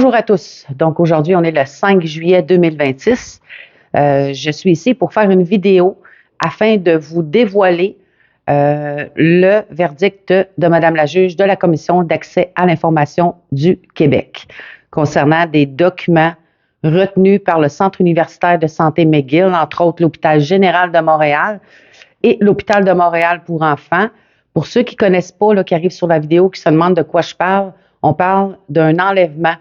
Bonjour à tous. Donc aujourd'hui, on est le 5 juillet 2026. Je suis ici pour faire une vidéo afin de vous dévoiler le verdict de Madame la juge de la Commission d'accès à l'information du Québec concernant des documents retenus par le Centre universitaire de santé McGill, entre autres l'Hôpital général de Montréal et l'Hôpital de Montréal pour enfants. Pour ceux qui ne connaissent pas, là, qui arrivent sur la vidéo, qui se demandent de quoi je parle, on parle d'un enlèvement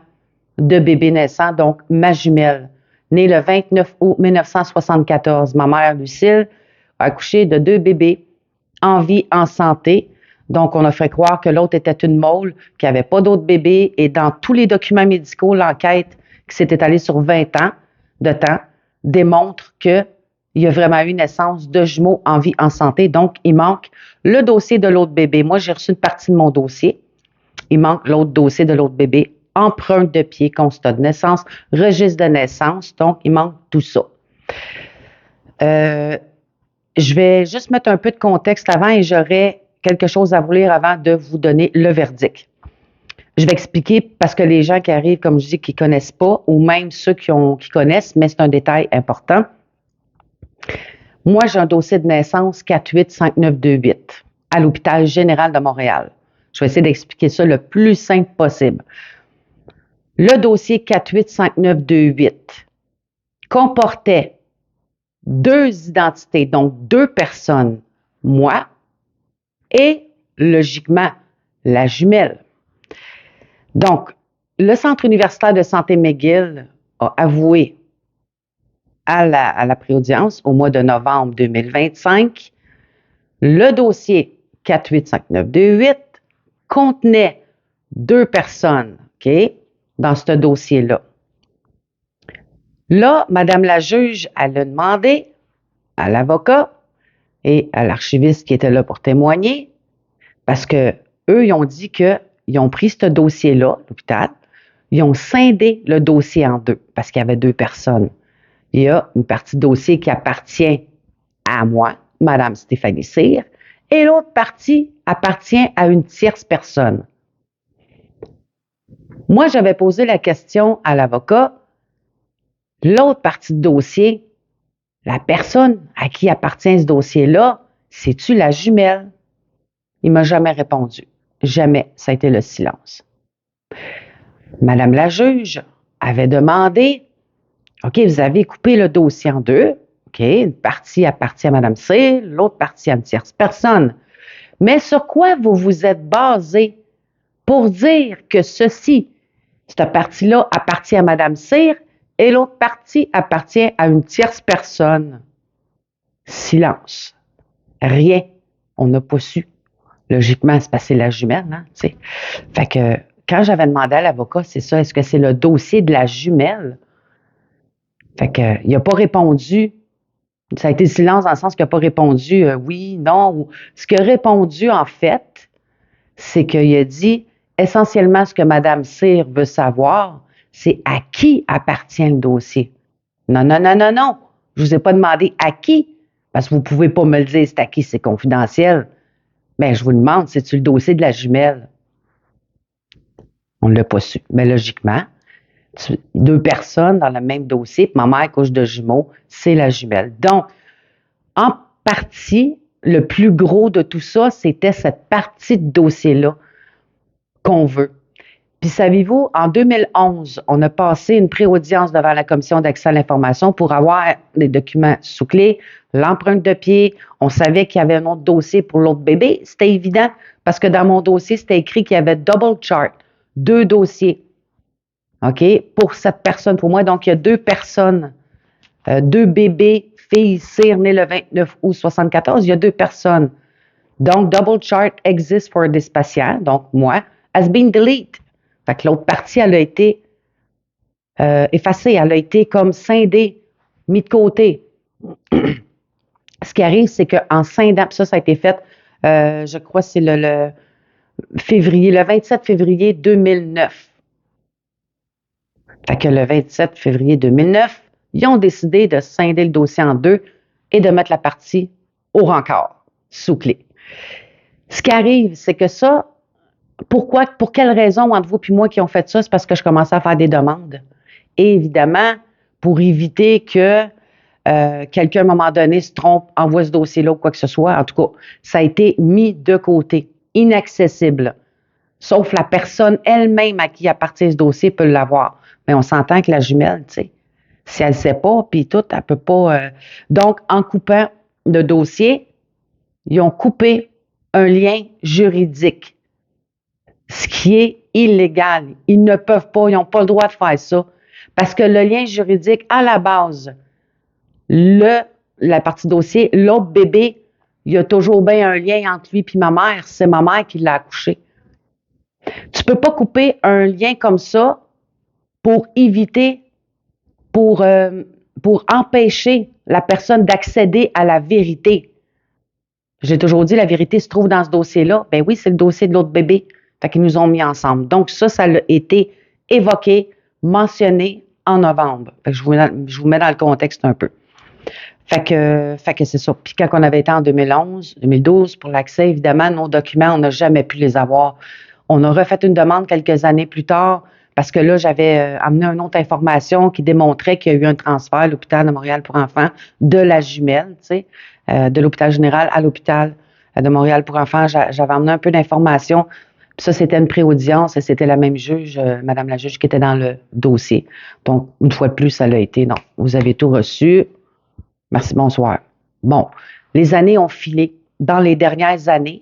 de bébé naissant, donc ma jumelle, née le 29 août 1974. Ma mère, Lucille, a accouché de 2 bébés en vie, en santé. Donc, on a fait croire que l'autre était une mole, qu'il n'y avait pas d'autres bébés. Et dans tous les documents médicaux, l'enquête qui s'est étalée sur 20 ans de temps démontre qu'il y a vraiment eu naissance de jumeaux en vie, en santé. Donc, il manque le dossier de l'autre bébé. Moi, j'ai reçu une partie de mon dossier. Il manque l'autre dossier de l'autre bébé. Empreinte de pied, constat de naissance, registre de naissance. Donc, il manque tout ça. Je vais juste mettre un peu de contexte avant et j'aurai quelque chose à vous lire avant de vous donner le verdict. Je vais expliquer parce que les gens qui arrivent, comme je dis, qui ne connaissent pas, ou même ceux qui connaissent, mais c'est un détail important. Moi, j'ai un dossier de naissance 485928 à l'Hôpital général de Montréal. Je vais essayer d'expliquer ça le plus simple possible. Le dossier 485928 comportait 2 identités, donc 2 personnes, moi et, logiquement, la jumelle. Donc, le Centre universitaire de santé McGill a avoué à la préaudience au mois de novembre 2025, le dossier 485928 contenait 2 personnes, OK, dans ce dossier-là. Là, Madame la juge, elle a demandé à l'avocat et à l'archiviste qui était là pour témoigner, parce que eux, ils ont dit qu'ils ont pris ce dossier-là, l'hôpital, ils ont scindé le dossier en 2, parce qu'il y avait 2 personnes. Il y a une partie du dossier qui appartient à moi, Madame Stéphanie Cyr, et l'autre partie appartient à une tierce personne. Moi, j'avais posé la question à l'avocat, l'autre partie du dossier, la personne à qui appartient ce dossier-là, c'est-tu la jumelle? Il ne m'a jamais répondu. Jamais. Ça a été le silence. Madame la juge avait demandé, OK, vous avez coupé le dossier en 2. OK, une partie appartient à Madame C, l'autre partie à une tierce personne. Mais sur quoi vous vous êtes basé pour dire que cette partie-là appartient à Madame Cyr et l'autre partie appartient à une tierce personne? Silence. Rien. On n'a pas su. Logiquement, c'est passé la jumelle, hein, tu sais. Fait que quand j'avais demandé à l'avocat, c'est ça, est-ce que c'est le dossier de la jumelle? Fait que il n'a pas répondu. Ça a été silence dans le sens qu'il n'a pas répondu oui, non. Ou, ce qu'il a répondu, en fait, c'est qu'il a dit essentiellement ce que Mme Cyr veut savoir, c'est à qui appartient le dossier. Non, non, non, non, non. Je ne vous ai pas demandé à qui, parce que vous ne pouvez pas me le dire, c'est à qui, c'est confidentiel. Mais je vous demande, c'est-tu le dossier de la jumelle? On ne l'a pas su. Mais logiquement, 2 personnes dans le même dossier, puis ma mère couche de jumeaux, c'est la jumelle. Donc, en partie, le plus gros de tout ça, c'était cette partie de dossier-là qu'on veut. Puis savez-vous, en 2011, on a passé une pré-audience devant la Commission d'accès à l'information pour avoir des documents sous clé, l'empreinte de pied. On savait qu'il y avait un autre dossier pour l'autre bébé. C'était évident parce que dans mon dossier, c'était écrit qu'il y avait double chart, 2 dossiers. OK? Pour cette personne, pour moi. Donc, il y a 2 personnes, 2 bébés, filles, Cyr, nés le 29 août 74. Il y a 2 personnes. Donc, double chart exists for this patient. Donc, moi, has been deleted. Fait que l'autre partie, elle a été effacée. Elle a été comme scindée, mise de côté. Ce qui arrive, c'est qu'en scindant, ça a été fait, je crois que c'est le 27 février 2009. Fait que le 27 février 2009, ils ont décidé de scinder le dossier en 2 et de mettre la partie au rencard, sous clé. Ce qui arrive, c'est que ça, Pourquoi, pour quelle raison entre vous et moi qui ont fait ça? C'est parce que je commençais à faire des demandes. Et évidemment, pour éviter que quelqu'un, à un moment donné, se trompe, envoie ce dossier-là ou quoi que ce soit. En tout cas, ça a été mis de côté, inaccessible. Sauf la personne elle-même à qui appartient ce dossier peut l'avoir. Mais on s'entend que la jumelle, tu sais, si elle ne sait pas, puis tout, elle peut pas. Donc, en coupant le dossier, ils ont coupé un lien juridique, ce qui est illégal. Ils ne peuvent pas, ils n'ont pas le droit de faire ça. Parce que le lien juridique, à la base, la partie dossier, l'autre bébé, il y a toujours bien un lien entre lui et ma mère. C'est ma mère qui l'a accouché. Tu peux pas couper un lien comme ça pour éviter, pour, euh, pour empêcher la personne d'accéder à la vérité. J'ai toujours dit, la vérité se trouve dans ce dossier-là. Ben oui, c'est le dossier de l'autre bébé. Fait qu'ils nous ont mis ensemble. Donc, ça a été évoqué, mentionné en novembre. Fait que je vous mets dans le contexte un peu. Fait que c'est ça. Puis quand on avait été en 2011, 2012 pour l'accès, évidemment, nos documents, on n'a jamais pu les avoir. On a refait une demande quelques années plus tard parce que là, j'avais amené une autre information qui démontrait qu'il y a eu un transfert à l'hôpital de Montréal pour enfants de la jumelle, tu sais, de l'hôpital général à l'hôpital de Montréal pour enfants. J'avais amené un peu d'informations. Puis ça, c'était une pré-audience et c'était la même juge, Madame la juge, qui était dans le dossier. Donc, une fois de plus, ça l'a été. Non, vous avez tout reçu. Merci, bonsoir. Bon, les années ont filé. Dans les dernières années,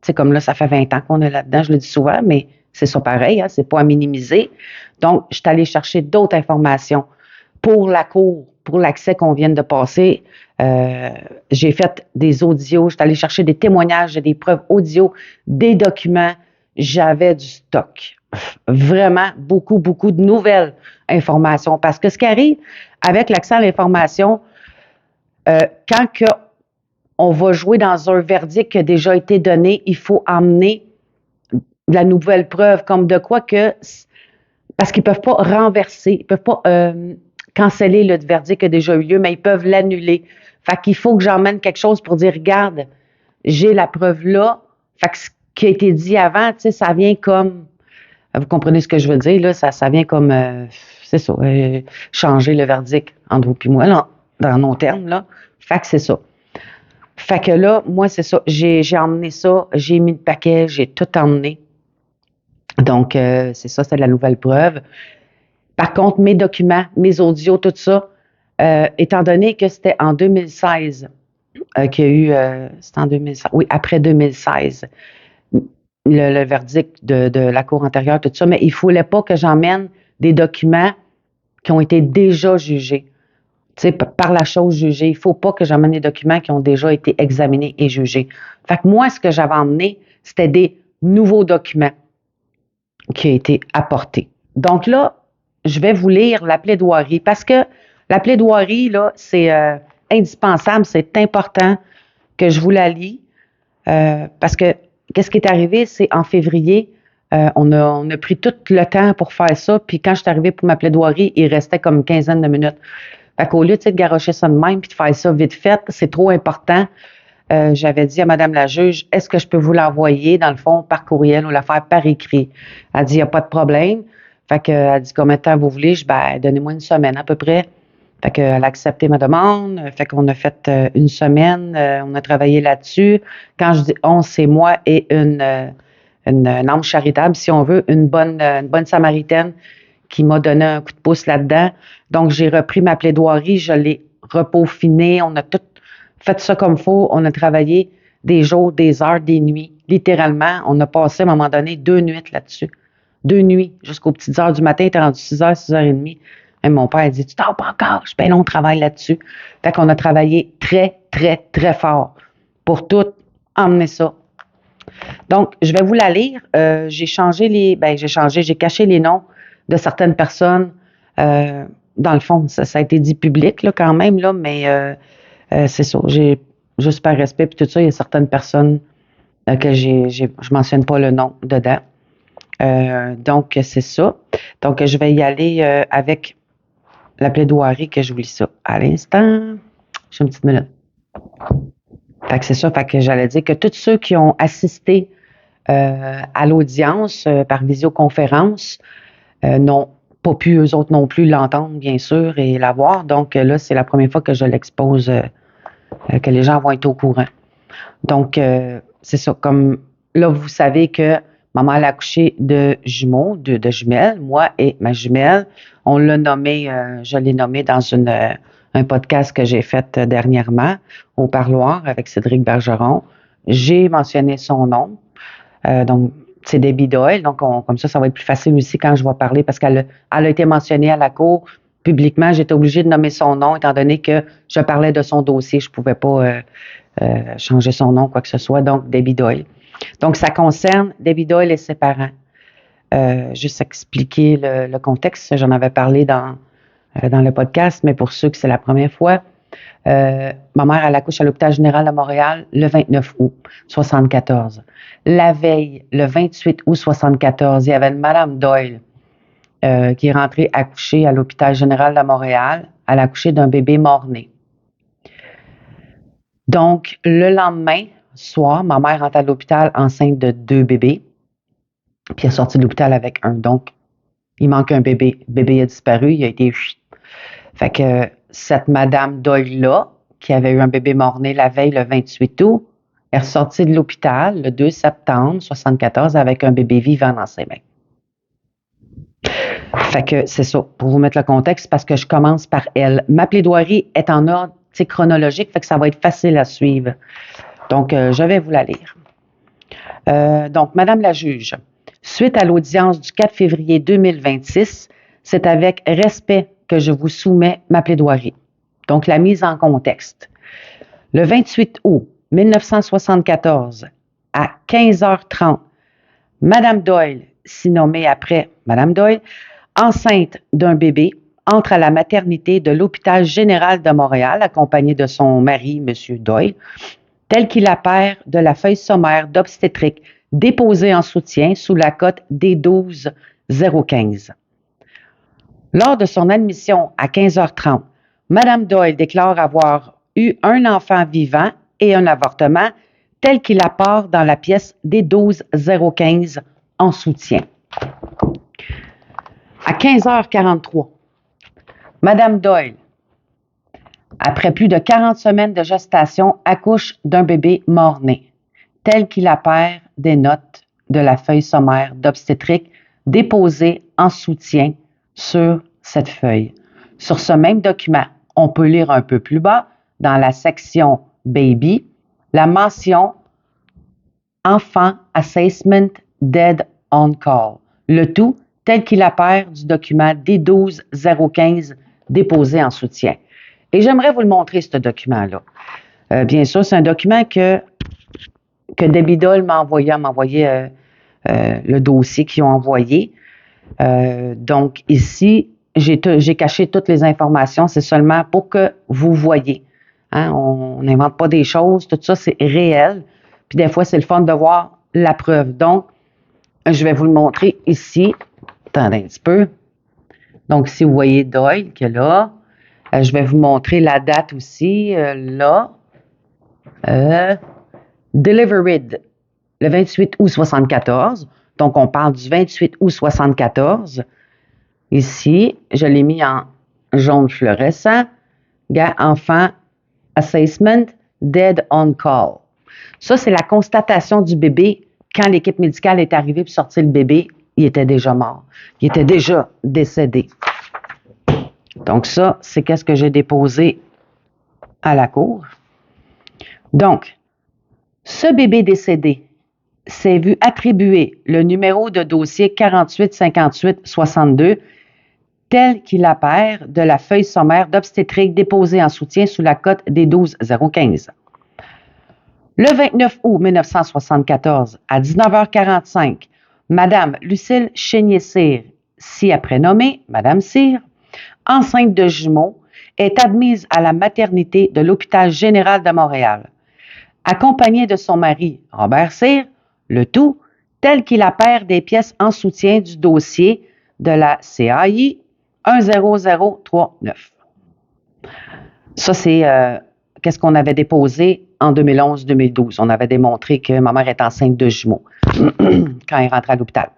c'est comme là, ça fait 20 ans qu'on est là-dedans, je le dis souvent, mais c'est ça pareil, hein, c'est pas à minimiser. Donc, je suis allée chercher d'autres informations pour la cour, pour l'accès qu'on vient de passer. J'ai fait des audios, je suis allée chercher des témoignages, des preuves audio, des documents. J'avais du stock. Vraiment beaucoup, beaucoup de nouvelles informations. Parce que ce qui arrive avec l'accès à l'information, quand on va jouer dans un verdict qui a déjà été donné, il faut amener de la nouvelle preuve, comme de quoi que... Parce qu'ils ne peuvent pas renverser, ils ne peuvent pas canceller le verdict qui a déjà eu lieu, mais ils peuvent l'annuler. Fait qu'il faut que j'emmène quelque chose pour dire, regarde, j'ai la preuve là. Fait que ce qui a été dit avant, tu sais, ça vient comme... Vous comprenez ce que je veux dire, là? Ça vient comme... c'est ça, changer le verdict entre vous et moi, là, dans nos termes, là. Fait que c'est ça. Fait que là, moi, c'est ça. J'ai emmené ça, j'ai mis le paquet, j'ai tout emmené. Donc, c'est ça, c'est de la nouvelle preuve. Par contre, mes documents, mes audios, tout ça, étant donné que c'était en 2016 qu'il y a eu, c'était en 2016, oui, après 2016, le verdict de la cour antérieure, tout ça, mais il ne fallait pas que j'emmène des documents qui ont été déjà jugés. Tu sais, par la chose jugée. Il ne faut pas que j'emmène des documents qui ont déjà été examinés et jugés. Fait que moi, ce que j'avais emmené, c'était des nouveaux documents qui ont été apportés. Donc là, je vais vous lire la plaidoirie parce que la plaidoirie, là, c'est indispensable, c'est important que je vous la lis parce que qu'est-ce qui est arrivé, c'est en février, on a pris tout le temps pour faire ça, puis quand je suis arrivée pour ma plaidoirie, il restait comme une quinzaine de minutes. Fait qu'au lieu de garocher ça de même puis de faire ça vite fait, c'est trop important. J'avais dit à Madame la juge, est-ce que je peux vous l'envoyer, dans le fond, par courriel ou la faire par écrit? Elle dit, il n'y a pas de problème. Fait qu'elle dit, combien de temps vous voulez? Je dis, ben, donnez-moi une semaine à peu près. Fait qu'elle a accepté ma demande. Fait qu'on a fait une semaine. On a travaillé là-dessus. Quand je dis on, c'est moi et une âme charitable, si on veut, une bonne samaritaine qui m'a donné un coup de pouce là-dedans. Donc, j'ai repris ma plaidoirie, je l'ai repaufinée, on a tout fait ça comme il faut, on a travaillé des jours, des heures, des nuits. Littéralement, on a passé à un moment donné 2 nuits là-dessus. 2 nuits, jusqu'aux petites heures du matin, il était rendu 6 heures, 6h30. Même mon père a dit, tu dors pas encore? Je dis, ben non, on travaille là-dessus. Fait qu'on a travaillé très, très, très fort pour tout emmener ça. Donc, je vais vous la lire. J'ai caché les noms de certaines personnes. Dans le fond, ça a été dit public là, quand même, là, mais c'est ça. J'ai juste par respect puis tout ça, il y a certaines personnes que je mentionne pas le nom dedans. Donc, c'est ça. Donc, je vais y aller avec la plaidoirie que je vous lis ça. À l'instant, j'ai une petite minute. Fait que c'est ça. Fait que j'allais dire que tous ceux qui ont assisté à l'audience par visioconférence. Non, pas pu eux autres non plus l'entendre, bien sûr, et la voir. Donc là, c'est la première fois que je l'expose, que les gens vont être au courant. Donc, c'est ça. Comme là, vous savez que maman a accouché de jumeaux, de jumelles, moi et ma jumelle. On l'a nommé, je l'ai nommé dans un podcast que j'ai fait dernièrement au Parloir avec Cédric Bergeron. J'ai mentionné son nom. Donc, c'est Debbie Doyle. Donc, comme ça va être plus facile aussi quand je vais parler parce qu'elle a été mentionnée à la cour publiquement. J'étais obligée de nommer son nom étant donné que je parlais de son dossier. Je ne pouvais pas changer son nom, quoi que ce soit. Donc, Debbie Doyle. Donc, ça concerne Debbie Doyle et ses parents. Juste expliquer le contexte. J'en avais parlé dans le podcast, mais pour ceux que c'est la première fois, ma mère, elle accouche à l'hôpital général de Montréal le 29 août 74. La veille, le 28 août 74, il y avait une Madame Doyle qui est rentrée accoucher à l'hôpital général de Montréal. Elle a accouché d'un bébé mort-né. Donc, le lendemain soir, ma mère rentre à l'hôpital enceinte de 2 bébés, puis elle est sortie de l'hôpital avec un. Donc, il manque un bébé. Le bébé a disparu, il a été... Fait que cette Madame Doyle-là, qui avait eu un bébé mort-né la veille, le 28 août, est ressortie de l'hôpital le 2 septembre 74 avec un bébé vivant dans ses mains. Fait que c'est ça, pour vous mettre le contexte, parce que je commence par elle. Ma plaidoirie est en ordre chronologique, fait que ça va être facile à suivre. Donc, je vais vous la lire. Donc, Madame la juge, suite à l'audience du 4 février 2026, c'est avec respect que je vous soumets ma plaidoirie. Donc, la mise en contexte. Le 28 août 1974, à 15h30, Madame Doyle, si nommée après Madame Doyle, enceinte d'un bébé, entre à la maternité de l'hôpital général de Montréal, accompagnée de son mari, M. Doyle, tel qu'il apparaît de la feuille sommaire d'obstétrique déposée en soutien sous la cote D12 015. Lors de son admission à 15h30, Mme Doyle déclare avoir eu un enfant vivant et un avortement tel qu'il apparaît dans la pièce D12 015 en soutien. À 15h43, Mme Doyle, après plus de 40 semaines de gestation, accouche d'un bébé mort-né, tel qu'il apparaît des notes de la feuille sommaire d'obstétrique déposée en soutien sur cette feuille. Sur ce même document, on peut lire un peu plus bas, dans la section Baby, la mention Enfant Assessment Dead on Call. Le tout tel qu'il apparaît du document D12 015 déposé en soutien. Et j'aimerais vous le montrer, ce document-là. Bien sûr, c'est un document que Debbie Doyle m'a envoyé. Elle m'a envoyé le dossier qu'ils ont envoyé. Donc, ici, j'ai caché toutes les informations. C'est seulement pour que vous voyez. Hein? On n'invente pas des choses. Tout ça, c'est réel. Puis des fois, c'est le fun de voir la preuve. Donc, je vais vous le montrer ici. Attendez un petit peu. Donc, si vous voyez Doyle qui est là, je vais vous montrer la date aussi, là. Delivered, le 28 août 74. Donc, on parle du 28 août 74. Ici, je l'ai mis en jaune fluorescent. Enfant assessment, dead on call. Ça, c'est la constatation du bébé. Quand l'équipe médicale est arrivée pour sortir le bébé, il était déjà mort. Il était déjà décédé. Donc ça, c'est qu'est-ce que j'ai déposé à la cour. Donc, ce bébé décédé s'est vu attribuer le numéro de dossier 485862 tel qu'il apparaît de la feuille sommaire d'obstétrique déposée en soutien sous la cote des 12015. Le 29 août 1974, à 19h45, Madame Lucille Chénier-Cyr, si après nommée Madame Cyr, enceinte de jumeaux, est admise à la maternité de l'hôpital général de Montréal, accompagnée de son mari Robert Cyr, le tout tel qu'il apparaît des pièces en soutien du dossier de la CAI 10039. Ça, c'est qu'est-ce qu'on avait déposé en 2011-2012. On avait démontré que ma mère est enceinte de jumeaux quand elle rentrait à l'hôpital.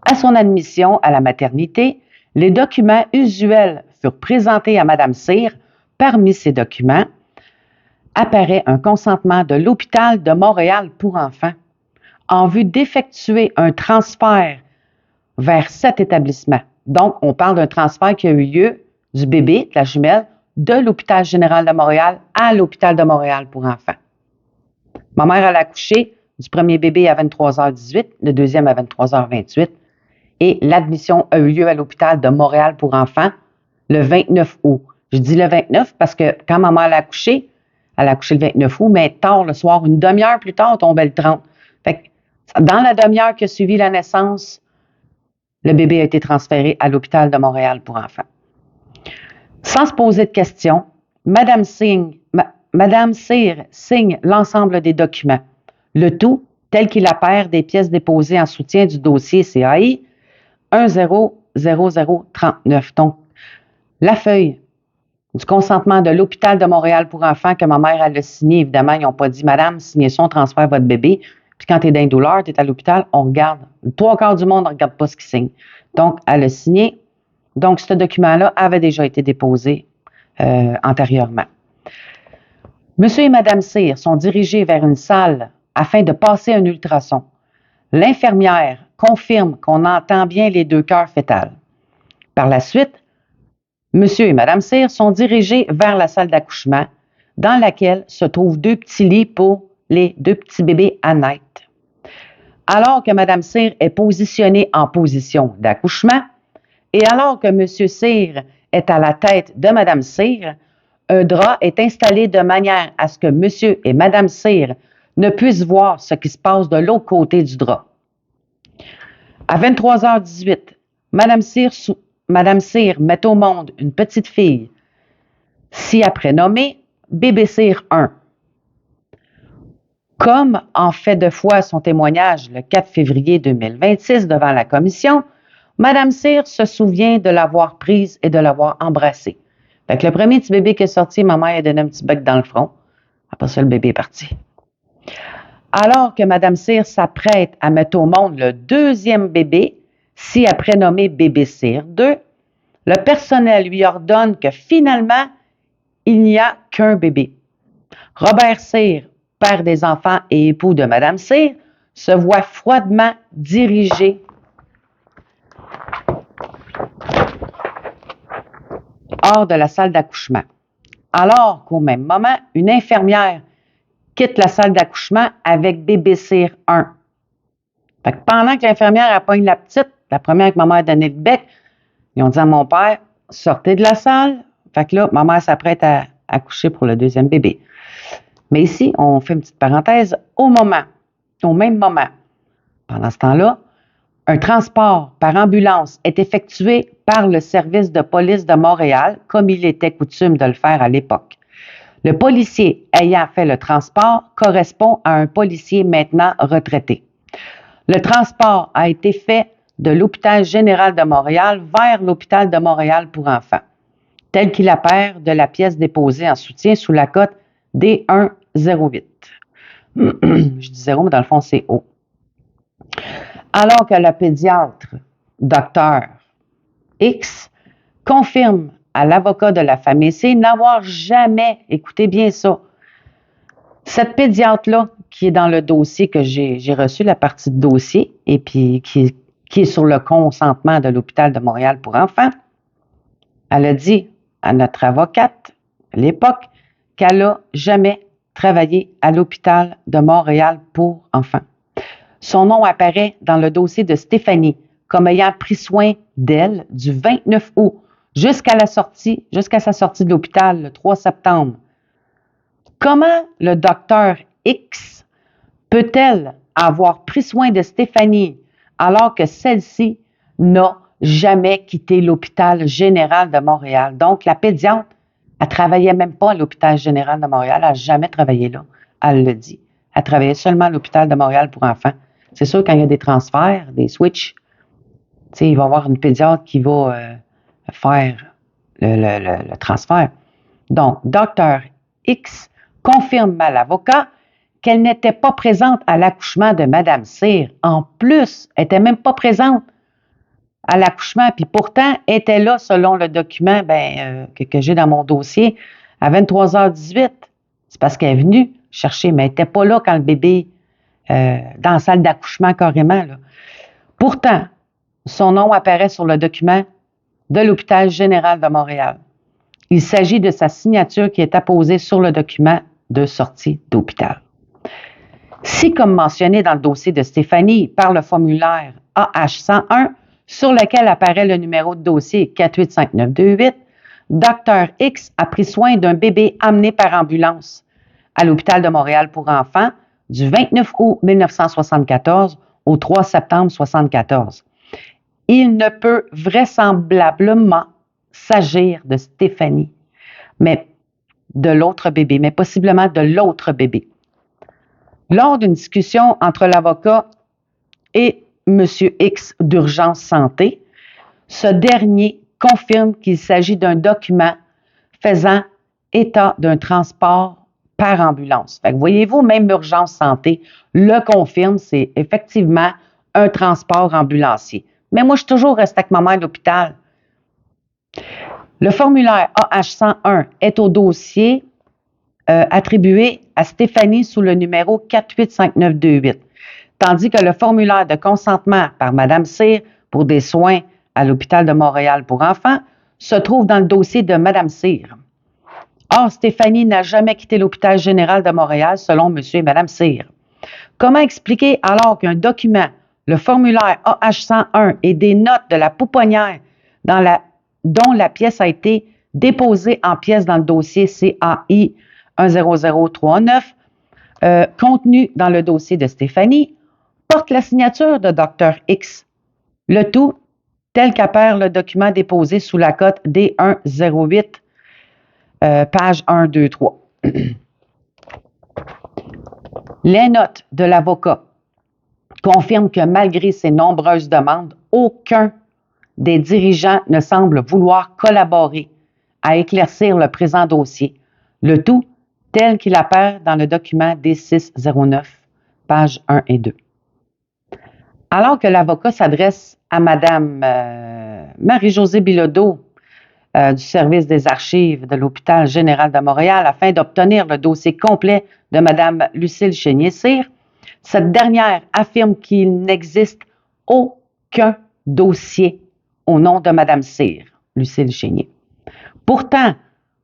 À son admission à la maternité, les documents usuels furent présentés à Mme Cyr. Parmi ces documents, apparaît un consentement de l'Hôpital de Montréal pour enfants en vue d'effectuer un transfert vers cet établissement. Donc, on parle d'un transfert qui a eu lieu du bébé, de la jumelle, de l'Hôpital général de Montréal à l'Hôpital de Montréal pour enfants. Ma mère, elle a accouché du premier bébé à 23h18, le deuxième à 23h28, et l'admission a eu lieu à l'Hôpital de Montréal pour enfants le 29 août. Je dis le 29 parce que quand ma mère a accouché le 29 août, mais tard le soir, une demi-heure plus tard, on tombait le 30. Fait que dans la demi-heure qui a suivi la naissance, le bébé a été transféré à l'Hôpital de Montréal pour enfants. Sans se poser de questions, Mme Cyr signe l'ensemble des documents, le tout tel qu'il apparaît des pièces déposées en soutien du dossier CAI 100039. Donc, la feuille du consentement de l'Hôpital de Montréal pour enfants que ma mère a signé, évidemment, ils n'ont pas dit « Madame, signez ça, on transfère votre bébé ». Puis quand tu es dans une douleur, tu es à l'hôpital, on regarde. Le 3/4 du monde ne regarde pas ce qu'il signe. Donc, elle a signé. Donc, ce document-là avait déjà été déposé antérieurement. Monsieur et Madame Cyr sont dirigés vers une salle afin de passer un ultrason. L'infirmière confirme qu'on entend bien les 2 cœurs fétales. Par la suite, Monsieur et Madame Cyr sont dirigés vers la salle d'accouchement dans laquelle se trouvent 2 petits lits pour les 2 petits bébés à naître. Alors que Mme Cyr est positionnée en position d'accouchement et alors que M. Cyr est à la tête de Mme Cyr, un drap est installé de manière à ce que M. et Mme Cyr ne puissent voir ce qui se passe de l'autre côté du drap. À 23h18, Mme Cyr met au monde une petite fille, ci-après nommée Bébé Cyr 1. Comme en fait de foi son témoignage le 4 février 2026 devant la commission, Mme Cyr se souvient de l'avoir prise et de l'avoir embrassée. Fait que le premier petit bébé qui est sorti, ma mère a donné un petit bec dans le front. Après ça, le bébé est parti. Alors que Mme Cyr s'apprête à mettre au monde le 2e bébé, ci-après nommé Bébé Cyr 2, le personnel lui ordonne que finalement, il n'y a qu'un bébé. Robert Cyr, père des enfants et époux de Mme Cyr, se voit froidement dirigé hors de la salle d'accouchement. Alors qu'au même moment, une infirmière quitte la salle d'accouchement avec Bébé Cyr 1. Fait que pendant que l'infirmière appogne la petite, la première que ma mère a donné le bec, ils ont dit à mon père, sortez de la salle. Fait que là, ma mère s'apprête à accoucher pour le 2e bébé. Mais ici, on fait une petite parenthèse, au même moment, pendant ce temps-là, un transport par ambulance est effectué par le service de police de Montréal, comme il était coutume de le faire à l'époque. Le policier ayant fait le transport correspond à un policier maintenant retraité. Le transport a été fait de l'Hôpital général de Montréal vers l'Hôpital de Montréal pour enfants, tel qu'il apparaît de la pièce déposée en soutien sous la cote D108. Je dis 0, mais dans le fond, c'est O. Alors que le pédiatre, Dr. X, confirme à l'avocat de la famille C n'avoir jamais, écoutez bien ça, cette pédiatre-là, qui est dans le dossier que j'ai reçu, la partie de dossier, et puis qui est sur le consentement de l'Hôpital de Montréal pour enfants, elle a dit à notre avocate, à l'époque, qu'elle n'a jamais travaillé à l'Hôpital de Montréal pour enfants. Son nom apparaît dans le dossier de Stéphanie comme ayant pris soin d'elle du 29 août jusqu'à sa sortie de l'hôpital le 3 septembre. Comment le docteur X peut-elle avoir pris soin de Stéphanie alors que celle-ci n'a jamais quitté l'hôpital général de Montréal? Donc, la pédiatre, elle ne travaillait même pas à l'hôpital général de Montréal, elle n'a jamais travaillé là, elle le dit. Elle travaillait seulement à l'hôpital de Montréal pour enfants. C'est sûr, quand il y a des transferts, des switches, il va y avoir une pédiatre qui va faire le transfert. Donc, docteur X confirme à l'avocat qu'elle n'était pas présente à l'accouchement de Mme Cyr. En plus, elle n'était même pas présente à l'accouchement, puis pourtant, elle était là, selon le document que j'ai dans mon dossier, à 23h18. C'est parce qu'elle est venue chercher, mais elle n'était pas là quand le bébé, dans la salle d'accouchement carrément. Là. Pourtant, son nom apparaît sur le document de l'Hôpital général de Montréal. Il s'agit de sa signature qui est apposée sur le document de sortie d'hôpital. Si, comme mentionné dans le dossier de Stéphanie, par le formulaire AH101, sur lequel apparaît le numéro de dossier 485928, Dr X a pris soin d'un bébé amené par ambulance à l'Hôpital de Montréal pour enfants du 29 août 1974 au 3 septembre 1974. Il ne peut vraisemblablement s'agir de Stéphanie, mais de l'autre bébé, mais possiblement de l'autre bébé. Lors d'une discussion entre l'avocat et M. X d'Urgence Santé, ce dernier confirme qu'il s'agit d'un document faisant état d'un transport par ambulance. Fait que voyez-vous, même Urgence Santé le confirme, c'est effectivement un transport ambulancier. Mais moi, je suis toujours restée avec ma mère à l'hôpital. Le formulaire AH101 est au dossier attribué à Stéphanie sous le numéro 485928, tandis que le formulaire de consentement par Mme Cyr pour des soins à l'Hôpital de Montréal pour enfants se trouve dans le dossier de Mme Cyr. Or, Stéphanie n'a jamais quitté l'Hôpital général de Montréal selon M. et Mme Cyr. Comment expliquer alors qu'un document, le formulaire AH101 et des notes de la pouponnière dont la pièce a été déposée en pièce dans le dossier CAI 10039, contenu dans le dossier de Stéphanie, porte la signature de Dr X. Le tout tel qu'apparaît le document déposé sous la cote D108, page 1, 2, 3. Les notes de l'avocat confirment que malgré ces nombreuses demandes, aucun des dirigeants ne semble vouloir collaborer à éclaircir le présent dossier, le tout tel qu'il apparaît dans le document D609, pages 1 et 2. Alors que l'avocat s'adresse à Mme Marie-Josée Bilodeau du service des archives de l'Hôpital général de Montréal afin d'obtenir le dossier complet de Mme Lucille Chénier-Cyr, cette dernière affirme qu'il n'existe aucun dossier au nom de Mme Cyr, Lucille Chénier. Pourtant,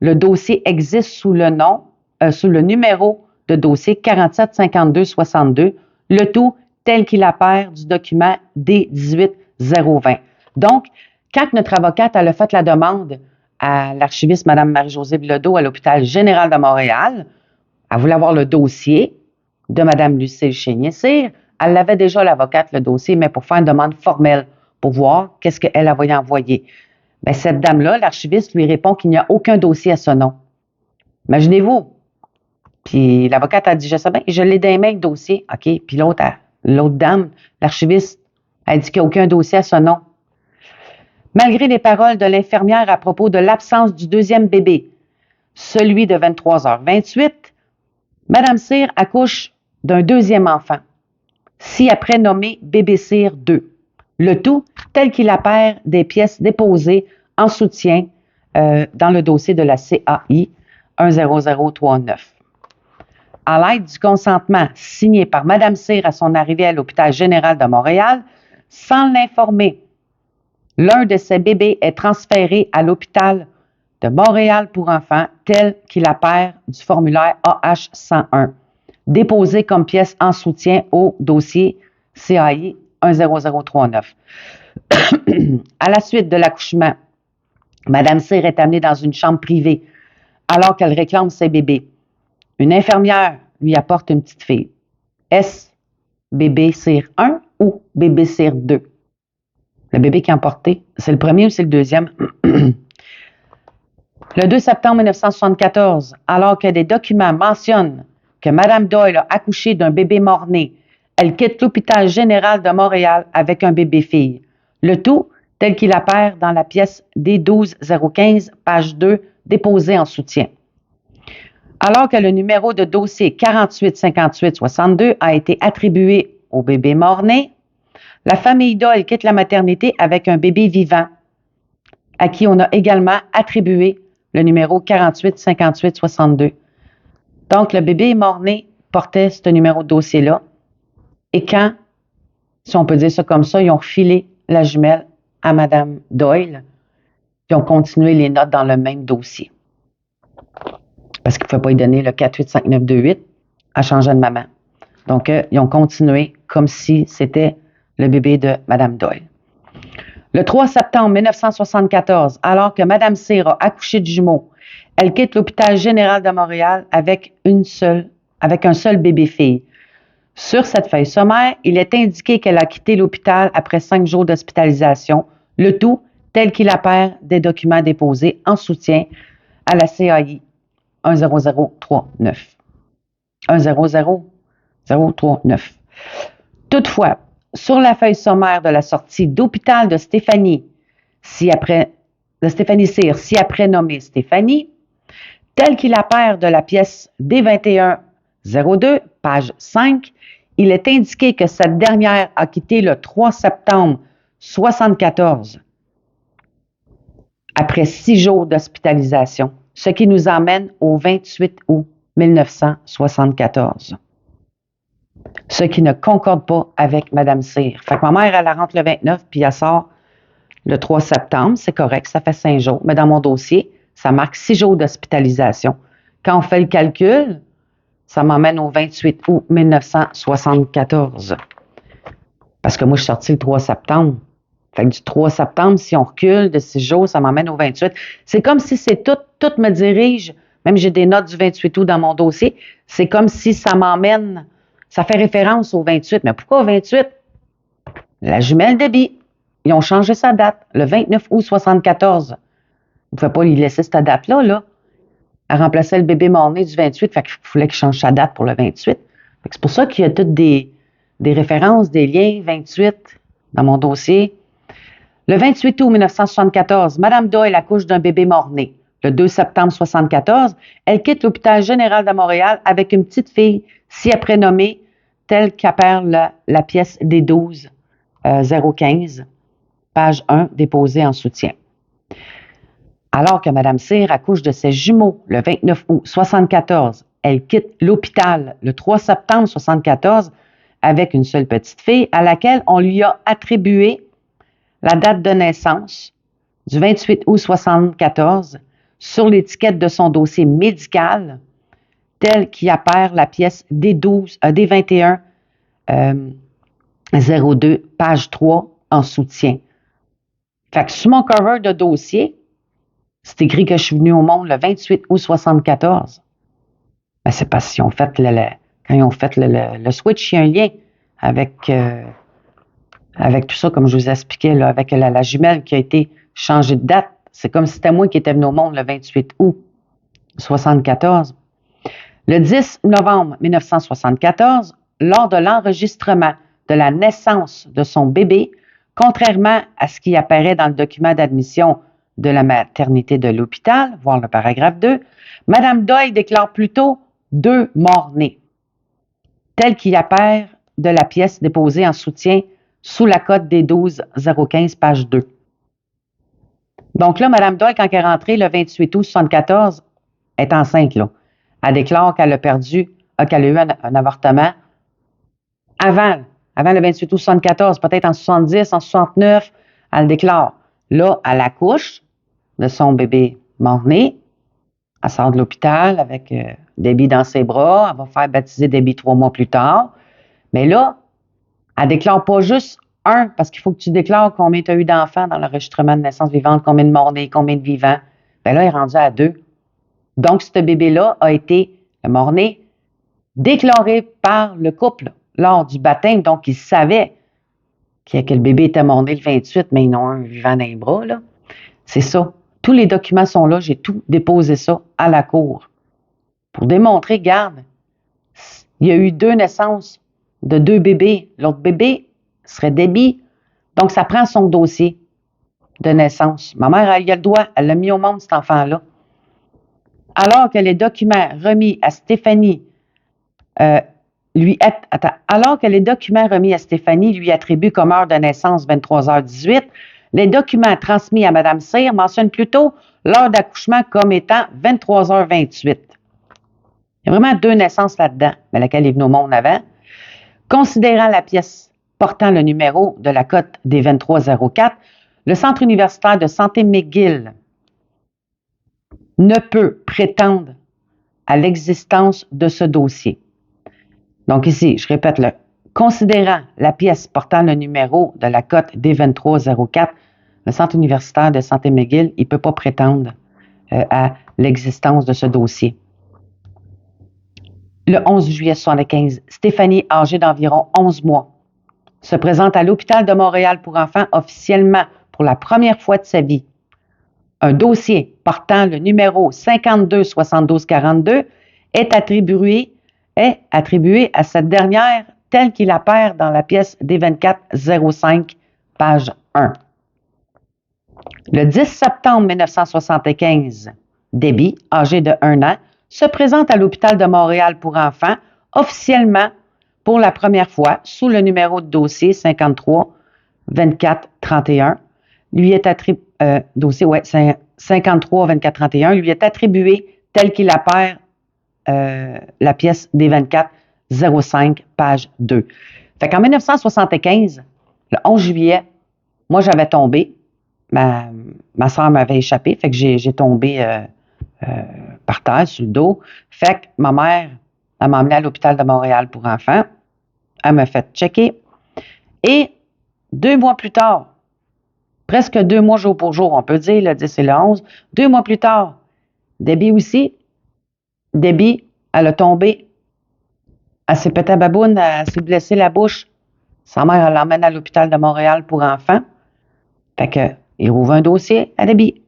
le dossier existe sous le numéro de dossier 475262, le tout tel qu'il apparaît du document D18020. Donc, quand notre avocate a fait la demande à l'archiviste Mme Marie-Josée Bilodeau à l'Hôpital général de Montréal, elle voulait avoir le dossier de Mme Lucille Chénier-Cyr. Elle avait déjà, l'avocate, le dossier, mais pour faire une demande formelle, pour voir qu'est-ce qu'elle avait envoyé. Bien, cette dame-là, l'archiviste, lui répond qu'il n'y a aucun dossier à ce nom. Imaginez-vous. Puis l'avocate a dit, je sais bien, je l'ai dans les mains, le dossier. OK. Puis l'autre dame, l'archiviste, a dit qu'il n'y a aucun dossier à ce nom. Malgré les paroles de l'infirmière à propos de l'absence du deuxième bébé, celui de 23h28, Mme Cyr accouche d'un deuxième enfant, ci-après nommé bébé Cyr 2. Le tout tel qu'il apparaît des pièces déposées en soutien dans le dossier de la CAI 10039. À l'aide du consentement signé par Mme Cyr à son arrivée à l'Hôpital général de Montréal, sans l'informer, l'un de ses bébés est transféré à l'Hôpital de Montréal pour enfants tel qu'il apparaît du formulaire AH101, déposé comme pièce en soutien au dossier CAI 10039. À la suite de l'accouchement, Mme Cyr est amenée dans une chambre privée alors qu'elle réclame ses bébés. Une infirmière lui apporte une petite fille. Est-ce bébé Cyr 1 ou bébé Cyr 2? Le bébé qui est emporté, c'est le premier ou c'est le deuxième? Le 2 septembre 1974, alors que des documents mentionnent que Mme Doyle a accouché d'un bébé mort-né, elle quitte l'Hôpital général de Montréal avec un bébé-fille. Le tout tel qu'il apparaît dans la pièce D12015, page 2, déposée en soutien. Alors que le numéro de dossier 485862 a été attribué au bébé mort-né, la famille Doyle quitte la maternité avec un bébé vivant, à qui on a également attribué le numéro 485862. Donc, le bébé mort-né portait ce numéro de dossier-là. Et quand, si on peut dire ça comme ça, ils ont refilé la jumelle à Mme Doyle, ils ont continué les notes dans le même dossier. Parce qu'il ne pouvait pas y donner le 485928 à changer de maman. Donc, ils ont continué comme si c'était le bébé de Mme Doyle. Le 3 septembre 1974, alors que Mme Cyr a accouché de jumeaux, elle quitte l'hôpital général de Montréal avec un seul bébé-fille. Sur cette feuille sommaire, il est indiqué qu'elle a quitté l'hôpital après 5 jours d'hospitalisation, le tout tel qu'il apparaît des documents déposés en soutien à la CAI 10039. 10039. Toutefois, sur la feuille sommaire de la sortie d'hôpital de Stéphanie Cyr, si après nommée Stéphanie, tel qu'il apparaît de la pièce D2102, page 5, il est indiqué que cette dernière a quitté le 3 septembre 1974, après 6 jours d'hospitalisation, ce qui nous emmène au 28 août 1974. Ce qui ne concorde pas avec Mme Cyr. Fait que ma mère, elle rentre le 29, puis elle sort le 3 septembre. C'est correct, ça fait 5 jours. Mais dans mon dossier, ça marque 6 jours d'hospitalisation. Quand on fait le calcul, ça m'emmène au 28 août 1974. Parce que moi, je suis sortie le 3 septembre. Fait que du 3 septembre, si on recule de 6 jours, ça m'emmène au 28. C'est comme si tout me dirige. Même j'ai des notes du 28 août dans mon dossier. C'est comme si ça m'emmène, ça fait référence au 28. Mais pourquoi au 28? La jumelle Debbie. Ils ont changé sa date, le 29 août 74. Vous ne pouvez pas lui laisser cette date-là, là. Elle remplaçait le bébé mort-né du 28, fait qu'il fallait qu'il change sa date pour le 28. C'est pour ça qu'il y a toutes des références, des liens 28 dans mon dossier. Le 28 août 1974, Mme Doyle accouche d'un bébé mort-né. Le 2 septembre 1974, elle quitte l'hôpital général de Montréal avec une petite fille si prénommée telle qu'apparaît la pièce D12 015, page 1, déposée en soutien. Alors que Mme Cyr accouche de ses jumeaux le 29 août 1974, elle quitte l'hôpital le 3 septembre 1974 avec une seule petite fille à laquelle on lui a attribué la date de naissance du 28 août 1974 sur l'étiquette de son dossier médical tel qu'y apparaît la pièce D21 02, page 3 en soutien. Fait que sur mon cover de dossier, c'est écrit que je suis venue au monde le 28 août 1974. Ben, c'est parce qu'ils ont fait quand ils ont fait le switch, il y a un lien avec tout ça, comme je vous expliquais, là, avec la jumelle qui a été changée de date. C'est comme si c'était moi qui étais venue au monde le 28 août 1974. Le 10 novembre 1974, lors de l'enregistrement de la naissance de son bébé, contrairement à ce qui apparaît dans le document d'admission de la maternité de l'hôpital, voir le paragraphe 2, Mme Doyle déclare plutôt 2 morts-nés, tel qu'il apparaît de la pièce déposée en soutien sous la cote des 12015, page 2. Donc là, Mme Doyle, quand elle est rentrée le 28 août 1974, est enceinte, là. Elle déclare qu'elle a eu un avortement avant le 28 août 1974, peut-être en 70, en 69, elle déclare. Là, elle accouche de son bébé mort-né. Elle sort de l'hôpital avec Debbie dans ses bras. Elle va faire baptiser Debbie 3 mois plus tard. Mais là, elle déclare pas juste un, parce qu'il faut que tu déclares combien tu as eu d'enfants dans l'enregistrement de naissance vivante, combien de morts-nés, combien de vivants. Bien là, elle est rendue à 2. Donc, ce bébé-là a été, le mort-né, déclaré par le couple lors du baptême. Donc, ils savaient que le bébé était mort-né le 28, mais ils n'ont un vivant dans les bras, là. C'est ça. Tous les documents sont là. J'ai tout déposé ça à la cour. Pour démontrer, regarde, il y a eu 2 naissances de 2 bébés. L'autre bébé serait Debbie. Donc, ça prend son dossier de naissance. Ma mère, elle y a le doigt. Elle l'a mis au monde, cet enfant-là. alors que les documents remis à Stéphanie lui attribuent comme heure de naissance 23h18, les documents transmis à Mme Cyr mentionnent plutôt l'heure d'accouchement comme étant 23h28. Il y a vraiment 2 naissances là-dedans, mais laquelle est venue au monde avant. Considérant la pièce portant le numéro de la cote des 2304, le Centre universitaire de santé McGill ne peut prétendre à l'existence de ce dossier. Donc ici, je répète, considérant la pièce portant le numéro de la cote D2304, le Centre universitaire de santé McGill, il ne peut pas prétendre à l'existence de ce dossier. Le 11 juillet 1975, Stéphanie, âgée d'environ 11 mois, se présente à l'hôpital de Montréal pour enfants officiellement pour la première fois de sa vie. Un dossier portant le numéro 527242 est attribué à cette dernière tel qu'il apparaît dans la pièce D2405, page 1. Le 10 septembre 1975, Debbie, âgée de 1 an, se présente à l'hôpital de Montréal pour enfants officiellement pour la première fois sous le numéro de dossier 53 24 31. Lui est attribué 53 24 31 lui est attribué tel qu'il apparaît la pièce des 24 05 page 2. Fait qu'en 1975, le 11 juillet, moi j'avais tombé, ma soeur m'avait échappé, fait que j'ai tombé par terre sur le dos. Fait que ma mère, elle m'a emmené à l'hôpital de Montréal pour enfants. Elle m'a fait checker. Et 2 mois plus tard, presque 2 mois jour pour jour, on peut dire le 10 et le 11, 2 mois plus tard, Debbie aussi, elle a tombé, elle s'est pété à baboune, elle s'est blessée la bouche. Sa mère, elle l'emmène à l'hôpital de Montréal pour enfants. Fait que, il rouvre un dossier à Debbie.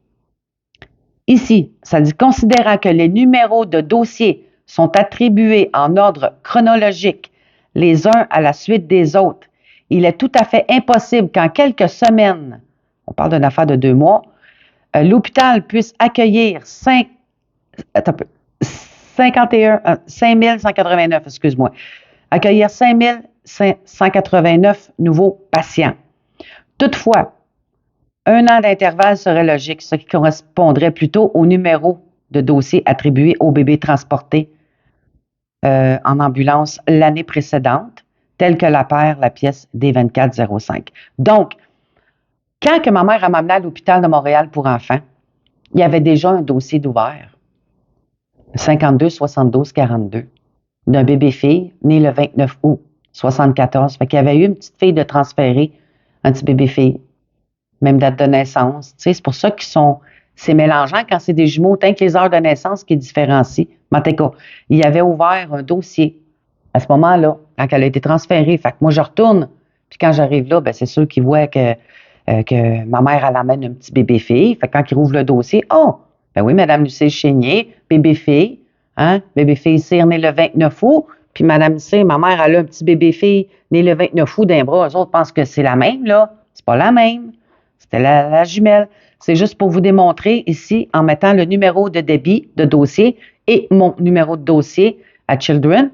Ici, ça dit, considérant que les numéros de dossier sont attribués en ordre chronologique, les uns à la suite des autres, il est tout à fait impossible qu'en quelques semaines, on parle d'une affaire de 2 mois, l'hôpital puisse accueillir 5189, excuse-moi, accueillir 5189 nouveaux patients. Toutefois, 1 an d'intervalle serait logique, ce qui correspondrait plutôt au numéro de dossier attribué au bébé transporté en ambulance l'année précédente, tel que l'apparaît la pièce D2405. Donc, quand que ma mère m'a amené à l'hôpital de Montréal pour enfants, il y avait déjà un dossier d'ouvert, 52-72-42, d'un bébé-fille né le 29 août 74. Fait qu'il y avait eu une petite fille de transférée, un petit bébé-fille, même date de naissance. Tu sais, c'est pour ça c'est mélangeant quand c'est des jumeaux, tant que les heures de naissance qui différencient. Mais en tout cas, il y avait ouvert un dossier à ce moment-là, quand elle a été transférée. Fait que moi, je retourne, puis quand j'arrive là, ben, c'est sûr qu'ils voient que ma mère, elle amène un petit bébé-fille. Fait que quand ils rouvrent le dossier, oh, ben oui, Madame Lucille Chénier, bébé-fille, hein, bébé-fille Cyr né le 29 août, puis Madame Cyr, ma mère, elle a un petit bébé-fille né le 29 août d'un bras. Eux autres pensent que c'est la même, là. C'est pas la même. C'était la jumelle. C'est juste pour vous démontrer ici, en mettant le numéro de débit de dossier et mon numéro de dossier à Children,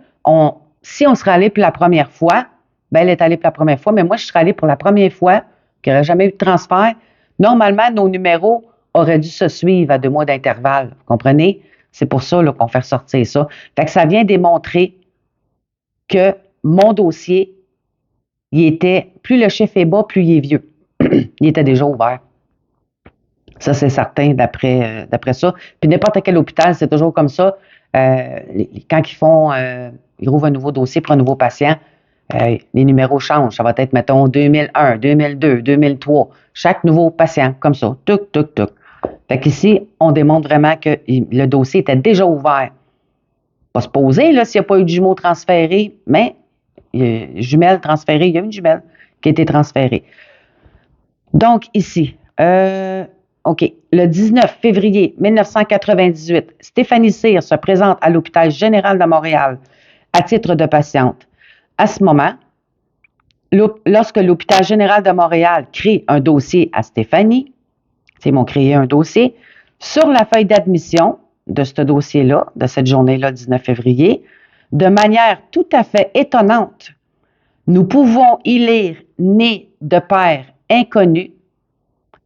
si on serait allé pour la première fois, ben elle est allée pour la première fois, mais moi, je serais allée pour la première fois, qu'il n'y aurait jamais eu de transfert. Normalement, nos numéros auraient dû se suivre à 2 mois d'intervalle. Vous comprenez? C'est pour ça là, qu'on fait ressortir ça. Fait que ça vient démontrer que mon dossier, plus le chiffre est bas, plus il est vieux. Il était déjà ouvert. Ça, c'est certain d'après ça. Puis n'importe quel hôpital, c'est toujours comme ça. Quand ils rouvrent un nouveau dossier pour un nouveau patient, les numéros changent. Ça va être, mettons, 2001, 2002, 2003. Chaque nouveau patient, comme ça. Tuc, tuc, tuc. Fait qu'ici, on démontre vraiment que le dossier était déjà ouvert. Pas se poser, là, s'il n'y a pas eu de jumeaux transférés, mais jumelle transférée, il y a une jumelle qui a été transférée. Donc, ici, OK, le 19 février 1998, Stéphanie Cyr se présente à l'hôpital général de Montréal à titre de patiente. À ce moment, lorsque l'hôpital général de Montréal crée un dossier à Stéphanie, ils m'ont créé un dossier, sur la feuille d'admission, de ce dossier-là, de cette journée-là, 19 février, de manière tout à fait étonnante, nous pouvons y lire « né de père inconnu »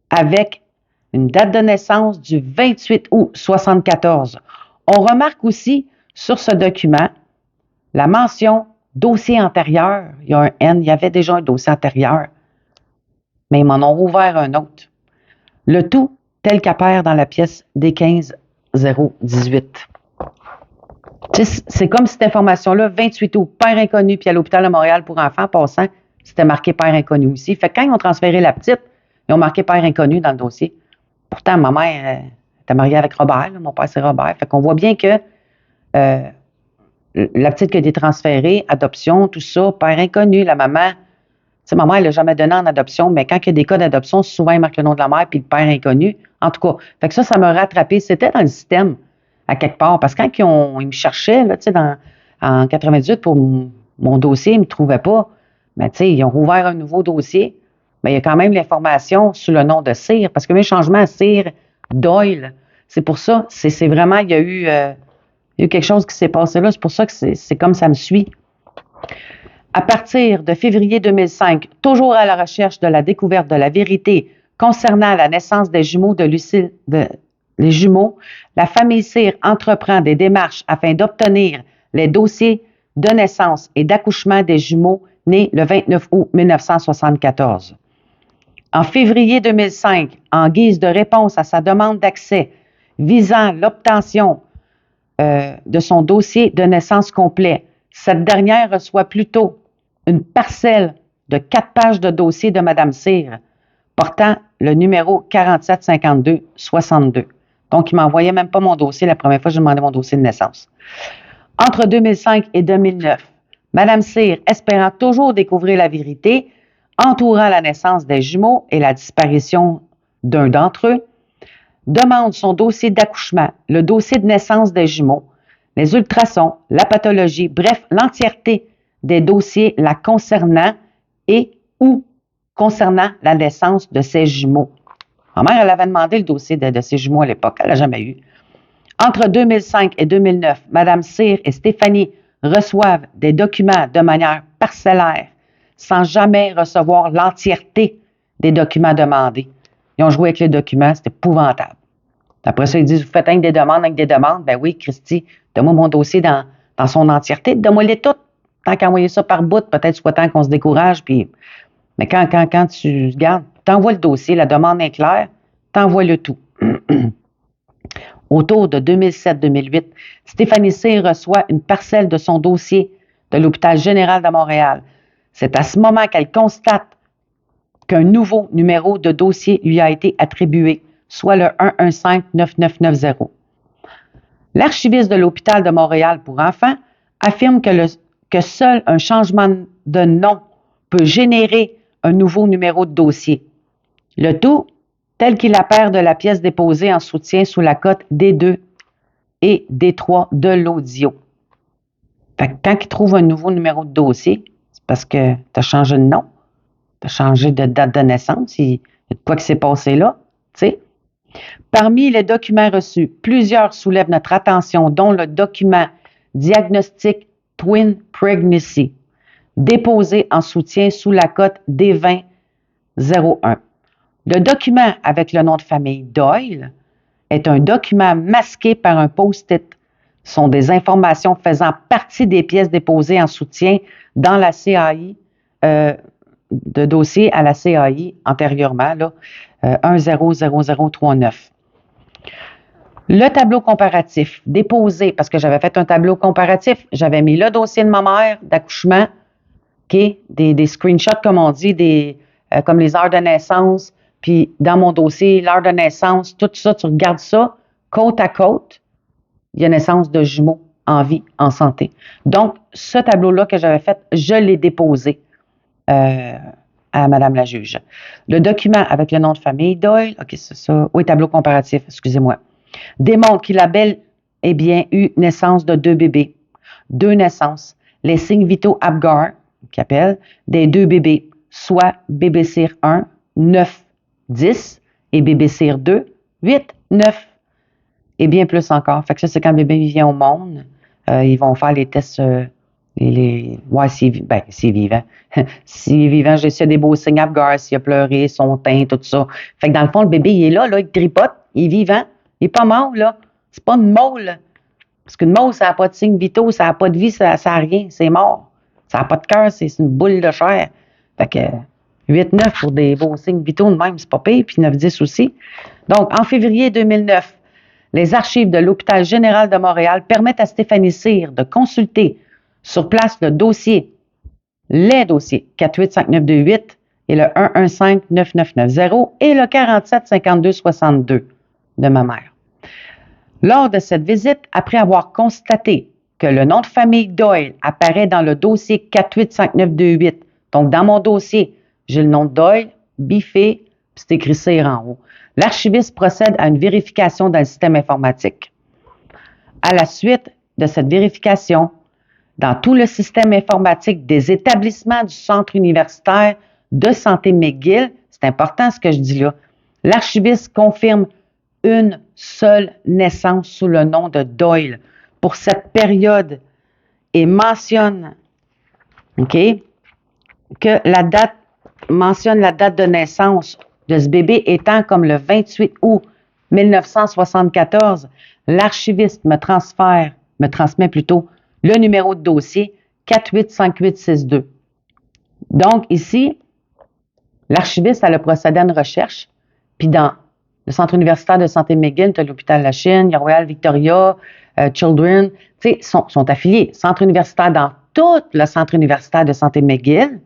avec une date de naissance du 28 août 74. On remarque aussi sur ce document la mention « dossier antérieur ». Il y a un N, il y avait déjà un dossier antérieur, mais ils m'en ont ouvert un autre. Le tout tel qu'apparaît dans la pièce D15 018. C'est comme cette information-là, 28 août, père inconnu, puis à l'hôpital de Montréal pour enfants passant, c'était marqué père inconnu aussi. Fait que quand ils ont transféré la petite, ils ont marqué père inconnu dans le dossier. Pourtant, ma mère était mariée avec Robert, là, mon père c'est Robert. Fait qu'on voit bien que la petite qui a été transférée, adoption, tout ça, père inconnu, la maman. Tu sais, ma mère, elle l'a jamais donné en adoption, mais quand il y a des cas d'adoption, souvent, il marque le nom de la mère puis le père inconnu. En tout cas, fait que ça m'a rattrapé. C'était dans le système, à quelque part. Parce que quand ils me cherchaient, là, tu sais, en 98 pour mon dossier, ils ne me trouvaient pas. Mais tu sais, ils ont rouvert un nouveau dossier. Mais il y a quand même l'information sous le nom de Cyr. Parce que mes changements à Cyr, Doyle, c'est pour ça. C'est vraiment, il y a eu quelque chose qui s'est passé là. C'est pour ça que c'est comme ça me suit. À partir de février 2005, toujours à la recherche de la découverte de la vérité concernant la naissance des jumeaux les jumeaux, la famille Cyr entreprend des démarches afin d'obtenir les dossiers de naissance et d'accouchement des jumeaux nés le 29 août 1974. En février 2005, en guise de réponse à sa demande d'accès visant l'obtention de son dossier de naissance complet, cette dernière reçoit plutôt une parcelle de 4 pages de dossier de Mme Cyr, portant le numéro 4752-62. Donc, il ne m'envoyait même pas mon dossier la première fois que j'ai demandé mon dossier de naissance. Entre 2005 et 2009, Mme Cyr, espérant toujours découvrir la vérité, entourant la naissance des jumeaux et la disparition d'un d'entre eux, demande son dossier d'accouchement, le dossier de naissance des jumeaux, les ultrasons, la pathologie, bref, l'entièreté des dossiers la concernant et ou concernant la naissance de ses jumeaux. Ma mère, elle avait demandé le dossier de ses jumeaux à l'époque. Elle l'a jamais eu. Entre 2005 et 2009, Mme Cyr et Stéphanie reçoivent des documents de manière parcellaire, sans jamais recevoir l'entièreté des documents demandés. Ils ont joué avec les documents, c'est épouvantable. Après ça, ils disent, vous faites avec des demandes. Ben oui, Christy, donne-moi mon dossier dans son entièreté. Donne-moi-les toutes. Tant qu'à envoyer ça par bout, peut-être soit temps qu'on se décourage. Puis... Mais quand tu regardes, t'envoies le dossier, la demande est claire, t'envoies le tout. Autour de 2007-2008, Stéphanie Cyr reçoit une parcelle de son dossier de l'Hôpital général de Montréal. C'est à ce moment qu'elle constate qu'un nouveau numéro de dossier lui a été attribué, soit le 115-9990. L'archiviste de l'Hôpital de Montréal pour enfants affirme que seul un changement de nom peut générer un nouveau numéro de dossier. Le tout tel qu'il apparaît de la pièce déposée en soutien sous la cote D2 et D3 de l'audio. Fait que quand il trouve un nouveau numéro de dossier, c'est parce que tu as changé de nom, tu as changé de date de naissance, il y a de quoi qui s'est passé là, tu sais. Parmi les documents reçus, plusieurs soulèvent notre attention, dont le document Diagnostic Twin Pregnancy, déposé en soutien sous la cote D20-01. Le document avec le nom de famille Doyle est un document masqué par un post-it. Ce sont des informations faisant partie des pièces déposées en soutien dans la CAI, de dossier à la CAI antérieurement, là, 100039. Le tableau comparatif déposé, parce que j'avais fait un tableau comparatif, j'avais mis le dossier de ma mère d'accouchement, okay, des screenshots, comme on dit, comme les heures de naissance, puis dans mon dossier, l'heure de naissance, tout ça, tu regardes ça, côte à côte, il y a naissance de jumeaux en vie, en santé. Donc, ce tableau-là que j'avais fait, je l'ai déposé à Madame la juge. Le document avec le nom de famille Doyle, OK, c'est ça, oui, tableau comparatif, excusez-moi, démontre qu'il a bel et bien eu naissance de 2 bébés, 2 naissances, les signes vitaux Apgar, qui appelle, des 2 bébés, soit bébé Cyr 1, 9, 10, et bébé Cyr 2, 8, 9. et bien plus encore. Fait que ça, c'est quand le bébé vient au monde. Ils vont faire les tests, ouais, s'il est vivant. S'il est vivant, s'il y a des beaux signes Apgar, s'il a pleuré, son teint, tout ça. Fait que dans le fond, le bébé, il est là, il tripote, il est vivant, il est pas mort, là. C'est pas une mole. Parce qu'une mole, ça n'a pas de signes vitaux, ça n'a pas de vie, ça n'a rien, c'est mort. Ça n'a pas de cœur, c'est une boule de chair. Fait que 8-9 pour des beaux signes vitaux de même, c'est pas pire, puis 9-10 aussi. Donc, en février 2009, les archives de l'Hôpital général de Montréal permettent à Stéphanie Cyr de consulter sur place les dossiers 485928 et le 1159990 et le 475262 de ma mère. Lors de cette visite, après avoir constaté que le nom de famille Doyle apparaît dans le dossier 485928, donc dans mon dossier, j'ai le nom de Doyle, biffé, puis c'est écrit Cyr en haut. L'archiviste procède à une vérification dans le système informatique. À la suite de cette vérification, dans tout le système informatique des établissements du Centre universitaire de santé McGill, c'est important ce que je dis là, l'archiviste confirme une seule naissance sous le nom de Doyle pour cette période et mentionne, que la date mentionne la date de naissance de ce bébé étant comme le 28 août 1974. L'archiviste me transmet plutôt le numéro de dossier 485862. Donc ici, l'archiviste a procédé à une recherche, puis dans le Centre universitaire de santé McGill, tu as l'hôpital La Chine, il y a Royal Victoria, Children, tu sais, sont affiliés. Centre universitaire dans tout le Centre universitaire de santé McGill.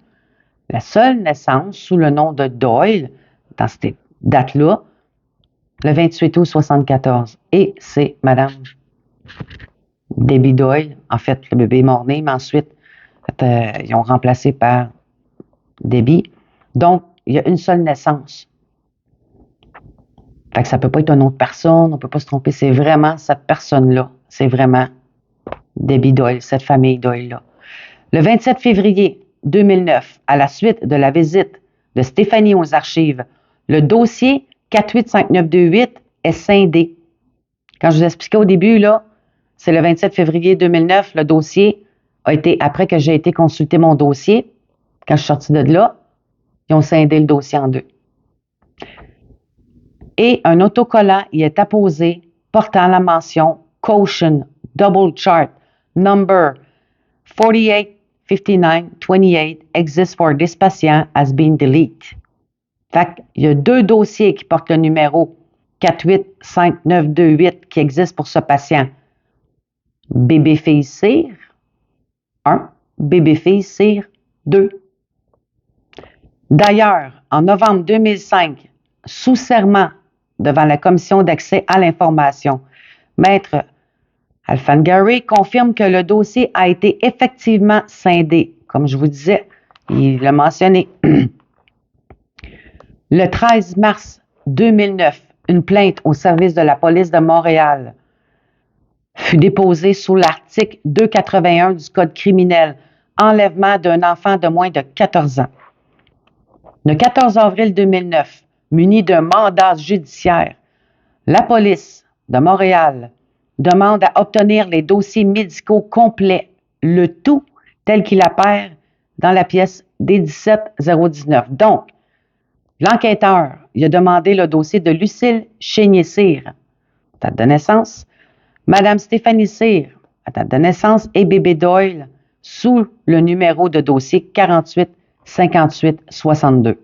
La seule naissance sous le nom de Doyle, dans cette date-là, le 28 août 1974. Et c'est Madame Debbie Doyle. En fait, le bébé est mort-né, mais ensuite, ils ont remplacé par Debbie. Donc, il y a une seule naissance. Fait que ça peut pas être une autre personne, on peut pas se tromper. C'est vraiment cette personne-là. C'est vraiment Debbie Doyle, cette famille Doyle-là. Le 27 février 2009, à la suite de la visite de Stéphanie aux archives, le dossier 485928 est scindé. Quand je vous expliquais au début, là, c'est le 27 février 2009, le dossier a été, après que j'ai été consulter mon dossier, quand je suis sortie de là, ils ont scindé le dossier en deux. Et un autocollant y est apposé portant la mention Caution Double Chart Number 485928 exists for this patient has been deleted. Fait qu'il y a deux dossiers qui portent le numéro 485928 qui existent pour ce patient. Bébé-fille Cyr 1, bébé-fille Cyr 2. D'ailleurs, en novembre 2005, sous serment devant la commission d'accès à l'information, Maître Alfangary confirme que le dossier a été effectivement scindé. Comme je vous disais, il l'a mentionné. Le 13 mars 2009, une plainte au service de la police de Montréal fut déposée sous l'article 281 du Code criminel, enlèvement d'un enfant de moins de 14 ans. Le 14 avril 2009, muni d'un mandat judiciaire, la police de Montréal demande à obtenir les dossiers médicaux complets, le tout tel qu'il apparaît dans la pièce D17019. Donc, l'enquêteur, il a demandé le dossier de Lucille Chénier-Cyr, date de naissance, Madame Stéphanie Cyr, date de naissance, et bébé Doyle, sous le numéro de dossier 48 58 62.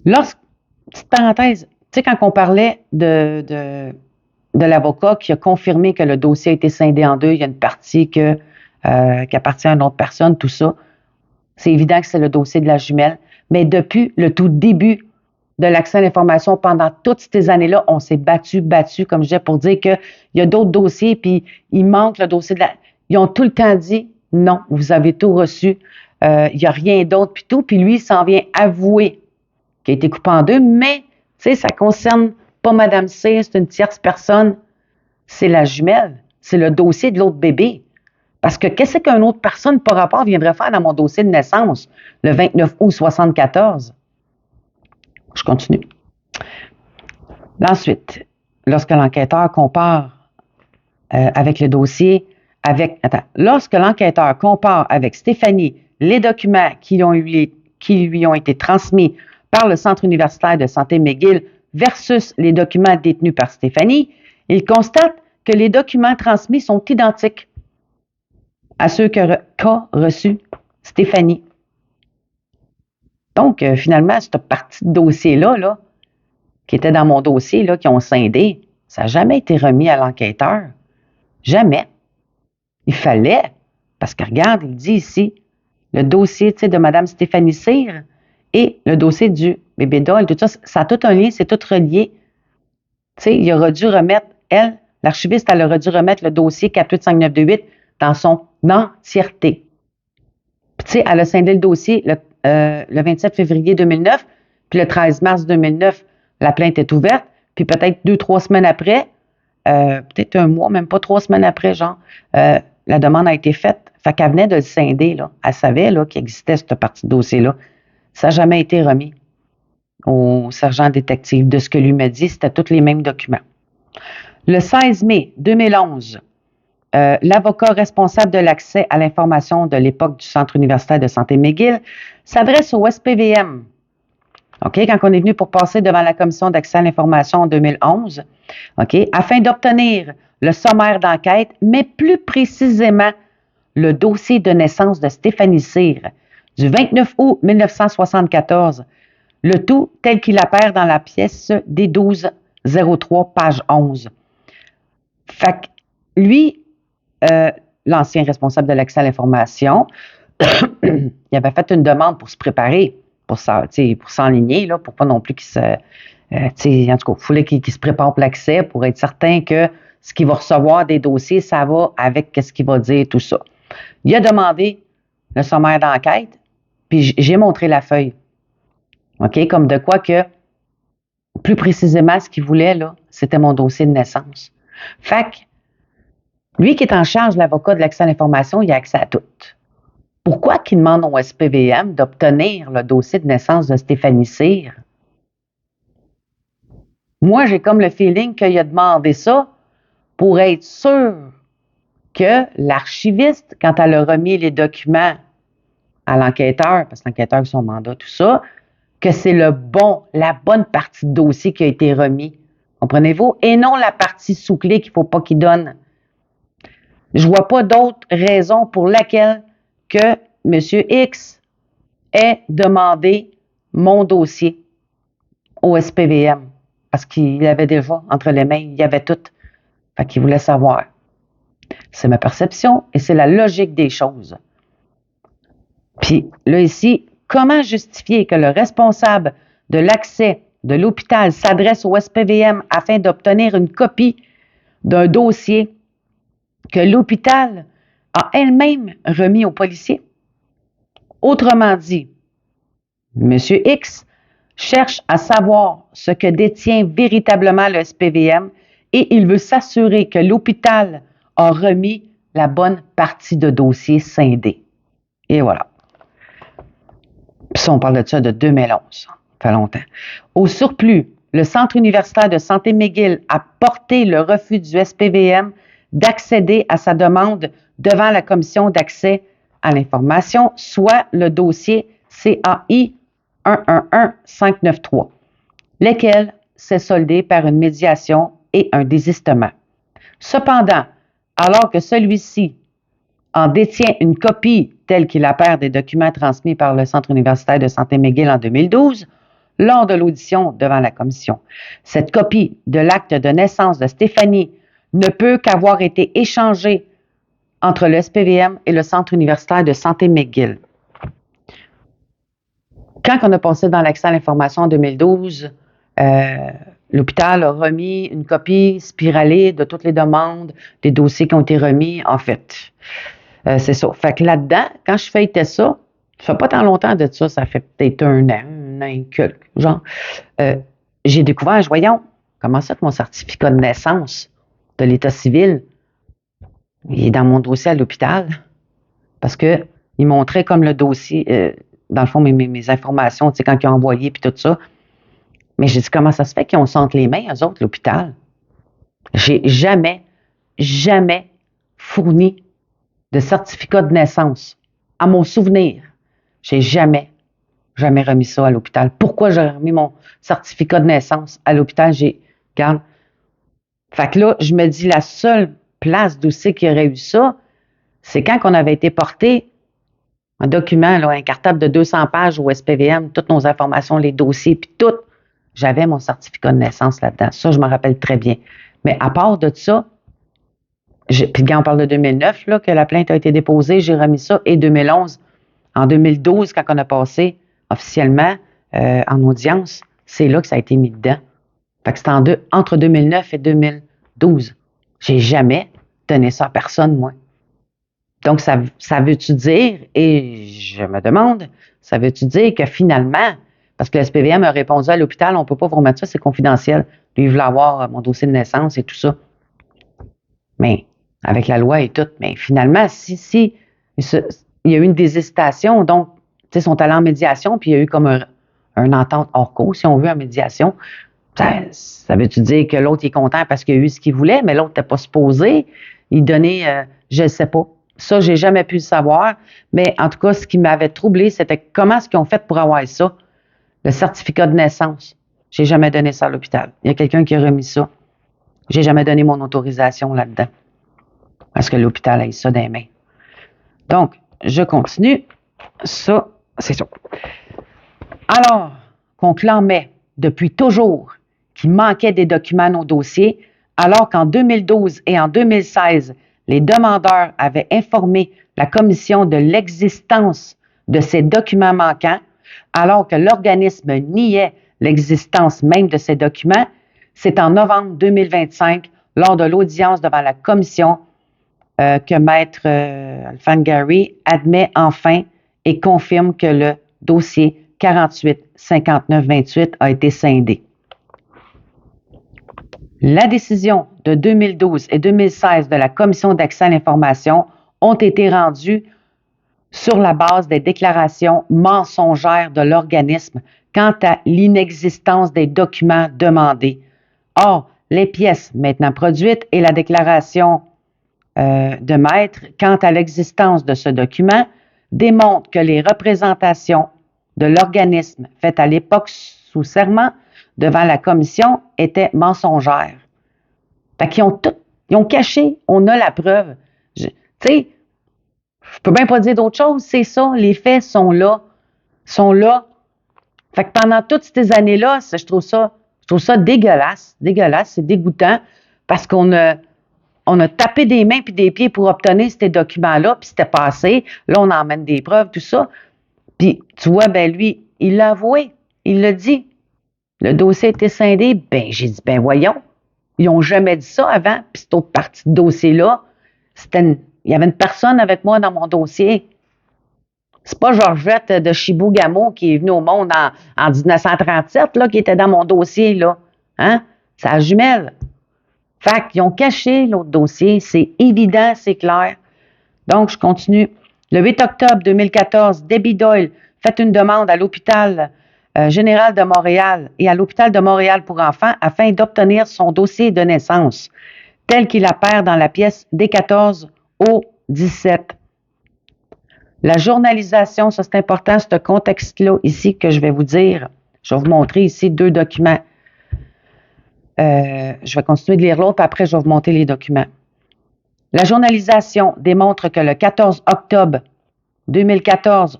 Petite parenthèse, tu sais, quand on parlait de l'avocat qui a confirmé que le dossier a été scindé en deux, il y a une partie qui appartient à une autre personne, tout ça, c'est évident que c'est le dossier de la jumelle, mais depuis le tout début de l'accès à l'information, pendant toutes ces années-là, on s'est battu, comme je disais, pour dire qu'il y a d'autres dossiers, puis il manque le dossier de la... Ils ont tout le temps dit, non, vous avez tout reçu, il n'y a rien d'autre, puis tout, puis lui, il s'en vient avouer qu'il a été coupé en deux, mais, tu sais, ça concerne pas Mme C, c'est une tierce personne, c'est la jumelle, c'est le dossier de l'autre bébé. Parce que qu'est-ce qu'une autre personne par rapport viendrait faire dans mon dossier de naissance le 29 août 1974? Je continue. Ensuite, lorsque l'enquêteur compare avec le dossier, lorsque l'enquêteur compare avec Stéphanie les documents qui lui ont été transmis par le Centre universitaire de santé McGill versus les documents détenus par Stéphanie, il constate que les documents transmis sont identiques à ceux qu'a reçus Stéphanie. Donc, finalement, cette partie de dossier-là, qui était dans mon dossier, là, qui ont scindé, ça n'a jamais été remis à l'enquêteur. Jamais. Il fallait, parce que regarde, il dit ici, le dossier de Mme Stéphanie Cyr et le dossier du bébé doll, tout ça, ça a tout un lien, c'est tout relié. Il aurait dû remettre, l'archiviste, elle aurait dû remettre le dossier 485928 dans son entièreté. Puis, elle a scindé le dossier le 27 février 2009, puis le 13 mars 2009, la plainte est ouverte, puis peut-être 2-3 semaines après, peut-être un mois, même pas 3 semaines après, la demande a été faite. Fait qu'elle venait de le scinder, là. Elle savait là, qu'il existait cette partie de dossier-là. Ça n'a jamais été remis au sergent détective. De ce que lui m'a dit, c'était tous les mêmes documents. Le 16 mai 2011, l'avocat responsable de l'accès à l'information de l'époque du Centre universitaire de santé McGill s'adresse au SPVM. OK, quand on est venu pour passer devant la commission d'accès à l'information en 2011, OK, afin d'obtenir le sommaire d'enquête, mais plus précisément le dossier de naissance de Stéphanie Cyr du 29 août 1974, le tout tel qu'il apparaît dans la pièce D1203, page 11. Fait que lui, l'ancien responsable de l'accès à l'information, il avait fait une demande pour se préparer, pour s'enligner, là, pour pas non plus qu'il se... en tout cas, il fallait qu'il se prépare pour l'accès pour être certain que ce qu'il va recevoir des dossiers, ça va avec ce qu'il va dire, tout ça. Il a demandé le sommaire d'enquête, puis j'ai montré la feuille. OK? Comme de quoi que, plus précisément, ce qu'il voulait, là, c'était mon dossier de naissance. Fait que, lui qui est en charge, l'avocat de l'accès à l'information, il a accès à tout. Pourquoi qu'il demande au SPVM d'obtenir le dossier de naissance de Stéphanie Cyr? Moi, j'ai comme le feeling qu'il a demandé ça pour être sûr que l'archiviste, quand elle a remis les documents à l'enquêteur, parce que l'enquêteur a son mandat, tout ça, que c'est la bonne partie de dossier qui a été remis. Comprenez-vous? Et non la partie sous-clé qu'il ne faut pas qu'il donne. Je ne vois pas d'autre raison pour laquelle que M. X ait demandé mon dossier au SPVM. Parce qu'il avait déjà entre les mains, il y avait tout. Fait qu'il voulait savoir. C'est ma perception et c'est la logique des choses. Puis là, ici, comment justifier que le responsable de l'accès de l'hôpital s'adresse au SPVM afin d'obtenir une copie d'un dossier que l'hôpital a elle-même remis aux policiers? Autrement dit, M. X cherche à savoir ce que détient véritablement le SPVM et il veut s'assurer que l'hôpital a remis la bonne partie de dossier scindé. Et voilà. Puis ça, on parle de ça de 2011. Ça fait longtemps. Au surplus, le Centre universitaire de santé McGill a porté le refus du SPVM d'accéder à sa demande devant la commission d'accès à l'information, soit le dossier CAI 111593, lequel s'est soldé par une médiation et un désistement. Cependant, alors que celui-ci en détient une copie telle qu'il apparaît des documents transmis par le Centre universitaire de santé McGill en 2012, lors de l'audition devant la commission, cette copie de l'acte de naissance de Stéphanie ne peut qu'avoir été échangée entre le SPVM et le Centre universitaire de santé McGill. Quand on a passé dans l'accès à l'information en 2012, l'hôpital a remis une copie spiralée de toutes les demandes, des dossiers qui ont été remis, en fait. C'est ça. Fait que là-dedans, quand je feuilletais ça, ça fait pas tant longtemps de ça, ça fait peut-être un an et quelques, genre, j'ai découvert, voyons, comment ça que mon certificat de naissance de l'état civil, il est dans mon dossier à l'hôpital? Parce que il montrait comme le dossier, dans le fond, mes informations, quand ils ont envoyé, puis tout ça. Mais j'ai dit, comment ça se fait qu'ils ont entre les mains, eux autres, l'hôpital? J'ai jamais fourni de certificat de naissance. À mon souvenir, j'ai jamais remis ça à l'hôpital. Pourquoi j'aurais remis mon certificat de naissance à l'hôpital? Regarde. Fait que là, je me dis, la seule place d'où c'est qu'il y aurait eu ça, c'est quand on avait été porté un document, là, un cartable de 200 pages au SPVM, toutes nos informations, les dossiers, puis tout. J'avais mon certificat de naissance là-dedans. Ça, je me rappelle très bien. Mais à part de ça, puis quand on parle de 2009, là, que la plainte a été déposée, j'ai remis ça, et 2011. En 2012, quand on a passé officiellement en audience, c'est là que ça a été mis dedans. Fait que c'était entre 2009 et 2012. J'ai jamais donné ça à personne, moi. Donc, ça veut-tu dire, et je me demande, ça veut-tu dire que finalement, parce que le SPVM a répondu à l'hôpital, on ne peut pas vous remettre ça, c'est confidentiel. Lui, il voulait avoir mon dossier de naissance et tout ça. Mais, avec la loi et tout, mais finalement, il y a eu une déshésitation, donc, tu sais, ils sont allés en médiation, puis il y a eu comme un entente hors cours, si on veut, en médiation. Ça veut-tu dire que l'autre est content parce qu'il a eu ce qu'il voulait, mais l'autre n'était pas supposé? Il donnait, je ne sais pas. Ça, j'ai jamais pu le savoir. Mais en tout cas, ce qui m'avait troublé, c'était comment est-ce qu'ils ont fait pour avoir ça? Le certificat de naissance. J'ai jamais donné ça à l'hôpital. Il y a quelqu'un qui a remis ça. J'ai jamais donné mon autorisation là-dedans. Parce que l'hôpital a eu ça dans les mains. Donc, je continue. Ça, c'est ça. Alors, qu'on clamait depuis toujours qu'il manquait des documents à nos dossiers, alors qu'en 2012 et en 2016, les demandeurs avaient informé la commission de l'existence de ces documents manquants, alors que l'organisme niait l'existence même de ces documents, c'est en novembre 2025, lors de l'audience devant la commission, que Maître Alfangary admet enfin et confirme que le dossier 48-59-28 a été scindé. La décision de 2012 et 2016 de la Commission d'accès à l'information ont été rendues sur la base des déclarations mensongères de l'organisme quant à l'inexistence des documents demandés. Or, les pièces maintenant produites et la déclaration de Maître quant à l'existence de ce document démontrent que les représentations de l'organisme faites à l'époque sous serment devant la commission étaient mensongères. Fait qu'ils ils ont caché, on a la preuve. Tu sais, je peux bien pas dire d'autre chose, c'est ça, les faits sont là. Fait que pendant toutes ces années-là, je trouve ça dégueulasse, c'est dégoûtant, parce qu'on a tapé des mains puis des pieds pour obtenir ces documents-là, puis c'était passé. Là, on emmène des preuves, tout ça. Puis, tu vois, ben lui, il l'a avoué, il l'a dit. Le dossier a été scindé. Ben, j'ai dit, ben voyons, ils n'ont jamais dit ça avant. Puis cette autre partie de dossier-là, il y avait une personne avec moi dans mon dossier. C'est pas Georgette de Chibougamau qui est venue au monde en 1937, là, qui était dans mon dossier, là. Hein? C'est la jumelle. Fait qu'ils ont caché l'autre dossier. C'est évident, c'est clair. Donc, je continue. Le 8 octobre 2014, Debbie Doyle fait une demande à l'hôpital général de Montréal et à l'hôpital de Montréal pour enfants afin d'obtenir son dossier de naissance, tel qu'il apparaît dans la pièce D14 au 17. La journalisation, ça c'est important, ce contexte-là ici que je vais vous dire. Je vais vous montrer ici 2 documents. Je vais continuer de lire l'autre, puis après je vais vous montrer les documents. La journalisation démontre que le 14 octobre 2014,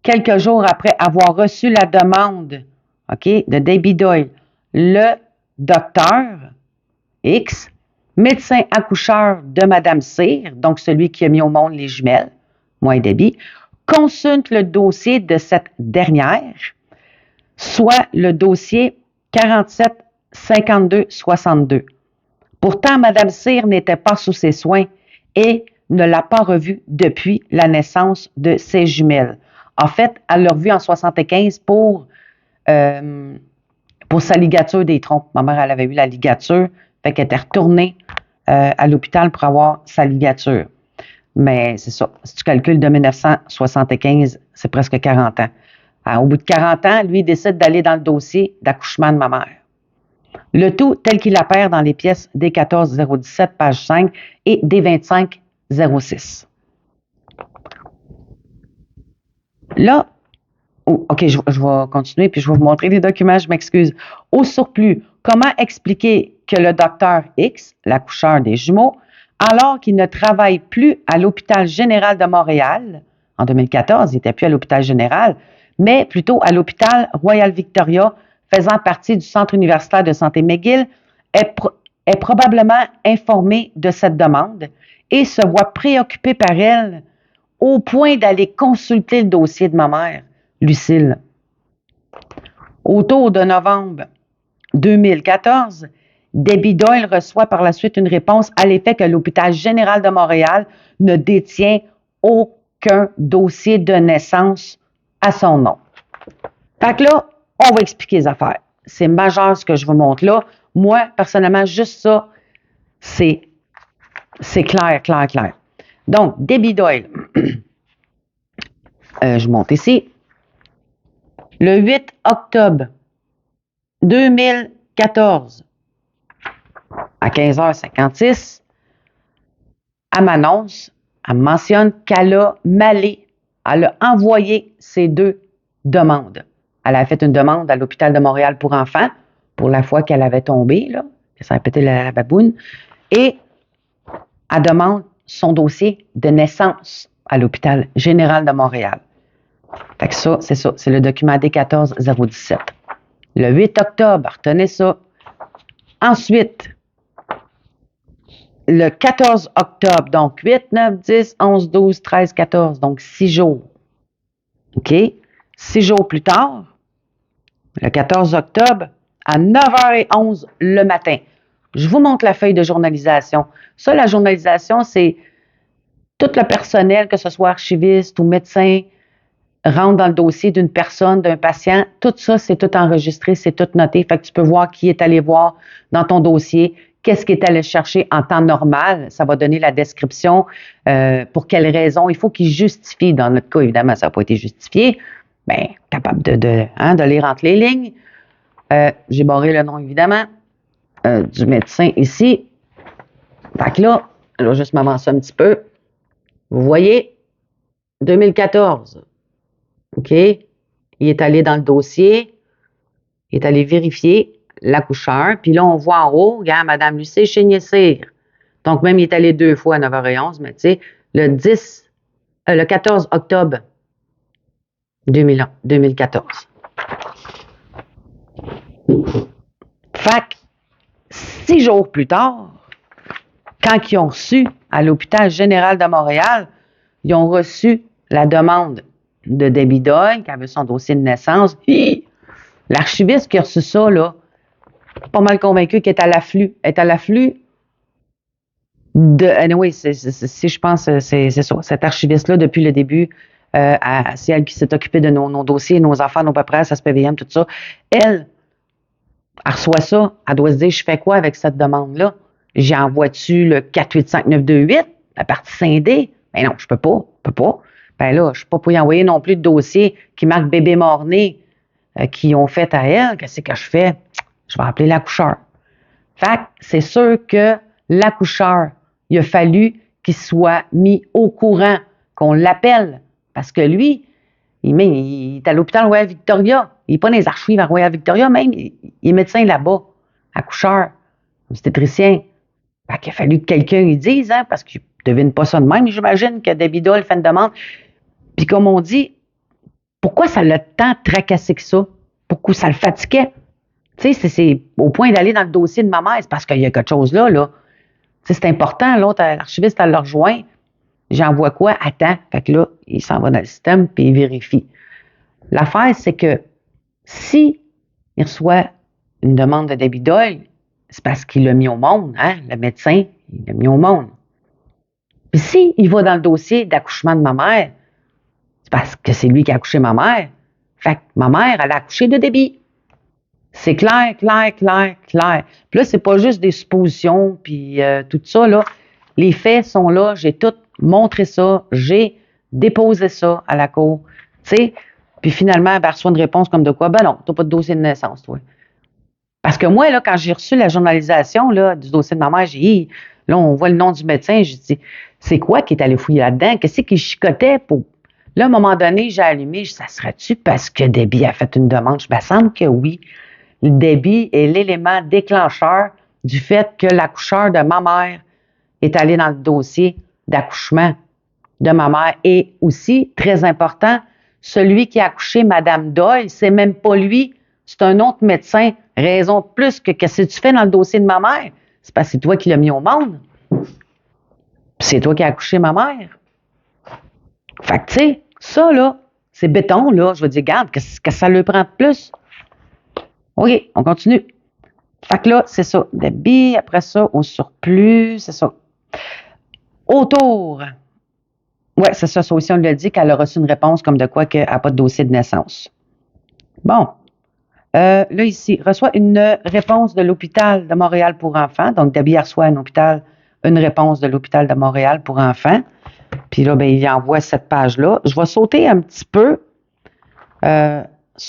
quelques jours après avoir reçu la demande, de Debbie Doyle, le docteur X, médecin accoucheur de Mme Cyr, donc celui qui a mis au monde les jumelles, moi et Debbie, consulte le dossier de cette dernière, soit le dossier 47-52-62. Pourtant, Mme Cyr n'était pas sous ses soins et ne l'a pas revue depuis la naissance de ses jumelles. En fait, elle l'a revue en 75 pour sa ligature des trompes. Ma mère, elle avait eu la ligature, fait qu'elle était retournée à l'hôpital pour avoir sa ligature. Mais c'est ça, si tu calcules de 1975, c'est presque 40 ans. Alors, au bout de 40 ans, lui, il décide d'aller dans le dossier d'accouchement de ma mère. Le tout tel qu'il apparaît dans les pièces D14-017, page 5 et D25-06. Là, OK, je vais continuer puis je vais vous montrer les documents, je m'excuse. Au surplus, comment expliquer que le docteur X, l'accoucheur des jumeaux, alors qu'il ne travaille plus à l'hôpital général de Montréal, en 2014, il n'était plus à l'hôpital général, mais plutôt à l'hôpital Royal Victoria, faisant partie du Centre universitaire de santé McGill, est probablement informé de cette demande et se voit préoccupé par elle au point d'aller consulter le dossier de ma mère, Lucille. Autour de novembre 2014, Debbie Doyle reçoit par la suite une réponse à l'effet que l'hôpital général de Montréal ne détient aucun dossier de naissance à son nom. Fait que là, on va expliquer les affaires. C'est majeur ce que je vous montre là. Moi, personnellement, juste ça, c'est clair, clair, clair. Donc, Debbie Doyle, je monte ici. Le 8 octobre 2014, à 15h56, elle m'annonce, elle mentionne qu'elle a malé, elle a envoyé ses 2 demandes. Elle a fait une demande à l'hôpital de Montréal pour enfants, pour la fois qu'elle avait tombé, là, que ça a pété la baboune, et elle demande son dossier de naissance à l'hôpital général de Montréal. Fait que ça, c'est le document D14-017. Le 8 octobre, retenez ça. Ensuite, le 14 octobre, donc 8, 9, 10, 11, 12, 13, 14, donc 6 jours. OK? 6 jours plus tard, le 14 octobre, à 9h11 le matin. Je vous montre la feuille de journalisation. Ça, la journalisation, c'est tout le personnel, que ce soit archiviste ou médecin, rentre dans le dossier d'une personne, d'un patient. Tout ça, c'est tout enregistré, c'est tout noté. Fait que tu peux voir qui est allé voir dans ton dossier, qu'est-ce qu'il est allé chercher en temps normal. Ça va donner la description, pour quelles raisons. Il faut qu'il justifie. Dans notre cas, évidemment, ça n'a pas été justifié. Bien, capable de lire entre les lignes. J'ai barré le nom, évidemment, du médecin ici. Fait que là, je vais juste m'avancer un petit peu. Vous voyez, 2014. OK? Il est allé dans le dossier, il est allé vérifier l'accoucheur, puis là, on voit en haut, regarde, Mme Lucie Chénier-Cyr. Donc, même, il est allé 2 fois à 9h11, mais tu sais, le 14 octobre 2014. Fait que 6 jours plus tard, quand ils ont reçu à l'hôpital général de Montréal, ils ont reçu la demande de Debbie Doyle, qui avait son dossier de naissance. L'archiviste qui a reçu ça, là, pas mal convaincu qu'elle est à l'afflux. Elle est à l'afflux de. Anyway, si je pense, c'est ça. Cette archiviste-là, depuis le début, c'est elle qui s'est occupée de nos dossiers, nos affaires, nos paperasses, SPVM, tout ça. Elle reçoit ça. Elle doit se dire, je fais quoi avec cette demande-là? J'envoie-tu le 485928, la partie scindée? Ben non, je peux pas. Ben là, je suis pas pour y envoyer non plus de dossier qui marque bébé mort-né qui ont fait à elle. Qu'est-ce que je fais? Je vais appeler l'accoucheur. Fait que c'est sûr que l'accoucheur, il a fallu qu'il soit mis au courant, qu'on l'appelle. Parce que lui, il est à l'hôpital Royal Victoria. Il n'est pas dans les archives à Royal Victoria, même. Il est médecin là-bas, accoucheur, obstétricien. Fait qu'il a fallu que quelqu'un lui dise, hein, parce qu'il ne devine pas ça de même. J'imagine que Debbie Doyle fait une demande. Puis comme on dit, pourquoi ça l'a tant tracassé que ça? Pourquoi ça le fatiguait? Tu sais, c'est au point d'aller dans le dossier de ma mère, c'est parce qu'il y a quelque chose là. Tu sais, c'est important. L'autre, l'archiviste, elle le rejoint. J'envoie quoi? Attends. Fait que là, il s'en va dans le système puis il vérifie. L'affaire, c'est que si il reçoit une demande de Debbie Doyle, c'est parce qu'il l'a mis au monde, hein? Le médecin, il l'a mis au monde. Puis si il va dans le dossier d'accouchement de ma mère, c'est parce que c'est lui qui a accouché ma mère. Fait que ma mère, elle a accouché de Debbie. C'est clair. Puis là, c'est pas juste des suppositions, puis tout ça, là. Les faits sont là, j'ai tout montré ça, j'ai déposé ça à la cour, tu sais. Puis finalement, elle reçoit une réponse comme de quoi? Ben non, t'as pas de dossier de naissance, toi. Parce que moi, là, quand j'ai reçu la journalisation là, du dossier de ma mère, j'ai dit, là, on voit le nom du médecin, j'ai dit, c'est quoi qui est allé fouiller là-dedans? Qu'est-ce qui chicotait pour. Là, à un moment donné, j'ai allumé, ça serait-tu parce que Debbie a fait une demande? Je me semble que oui. Debbie est l'élément déclencheur du fait que l'accoucheur de ma mère est allé dans le dossier d'accouchement de ma mère. Et aussi, très important, celui qui a accouché Madame Doyle, c'est même pas lui, c'est un autre médecin. Raison de plus que qu'est-ce que tu fais dans le dossier de ma mère? C'est parce que c'est toi qui l'as mis au monde. Puis c'est toi qui as accouché ma mère. Fait que, tu sais, ça, là, c'est béton, là. Je veux dire, regarde, qu'est-ce que ça lui prend de plus? OK, on continue. Fait que là, c'est ça. Debbie, après ça, au surplus, c'est ça. Autour. Ouais, c'est ça. Ça aussi, on lui a dit qu'elle a reçu une réponse comme de quoi qu'elle n'a pas de dossier de naissance. Bon. Là, ici, reçoit une réponse de l'hôpital de Montréal pour enfants. Donc, Debbie reçoit une réponse de l'hôpital de Montréal pour enfants. Puis là, ben, il envoie cette page-là. Je vais sauter un petit peu. Je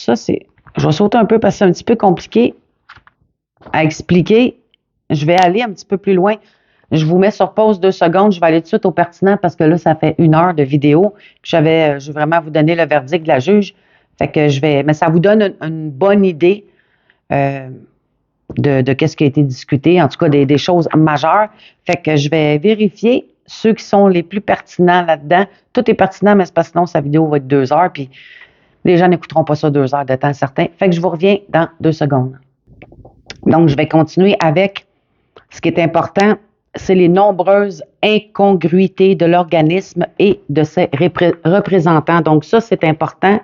vais sauter un peu parce que c'est un petit peu compliqué à expliquer. Je vais aller un petit peu plus loin. Je vous mets sur pause 2 secondes. Je vais aller tout de suite au pertinent parce que là, ça fait 1 heure de vidéo. Je vais vraiment vous donner le verdict de la juge. Fait que mais ça vous donne une bonne idée de qu'est-ce qui a été discuté, en tout cas des choses majeures. Fait que je vais vérifier ceux qui sont les plus pertinents là-dedans. Tout est pertinent, mais c'est parce que sinon, sa vidéo va être 2 heures, puis les gens n'écouteront pas ça 2 heures de temps certain. Fait que je vous reviens dans 2 secondes. Donc, je vais continuer avec ce qui est important, c'est les nombreuses incongruités de l'organisme et de ses représentants. Donc, ça, c'est important.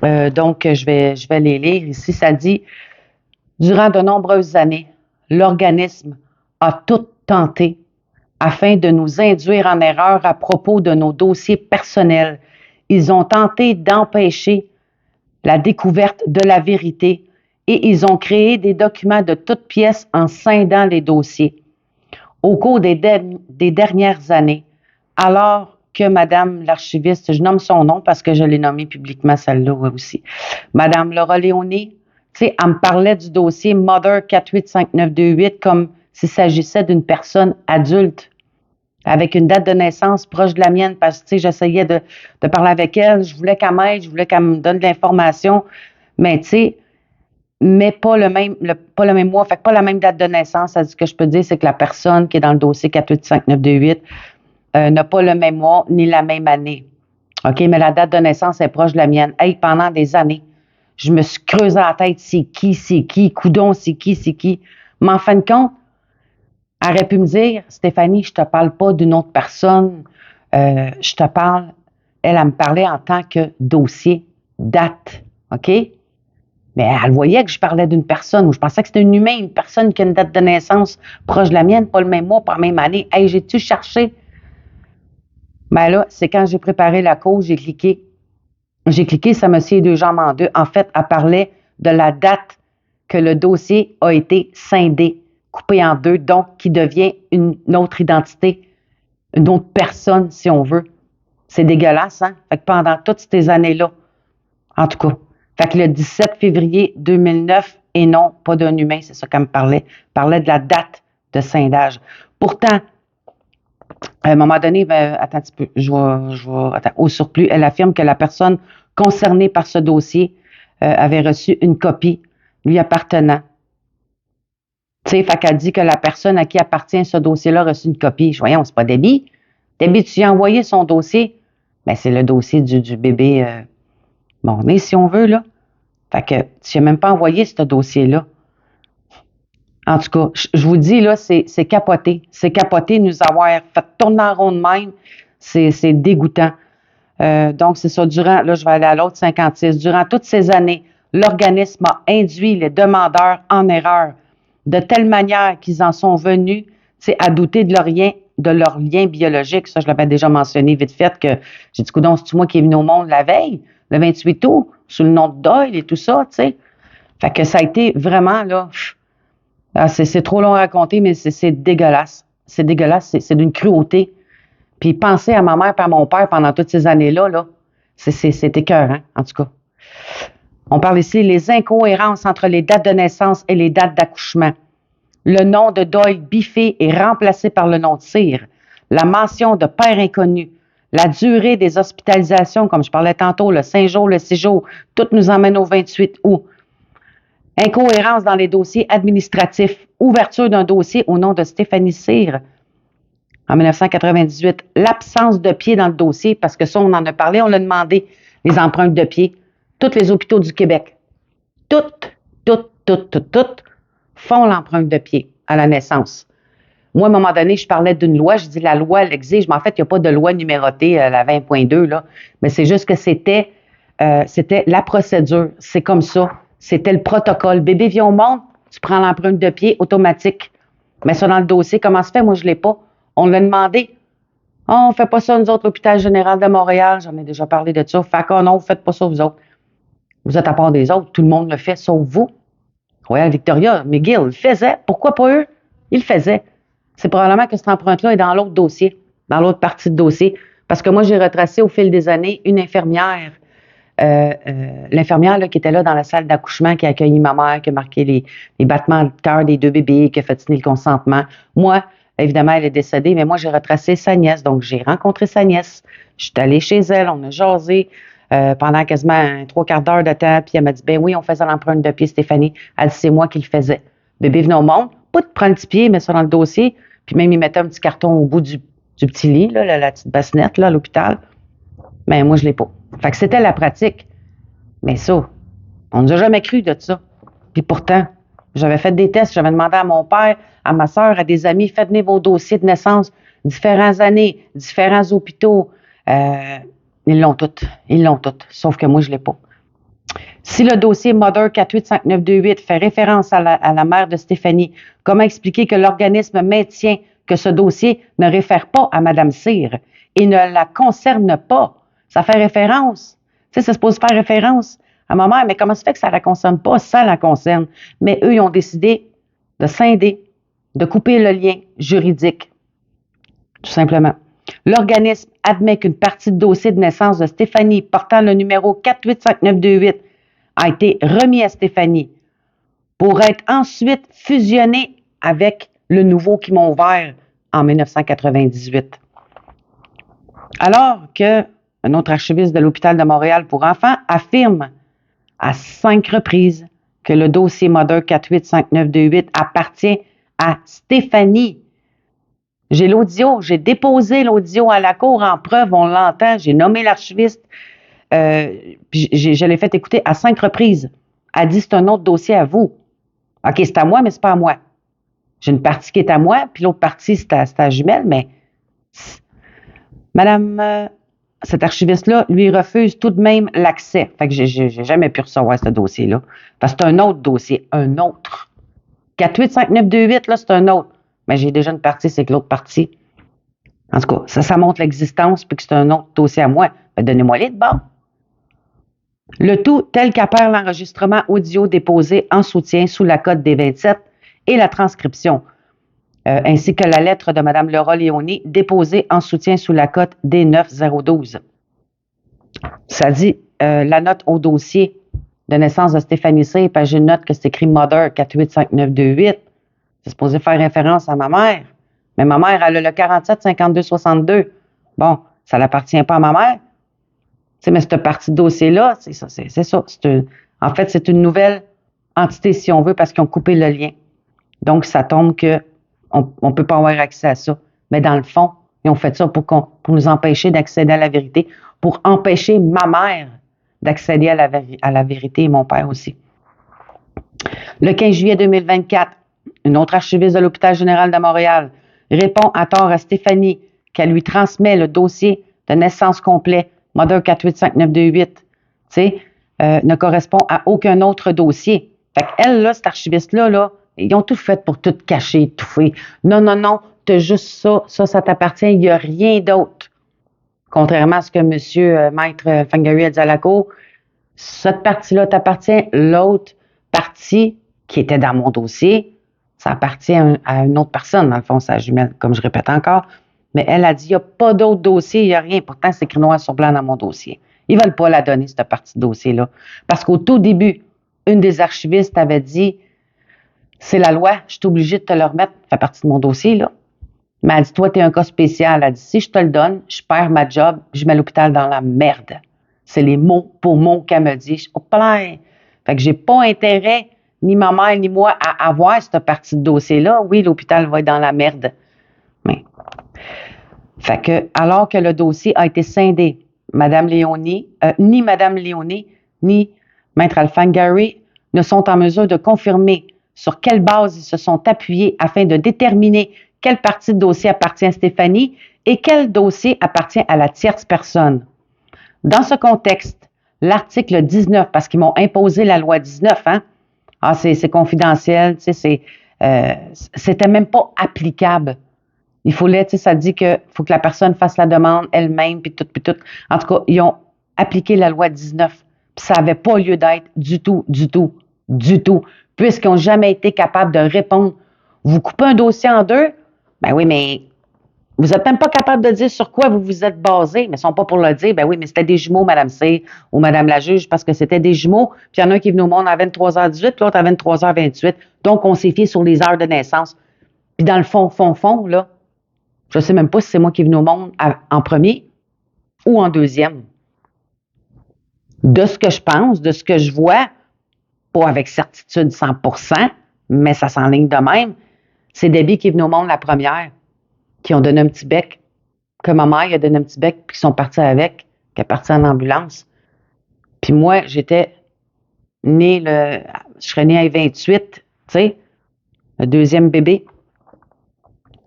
Donc, je vais les lire. Ici, ça dit, durant de nombreuses années, l'organisme a tout tenté afin de nous induire en erreur à propos de nos dossiers personnels. Ils ont tenté d'empêcher la découverte de la vérité et ils ont créé des documents de toutes pièces en scindant les dossiers. Au cours des dernières années, alors que Madame l'archiviste, je nomme son nom parce que je l'ai nommée publiquement celle-là aussi, Madame Laura Léonie, tu sais, elle me parlait du dossier Mother 485928 comme s'il s'agissait d'une personne adulte avec une date de naissance proche de la mienne parce que, tu sais, j'essayais de parler avec elle, je voulais qu'elle m'aide, je voulais qu'elle me donne de l'information, mais tu sais, mais pas le même mois, fait que pas la même date de naissance. Ce que je peux dire, c'est que la personne qui est dans le dossier 485928 n'a pas le même mois ni la même année. OK, mais la date de naissance est proche de la mienne. Hey, pendant des années, je me suis creusé la tête, c'est qui, coudon, c'est qui. Mais en fin de compte, elle aurait pu me dire, Stéphanie, je te parle pas d'une autre personne, je te parle, elle me parlait en tant que dossier, date, OK? Mais elle voyait que je parlais d'une personne, ou je pensais que c'était un humain, une personne qui a une date de naissance proche de la mienne, pas le même mois, pas la même année. Hey, j'ai-tu cherché? Ben là, c'est quand j'ai préparé la cause, j'ai cliqué. J'ai cliqué, ça me sied 2 jambes en 2. En fait, elle parlait de la date que le dossier a été scindé, coupé en 2, donc qui devient une autre identité, une autre personne, si on veut. C'est dégueulasse, hein? Fait que pendant toutes ces années-là, en tout cas, fait que le 17 février 2009, et non, pas d'un humain, c'est ça qu'elle me parlait. Elle parlait de la date de scindage. Pourtant, à un moment donné, attends un petit peu, attends, au surplus, elle affirme que la personne concernée par ce dossier avait reçu une copie lui appartenant. Tu sais, fait qu'elle dit que la personne à qui appartient ce dossier-là a reçu une copie. Voyons, c'est pas Debbie. Debbie, tu lui as envoyé son dossier? Ben, c'est le dossier du bébé. Bon, mais si on veut, là. Fait que tu n'as même pas envoyé ce dossier-là. En tout cas, je vous dis, là, c'est capoté. C'est capoté de nous avoir fait tourner en rond de même. C'est dégoûtant. Donc, c'est ça. Là, je vais aller à l'autre 56. Durant toutes ces années, l'organisme a induit les demandeurs en erreur de telle manière qu'ils en sont venus à douter de leur lien biologique. Ça, je l'avais déjà mentionné vite fait que j'ai dit, coudonc, c'est moi qui est venu au monde la veille, le 28 août, sous le nom de Doyle et tout ça, tu sais. Fait que ça a été vraiment, là, c'est trop long à raconter, mais c'est dégueulasse. C'est dégueulasse, c'est d'une cruauté. Puis penser à ma mère et à mon père pendant toutes ces années-là, là, c'est écœurant, en tout cas. On parle ici les incohérences entre les dates de naissance et les dates d'accouchement. Le nom de Doyle biffé est remplacé par le nom de Cyr. La mention de père inconnu. La durée des hospitalisations, comme je parlais tantôt, le 5 jours, le 6 jours, tout nous emmène au 28 août. Incohérence dans les dossiers administratifs. Ouverture d'un dossier au nom de Stéphanie Cyr. En 1998, l'absence de pied dans le dossier, parce que ça, on en a parlé, on l'a demandé, les empreintes de pied. Tous les hôpitaux du Québec, toutes font l'empreinte de pied à la naissance. Moi, à un moment donné, je parlais d'une loi, je dis la loi l'exige, mais en fait, il n'y a pas de loi numérotée, la 20.2, là, mais c'est juste que c'était la procédure, c'est comme ça, c'était le protocole. Bébé vient au monde, tu prends l'empreinte de pied automatique, mets ça dans le dossier, comment se fait? Moi, je ne l'ai pas. On l'a demandé. Oh, on ne fait pas ça, nous autres, l'hôpital général de Montréal, j'en ai déjà parlé de ça. Fait que non, vous ne faites pas ça, vous autres. Vous êtes à part des autres, tout le monde le fait, sauf vous. Royal Victoria, McGill, il le faisait. Pourquoi pas eux? Ils le faisaient. C'est probablement que cette empreinte-là est dans l'autre dossier, dans l'autre partie de dossier. Parce que moi, j'ai retracé au fil des années une infirmière, l'infirmière là, qui était là dans la salle d'accouchement, qui a accueilli ma mère, qui a marqué les battements de cœur des 2 bébés, qui a fait signer le consentement. Moi, évidemment, elle est décédée, mais moi, j'ai retracé sa nièce. Donc, j'ai rencontré sa nièce. Je suis allée chez elle, on a jasé. Pendant quasiment 3/4 d'heure de temps, puis elle m'a dit, ben oui, on faisait l'empreinte de pied, Stéphanie. Elle dit, c'est moi qui le faisais. Bébé venait au monde, pas de prendre le petit pied, met ça dans le dossier, puis même il mettait un petit carton au bout du petit lit, là, la petite bassinette, là, à l'hôpital. Mais moi, je l'ai pas. Fait que c'était la pratique. Mais ça, on nous a jamais cru de ça. Puis pourtant, j'avais fait des tests, j'avais demandé à mon père, à ma soeur, à des amis, faites venir vos dossiers de naissance, différentes années, différents hôpitaux. Ils l'ont toutes. Ils l'ont toutes. Sauf que moi, je ne l'ai pas. Si le dossier Mother 485928 fait référence à la mère de Stéphanie, comment expliquer que l'organisme maintient que ce dossier ne réfère pas à Mme Cyr et ne la concerne pas? Ça fait référence. Tu sais, ça se pose faire référence à ma mère, mais comment ça fait que ça ne la concerne pas? Ça la concerne. Mais eux, ils ont décidé de scinder, de couper le lien juridique. Tout simplement. L'organisme admet qu'une partie du dossier de naissance de Stéphanie portant le numéro 485928 a été remis à Stéphanie pour être ensuite fusionné avec le nouveau qui m'ont ouvert en 1998. Alors qu'un autre archiviste de l'hôpital de Montréal pour enfants affirme à 5 reprises que le dossier Mother 485928 appartient à Stéphanie. J'ai l'audio, j'ai déposé l'audio à la cour en preuve, on l'entend, j'ai nommé l'archiviste, puis je l'ai fait écouter à 5 reprises. Elle dit, c'est un autre dossier à vous. OK, c'est à moi, mais c'est pas à moi. J'ai une partie qui est à moi, puis l'autre partie, c'est à la jumelle, mais Madame, cet archiviste-là, lui refuse tout de même l'accès. Fait que j'ai jamais pu recevoir ce dossier-là. Parce que c'est un autre dossier, un autre. 485928, là, c'est un autre. Mais j'ai déjà une partie, c'est que l'autre partie. En tout cas, ça montre l'existence puis que c'est un autre dossier à moi. Ben, donnez-moi-les de bord. Le tout tel qu'apparaît l'enregistrement audio déposé en soutien sous la cote des 27 et la transcription, ainsi que la lettre de Mme Laura Léonie déposée en soutien sous la cote des 9012. Ça dit la note au dossier de naissance de Stéphanie C, puis j'ai une note que c'est écrit Mother 485928. C'est supposé faire référence à ma mère. Mais ma mère, elle a le 47 52 62. Bon, ça n'appartient pas à ma mère. T'sais, mais cette partie de dossier-là, c'est ça. En fait, c'est une nouvelle entité, si on veut, parce qu'ils ont coupé le lien. Donc, ça tombe qu'on ne peut pas avoir accès à ça. Mais dans le fond, ils ont fait ça pour nous empêcher d'accéder à la vérité, pour empêcher ma mère d'accéder à la vérité et mon père aussi. Le 15 juillet 2024, une autre archiviste de l'Hôpital général de Montréal répond à tort à Stéphanie qu'elle lui transmet le dossier de naissance complet Mother 485928, ne correspond à aucun autre dossier. Fait qu'elle, là, cet archiviste-là, là, ils ont tout fait pour tout cacher, étouffer. Non, t'as juste ça t'appartient, il n'y a rien d'autre. Contrairement à ce que M. Maître Fangary a dit à la cour, cette partie-là t'appartient, l'autre partie qui était dans mon dossier, ça appartient à une autre personne, dans le fond, sa jumelle, comme je répète encore. Mais elle a dit, il n'y a pas d'autre dossier, il n'y a rien. Pourtant, c'est écrit noir sur blanc dans mon dossier. Ils veulent pas la donner, cette partie de dossier-là. Parce qu'au tout début, une des archivistes avait dit, c'est la loi, je suis obligée de te le remettre, ça fait partie de mon dossier, là. Mais elle dit, toi, t'es un cas spécial. Elle dit, si je te le donne, je perds ma job, je mets l'hôpital dans la merde. C'est les mots pour mots qu'elle me dit. Oh, plein. Fait que j'ai pas intérêt, ni ma mère, ni moi, à avoir cette partie de dossier-là. Oui, l'hôpital va être dans la merde. Mais. Fait que, alors que le dossier a été scindé, ni Mme Léonie, ni Maître Alfangari ne sont en mesure de confirmer sur quelle base ils se sont appuyés afin de déterminer quelle partie de dossier appartient à Stéphanie et quel dossier appartient à la tierce personne. Dans ce contexte, l'article 19, parce qu'ils m'ont imposé la loi 19, hein? Ah, c'est confidentiel, tu sais, c'était même pas applicable. Il fallait, tu sais, ça dit qu'il faut que la personne fasse la demande elle-même, puis tout, puis tout. En tout cas, ils ont appliqué la loi 19, puis ça n'avait pas lieu d'être du tout, du tout, du tout, puisqu'ils n'ont jamais été capables de répondre. Vous coupez un dossier en deux, ben oui, mais vous n'êtes même pas capable de dire sur quoi vous vous êtes basé, mais ils ne sont pas pour le dire. Ben oui, mais c'était des jumeaux, Madame C ou Madame la juge, parce que c'était des jumeaux. Puis il y en a un qui est venu au monde à 23h18, puis l'autre à 23h28. Donc, on s'est fié sur les heures de naissance. Puis dans le fond, là, je ne sais même pas si c'est moi qui est venu au monde en premier ou en deuxième. De ce que je pense, de ce que je vois, pas avec certitude 100%, mais ça s'enligne de même, c'est Debbie qui est venue au monde la première, qui ont donné un petit bec, que ma mère a donné un petit bec, puis qui sont partis avec, qui est partie en ambulance. Puis moi, je serais née à 28, tu sais, le deuxième bébé.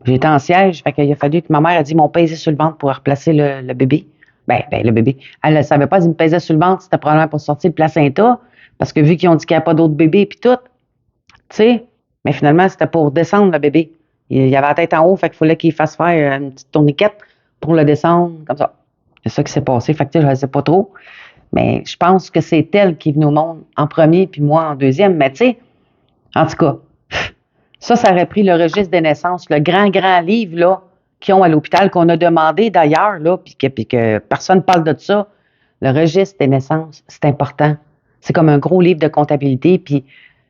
J'étais en siège, fait qu'il a fallu que ma mère a dit, m'ont pesé sur le ventre pour replacer le bébé. Ben, le bébé. Elle ne savait pas, il me pesait sur le ventre, c'était probablement pour sortir le placenta, parce que vu qu'ils ont dit qu'il n'y avait pas d'autres bébés, puis tout, tu sais, mais finalement, c'était pour descendre le bébé. Il avait la tête en haut, fait qu'il fallait qu'il fasse faire une petite tourniquette pour le descendre, comme ça. C'est ça qui s'est passé, fait que je ne sais pas trop. Mais je pense que c'est elle qui est venue au monde en premier, puis moi en deuxième. Mais tu sais, en tout cas, ça aurait pris le registre des naissances, le grand livre, là, qu'ils ont à l'hôpital, qu'on a demandé d'ailleurs, là, puis que personne ne parle de ça. Le registre des naissances, c'est important. C'est comme un gros livre de comptabilité. Puis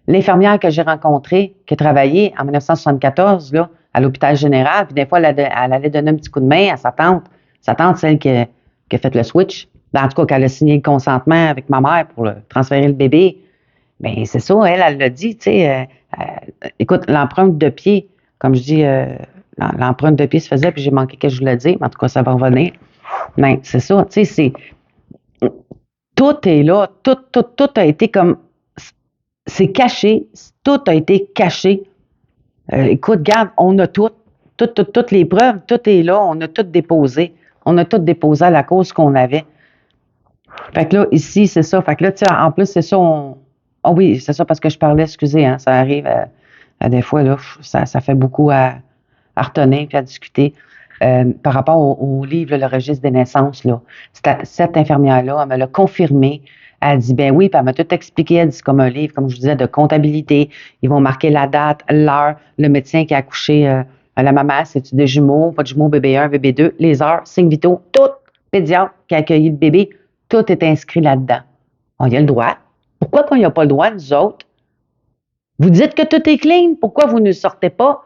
l'infirmière que j'ai rencontrée, qui a travaillé en 1974, là, à l'hôpital général, puis des fois, elle allait donner un petit coup de main à sa tante. Sa tante, celle qui a fait le switch. En tout cas, qu'elle a signé le consentement avec ma mère pour transférer le bébé. Bien, c'est ça, elle l'a dit, tu sais. Écoute, l'empreinte de pied, comme je dis, l'empreinte de pied se faisait, puis j'ai manqué que je vous le dise, mais en tout cas, ça va revenir. Mais c'est ça, tu sais, tout est là, tout a été comme, c'est caché, tout a été caché. Écoute, regarde, on a toutes les preuves, tout est là, on a tout déposé. On a tout déposé à la cause qu'on avait. Fait que là, ici, c'est ça. Fait que là, tu sais, en plus, c'est ça, ah oui, c'est ça parce que je parlais, excusez, hein, ça arrive à des fois, là, ça fait beaucoup à retenir puis à discuter. Par rapport au livre, le registre des naissances, là, cette infirmière-là, elle me l'a confirmé. Elle dit, ben oui, puis elle m'a tout expliqué. Elle dit, c'est comme un livre, comme je vous disais, de comptabilité. Ils vont marquer la date, l'heure, le médecin qui a accouché la maman, c'est-tu des jumeaux, pas de jumeaux, bébé 1, bébé 2, les heures, signes vitaux, tout, pédiatre qui a accueilli le bébé, tout est inscrit là-dedans. On y a le droit. Pourquoi qu'on n'y a pas le droit, nous autres? Vous dites que tout est clean, pourquoi vous ne le sortez pas?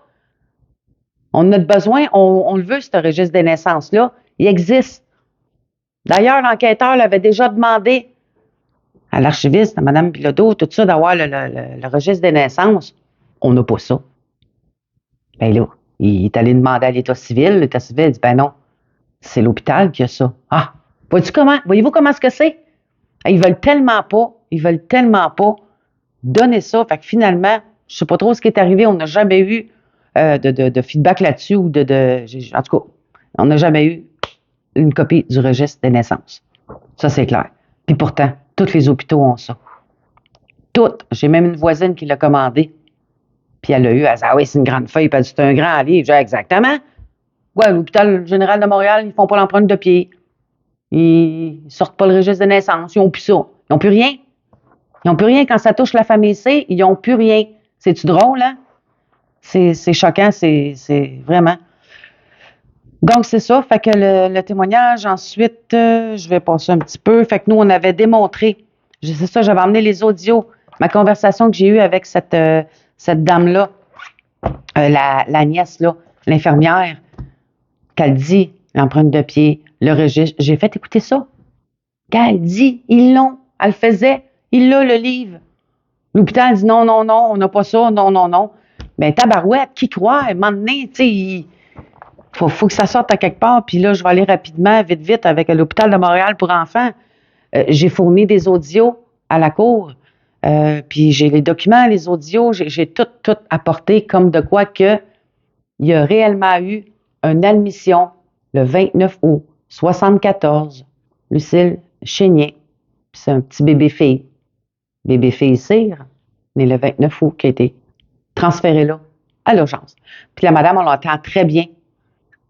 On a besoin, on le veut, ce registre des naissances-là. Il existe. D'ailleurs, l'enquêteur l'avait déjà demandé à l'archiviste, à Mme Bilodeau, tout ça, d'avoir le registre des naissances. On n'a pas ça. Ben là, il est allé demander à l'État civil. L'État civil dit, ben non, c'est l'hôpital qui a ça. Ah, voyez-vous comment est-ce que c'est? Ils veulent tellement pas donner ça. Fait que finalement, je sais pas trop ce qui est arrivé. On n'a jamais eu de feedback là-dessus ou en tout cas, on n'a jamais eu une copie du registre des naissances. Ça, c'est clair. Puis pourtant, tous les hôpitaux ont ça. Toutes. J'ai même une voisine qui l'a commandé. Puis elle l'a eu. Elle dit, ah oui, c'est une grande feuille. Puis elle dit, c'est un grand livre. J'ai dit, exactement. Ouais, l'hôpital général de Montréal, ils font pas l'empreinte de pied. Ils sortent pas le registre de naissance. Ils n'ont plus ça. Ils n'ont plus rien. Ils n'ont plus rien. Quand ça touche la famille C, ils n'ont plus rien. C'est-tu drôle, hein? C'est choquant. C'est vraiment. Donc, c'est ça. Fait que le témoignage, ensuite, je vais passer un petit peu. Fait que nous, on avait démontré, c'est ça, j'avais emmené les audios, ma conversation que j'ai eue avec cette dame-là, la nièce, là, l'infirmière, qu'elle dit, l'empreinte de pied, le registre. J'ai fait écouter ça. Quand elle dit, ils l'ont, elle le faisait, il l'a, le livre. L'hôpital dit non, non, non, on n'a pas ça, non, non, non. Mais tabarouette, qui croit? À un moment donné, tu sais, faut que ça sorte à quelque part. Puis là, je vais aller rapidement, vite, vite, avec l'hôpital de Montréal pour enfants. J'ai fourni des audios à la cour. Puis j'ai les documents, les audios, j'ai tout apporté comme de quoi que il y a réellement eu une admission le 29 août 74. Lucille Chénier. C'est un petit bébé-fille cire, né le 29 août, qui a été transféré là, à l'urgence. Puis la madame, on l'entend très bien.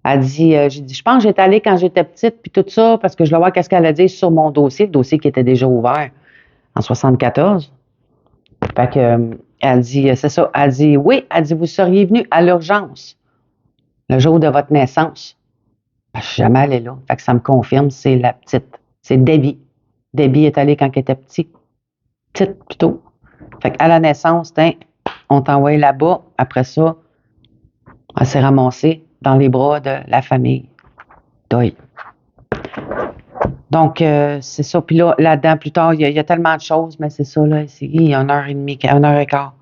Elle dit, j'ai dit, je pense que j'étais allée quand j'étais petite, puis tout ça, parce que je voulais voir qu'est-ce qu'elle a dit sur mon dossier, le dossier qui était déjà ouvert en 74. Fait que, elle dit, c'est ça, elle dit, oui, elle dit, vous seriez venu à l'urgence le jour de votre naissance. Ben, je suis jamais allée là. Fait que ça me confirme, c'est la petite. C'est Debbie. Debbie est allée quand elle était petite plutôt. Fait qu'à la naissance, on t'envoie là-bas. Après ça, elle s'est ramassée dans les bras de la famille. Deuil. Donc, c'est ça. Puis là, là-dedans, plus tard, il y a tellement de choses, mais c'est ça, là, il y a 1 heure et demie, 1 heure et quart.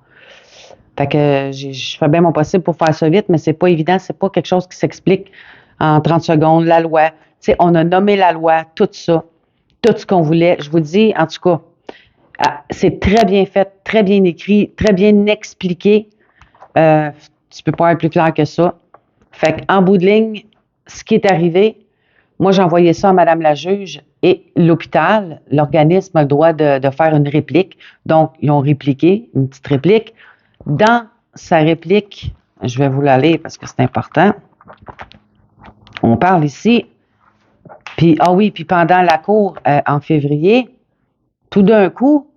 Fait que je fais bien mon possible pour faire ça vite, mais c'est pas évident, c'est pas quelque chose qui s'explique en 30 secondes. La loi, tu sais, on a nommé la loi, tout ça, tout ce qu'on voulait. Je vous dis, en tout cas, c'est très bien fait, très bien écrit, très bien expliqué. Tu peux pas être plus clair que ça. Fait qu'en bout de ligne, ce qui est arrivé, moi, j'ai envoyé ça à Madame la juge et l'hôpital, l'organisme a le droit de faire une réplique. Donc, ils ont répliqué, une petite réplique. Dans sa réplique, je vais vous la lire parce que c'est important. On parle ici, puis, puis pendant la cour en février, tout d'un coup,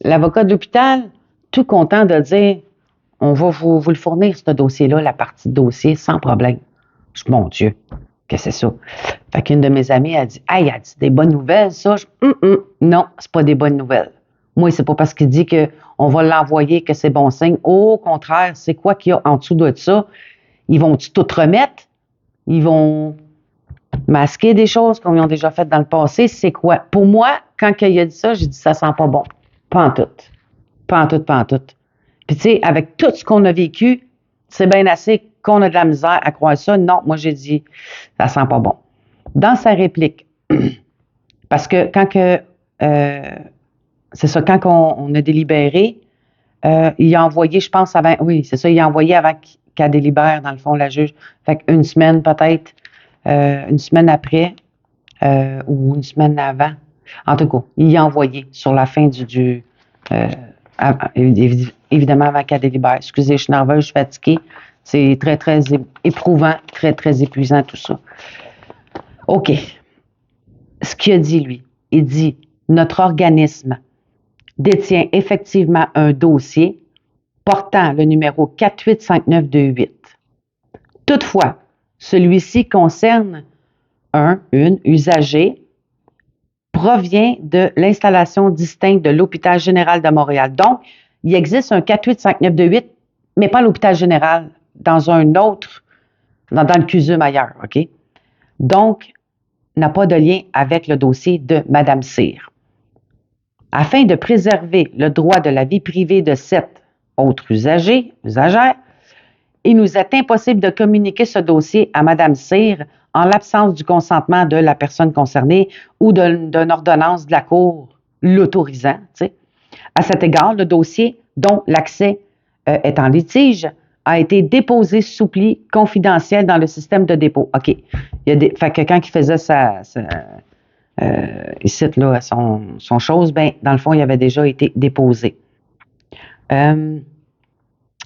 l'avocat de l'hôpital, tout content de dire, on va vous le fournir, ce dossier-là, la partie de dossier, sans problème. Je dis, mon Dieu, que c'est ça? Fait qu'une de mes amies a dit, hey, elle dit des bonnes nouvelles, ça. Non, c'est pas des bonnes nouvelles. Moi, c'est pas parce qu'il dit qu'on va l'envoyer que c'est bon signe. Au contraire, c'est quoi qu'il y a en dessous de ça? Ils vont-tu tout remettre? Ils vont masquer des choses qu'ils ont déjà faites dans le passé? C'est quoi? Pour moi, quand il a dit ça, j'ai dit, ça sent pas bon. Pas en tout. Pas en tout, pas en tout. Puis, tu sais, avec tout ce qu'on a vécu, c'est bien assez qu'on a de la misère à croire ça. Non, moi, j'ai dit, ça sent pas bon. Dans sa réplique, parce que c'est ça, quand on a délibéré, il a envoyé, je pense, avant, oui, c'est ça, il a envoyé avant qu'elle délibère, dans le fond, la juge. Fait qu'une semaine, peut-être, une semaine après, ou une semaine avant. En tout cas, il a envoyé sur la fin évidemment, avant qu'elle délibère. Excusez, je suis nerveuse, je suis fatiguée. C'est très, très éprouvant, très, très épuisant, tout ça. OK. Ce qu'il a dit, lui, il dit, notre organisme détient effectivement un dossier portant le numéro 485928. Toutefois, celui-ci concerne une usager provient de l'installation distincte de l'Hôpital général de Montréal. Donc, il existe un 485928, mais pas à l'Hôpital général, dans un autre, dans le CUSUM ailleurs, OK? Donc, n'a pas de lien avec le dossier de Mme Cyr. Afin de préserver le droit de la vie privée de cette autre usagère, il nous est impossible de communiquer ce dossier à Mme Cyr en l'absence du consentement de la personne concernée ou d'une ordonnance de la Cour l'autorisant. À cet égard, le dossier dont l'accès est en litige a été déposé sous pli confidentiel dans le système de dépôt. OK. Fait que quand il faisait ici, là, son chose, ben, dans le fond, il avait déjà été déposé.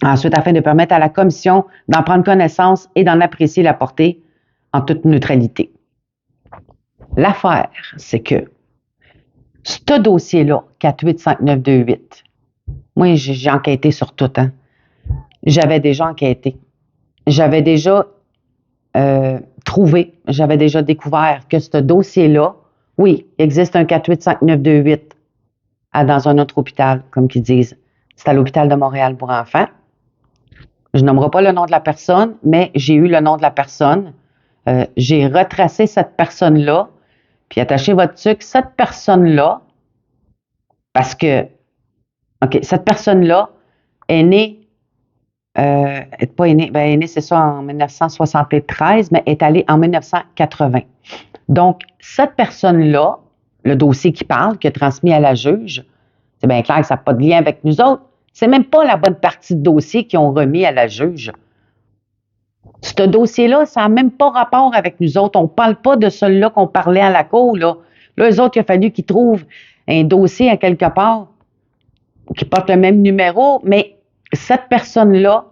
Ensuite, afin de permettre à la commission d'en prendre connaissance et d'en apprécier la portée en toute neutralité. L'affaire, c'est que ce dossier-là, 485928, moi, j'ai enquêté sur tout, hein. J'avais déjà enquêté. J'avais déjà trouvé, j'avais déjà découvert que ce dossier-là, oui, il existe un 485928 dans un autre hôpital, comme qu'ils disent. C'est à l'hôpital de Montréal pour enfants. Je nommerai pas le nom de la personne, mais j'ai eu le nom de la personne. J'ai retracé cette personne-là, puis attachez votre sucre, cette personne-là, parce que, OK, cette personne-là est née, pas est née, ben, est née, c'est ça, en 1973, mais est allée en 1980. Donc, cette personne-là, le dossier qui parle, qui est transmis à la juge, c'est bien clair que ça n'a pas de lien avec nous autres. C'est même pas la bonne partie de dossier qu'ils ont remis à la juge. Ce dossier-là, ça n'a même pas rapport avec nous autres. On ne parle pas de celui-là qu'on parlait à la cour. Là, eux autres, il a fallu qu'ils trouvent un dossier à quelque part qui porte le même numéro, mais cette personne-là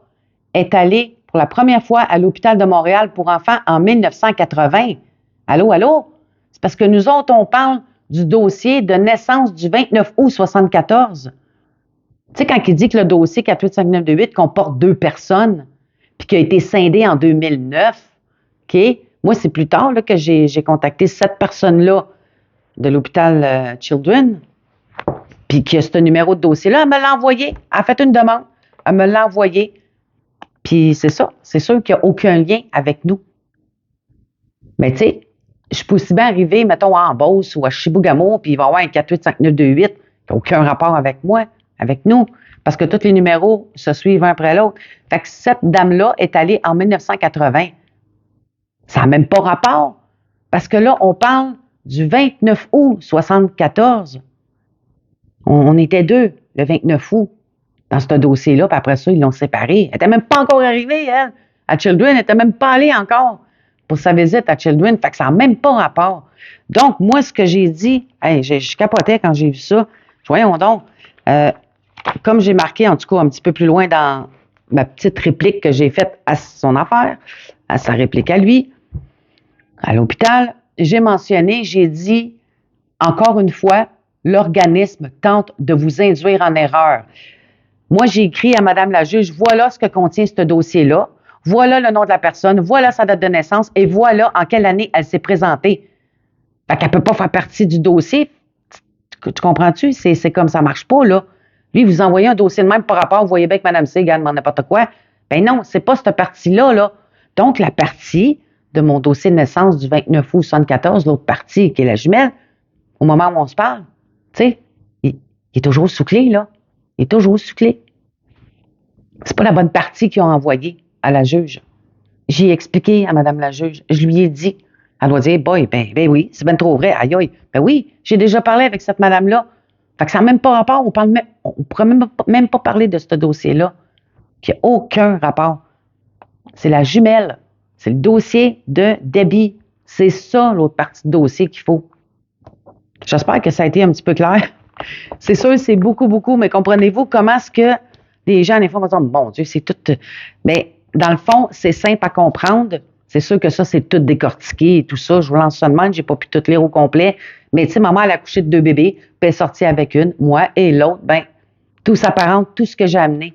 est allée pour la première fois à l'hôpital de Montréal pour enfants en 1980. Allô, allô? C'est parce que nous autres, on parle du dossier de naissance du 29 août 74. Tu sais, quand il dit que le dossier 485928 comporte 2 personnes, puis qui a été scindé en 2009, OK? Moi, c'est plus tard là, que j'ai contacté cette personne-là de l'hôpital Children, puis qui a ce numéro de dossier-là. Elle me l'a envoyé. Elle a fait une demande. Elle me l'a envoyé. Puis c'est ça. C'est sûr qu'il n'y a aucun lien avec nous. Mais tu sais, je peux aussi bien arriver, mettons, en Beauce ou à Chibougamau, puis il va y avoir un 485928 qui n'a aucun rapport avec moi, avec nous, parce que tous les numéros se suivent un après l'autre. Fait que cette dame-là est allée en 1980. Ça n'a même pas rapport, parce que là, on parle du 29 août 74. On était 2 le 29 août dans ce dossier-là, puis après ça, ils l'ont séparé. Elle n'était même pas encore arrivée, elle. À Children, elle n'était même pas allée encore pour sa visite à Children. Fait que ça n'a même pas rapport. Donc, moi, ce que j'ai dit, hey, je capotais quand j'ai vu ça. Voyons donc. Comme j'ai marqué, en tout cas, un petit peu plus loin dans ma petite réplique que j'ai faite à son affaire, à sa réplique à lui, à l'hôpital, j'ai mentionné, j'ai dit, encore une fois, l'organisme tente de vous induire en erreur. Moi, j'ai écrit à Madame la juge, voilà ce que contient ce dossier-là, voilà le nom de la personne, voilà sa date de naissance et voilà en quelle année elle s'est présentée. Fait qu'elle ne peut pas faire partie du dossier. Tu comprends-tu? C'est comme ça ne marche pas, là. Lui, vous envoyez un dossier de même par rapport, vous voyez bien que Mme C gagne n'importe quoi. Ben non, c'est pas cette partie-là, là. Donc, la partie de mon dossier de naissance du 29 août 74, l'autre partie qui est la jumelle, au moment où on se parle, tu sais, il est toujours sous clé, là. Il est toujours sous clé. C'est pas la bonne partie qu'ils ont envoyée à la juge. J'ai expliqué à Mme la juge. Je lui ai dit. Elle doit dire, boy, ben oui, c'est bien trop vrai. Aïe, aïe. Ben oui, j'ai déjà parlé avec cette madame-là. Fait que ça n'a même pas rapport. On ne pourrait même pas parler de ce dossier-là, qui n'a aucun rapport. C'est la jumelle. C'est le dossier de Debbie. C'est ça, l'autre partie du dossier qu'il faut. J'espère que ça a été un petit peu clair. C'est sûr, c'est beaucoup, beaucoup, mais comprenez-vous comment est-ce que les gens, des fois, vont dire, mon Dieu, c'est tout. Mais dans le fond, c'est simple à comprendre. C'est sûr que ça, c'est tout décortiqué et tout ça. Je vous lance ça de même, j'ai pas pu tout lire au complet. Mais tu sais, maman, elle a accouché de 2 bébés, puis elle est sortie avec une, moi et l'autre. Ben, tout s'apparente, tout ce que j'ai amené.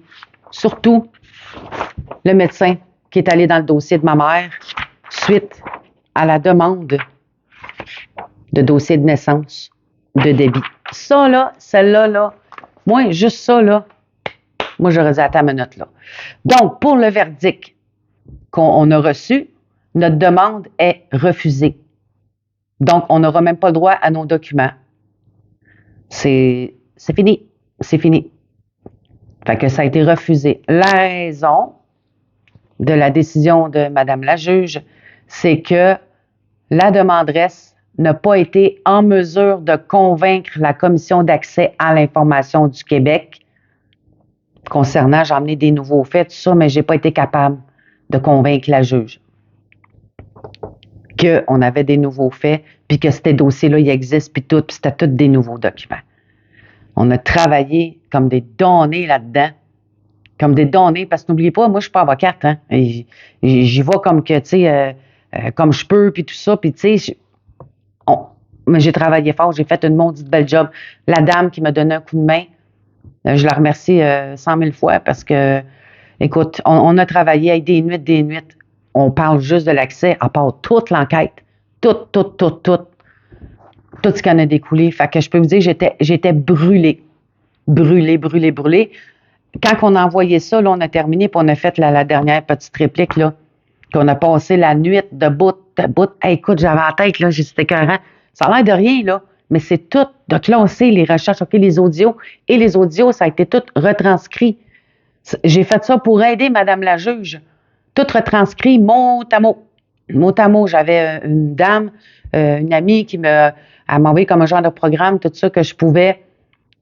Surtout le médecin qui est allé dans le dossier de ma mère suite à la demande de dossier de naissance de Debbie. Ça, là, celle-là, là, moi, juste ça, là, moi, j'aurais dit à ta minute, là. Donc, pour le verdict qu'on a reçu, notre demande est refusée. Donc, on n'aura même pas le droit à nos documents. C'est fini. C'est fini. Fait que ça a été refusé. La raison de la décision de Madame la juge, c'est que la demanderesse n'a pas été en mesure de convaincre la Commission d'accès à l'information du Québec concernant, j'ai emmené des nouveaux faits, tout ça, mais j'ai pas été capable de convaincre la juge qu'on avait des nouveaux faits, puis que ces dossiers-là, ils existent, puis tout, puis c'était tous des nouveaux documents. On a travaillé comme des donnés là-dedans, comme des donnés, parce que n'oubliez pas, moi, je suis pas avocate, hein. J'y vais comme que, tu sais, comme je peux, puis tout ça, puis tu sais, mais j'ai travaillé fort, j'ai fait une maudite belle job. La dame qui m'a donné un coup de main, je la remercie 100 000 fois parce que, écoute, on a travaillé avec des nuits, on parle juste de l'accès, à part toute l'enquête. Tout ce qui en a découlé. Fait que je peux vous dire, j'étais brûlée. Brûlée. Quand on a envoyé ça, là, on a terminé, puis on a fait la dernière petite réplique, là, qu'on a passé la nuit de bout. Hey, écoute, j'avais la tête, là, c'était écœurant. Ça a l'air de rien, là, mais c'est tout de classer les recherches, OK, les audios. Et les audios, ça a été tout retranscrit. J'ai fait ça pour aider Madame la juge. Tout retranscrit mot à mot. Mot à mot, j'avais une dame, une amie qui m'a envoyé comme un genre de programme, tout ça, que je pouvais,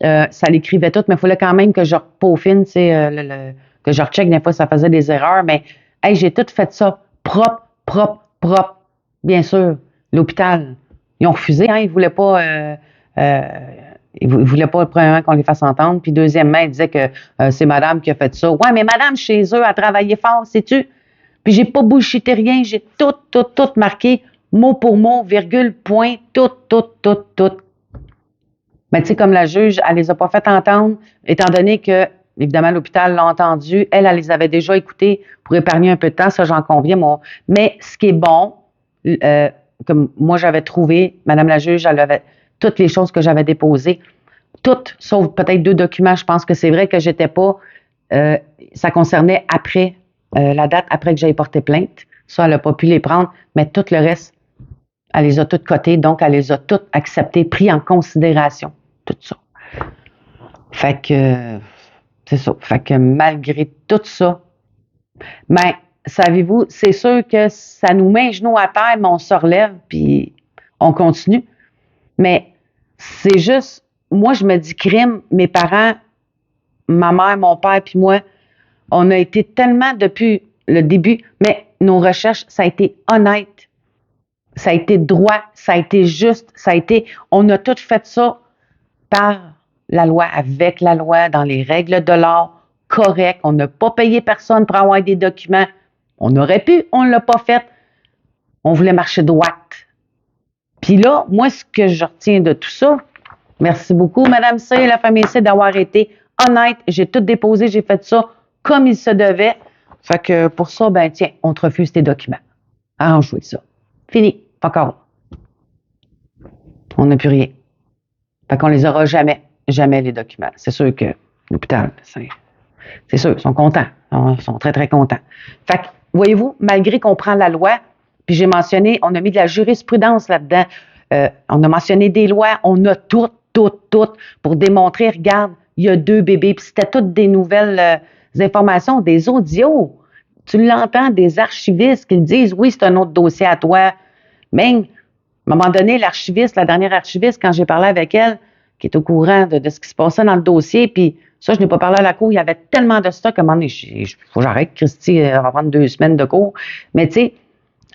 ça l'écrivait tout, mais il fallait quand même que je peaufine, tu sais, que je recheck. Des fois, ça faisait des erreurs, mais hey, j'ai tout fait ça propre. Bien sûr, l'hôpital, ils ont refusé, hein, ils voulaient pas... ils voulaient pas, premièrement, qu'on les fasse entendre. Puis, deuxièmement, ils disaient que c'est madame qui a fait ça. Ouais, mais madame, chez eux, a travaillé fort, sais-tu? Puis, j'ai pas bullshité rien. J'ai tout marqué, mot pour mot, virgule, point, tout. Mais tu sais, comme la juge, elle les a pas fait entendre, étant donné que, évidemment, l'hôpital l'a entendu. Elle les avait déjà écoutés pour épargner un peu de temps. Ça, j'en conviens, moi. Mais ce qui est bon, comme moi, j'avais trouvé, madame la juge, elle avait toutes les choses que j'avais déposées, toutes, sauf peut-être 2 documents. Je pense que c'est vrai que j'étais pas, ça concernait après, la date après que j'aille porté plainte. Ça, elle n'a pas pu les prendre, mais tout le reste, elle les a toutes cotées, donc elle les a toutes acceptées, pris en considération, tout ça. Fait que, c'est ça. Fait que malgré tout ça, ben, savez-vous, c'est sûr que ça nous met un genou à terre, mais on se relève, puis on continue. Mais c'est juste, moi, je me dis crime, mes parents, ma mère, mon père, puis moi, on a été tellement depuis le début, mais nos recherches, ça a été honnête, ça a été droit, ça a été juste, on a tout fait ça par la loi, avec la loi, dans les règles de l'art, correct. On n'a pas payé personne pour avoir des documents. On aurait pu, on ne l'a pas fait. On voulait marcher droite. Puis là, moi, ce que je retiens de tout ça, merci beaucoup, Madame C et la famille C, d'avoir été honnête. J'ai tout déposé, j'ai fait ça comme il se devait. Fait que pour ça, ben tiens, on te refuse tes documents. Arrange-toi ça. Fini. Pas encore. On n'a plus rien. Fait qu'on les aura jamais les documents. C'est sûr que l'hôpital, c'est sûr, ils sont contents. Ils sont très, très contents. Fait que, voyez-vous, malgré qu'on prend la loi, puis j'ai mentionné, on a mis de la jurisprudence là-dedans, on a mentionné des lois, on a tout, pour démontrer, regarde, il y a 2 bébés, puis c'était toutes des nouvelles informations, des audios. Tu l'entends, des archivistes qui disent, oui, c'est un autre dossier à toi. Même, à un moment donné, l'archiviste, la dernière archiviste, quand j'ai parlé avec elle, qui est au courant de ce qui se passait dans le dossier, puis ça, je n'ai pas parlé à la cour, il y avait tellement de stock, à un moment donné, il faut que j'arrête, Christy, elle va prendre 2 semaines de cours. Mais tu sais,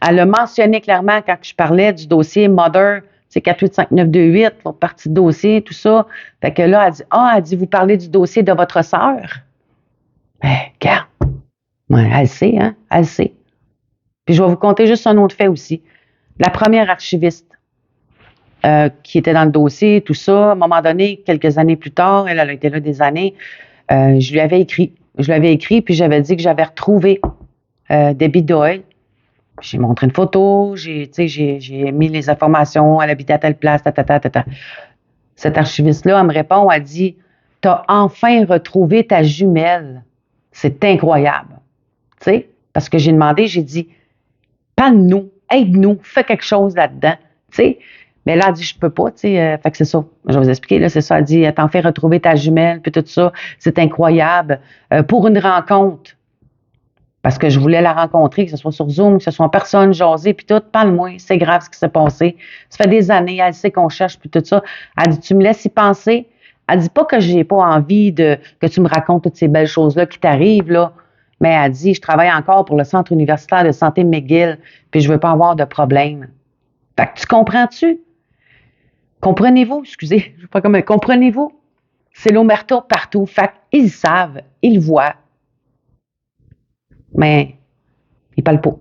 elle a mentionné clairement quand je parlais du dossier Mother, c'est 485928, l'autre partie de dossier, tout ça. Fait que là, elle dit, vous parlez du dossier de votre sœur? Ben, regarde. Ouais, elle sait, hein? Elle sait. Puis je vais vous conter juste un autre fait aussi. La première archiviste qui était dans le dossier, tout ça, à un moment donné, quelques années plus tard, elle a été là des années, je lui avais écrit, puis j'avais dit que j'avais retrouvé Debbie Doyle. J'ai montré une photo, j'ai mis les informations, elle habitait à telle place, Cette archiviste-là, elle me répond, elle dit, t'as enfin retrouvé ta jumelle. C'est incroyable. Tu sais, parce que j'ai demandé, j'ai dit, parle-nous, aide-nous, fais quelque chose là-dedans. Tu sais, mais là, elle dit, je peux pas, tu sais, fait que c'est ça. Je vais vous expliquer, là, c'est ça. Elle dit, t'en fais retrouver ta jumelle, puis tout ça. C'est incroyable. Pour une rencontre, parce que je voulais la rencontrer, que ce soit sur Zoom, que ce soit en personne, jaser, puis tout, parle-moi, c'est grave ce qui s'est passé. Ça fait des années, elle sait qu'on cherche, puis tout ça. Elle dit, tu me laisses y penser. Elle dit pas que j'ai pas envie que tu me racontes toutes ces belles choses-là qui t'arrivent, là. Mais elle dit, je travaille encore pour le Centre universitaire de santé McGill, puis je veux pas avoir de problème. Fait que tu comprends-tu? Comprenez-vous, excusez, je sais pas comment, comprenez-vous? C'est l'omerta partout. Fait qu'ils savent, ils voient. Mais ils parlent pas.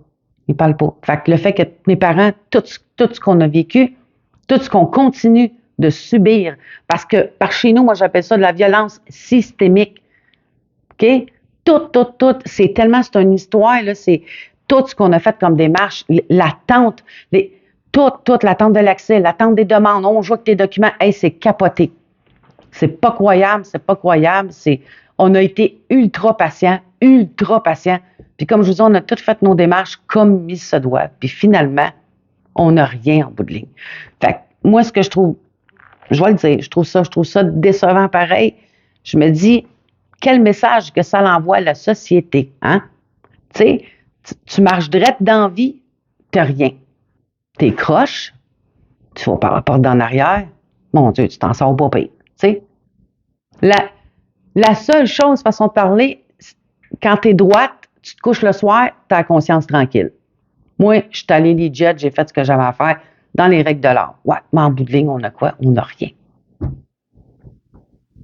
Ils parlent pas. Fait que le fait que mes parents, tout ce qu'on a vécu, tout ce qu'on continue de subir, parce que par chez nous, moi j'appelle ça de la violence systémique. OK? Tout, c'est une histoire, là, tout ce qu'on a fait comme démarche, l'attente, toute l'attente de l'accès, l'attente des demandes, on voit que tes documents, hey, c'est capoté. C'est pas croyable, on a été ultra patient. Puis comme je vous dis, on a toutes fait nos démarches comme il se doit. Puis finalement, on n'a rien en bout de ligne. Fait que moi, ce que je trouve, je vais le dire, je trouve ça décevant pareil. Je me dis, quel message que ça l'envoie à la société, hein? Tu sais, tu marches direct dans la vie, t'as rien. T'es croche, tu vas par la porte d'en arrière, mon Dieu, tu t'en sors pas pire. Tu sais, la seule chose, façon de parler, quand t'es droite, tu te couches le soir, t'as la conscience tranquille. Moi, je suis allée legit, j'ai fait ce que j'avais à faire dans les règles de l'art. Ouais, mais en bout de ligne, on a quoi? On n'a rien.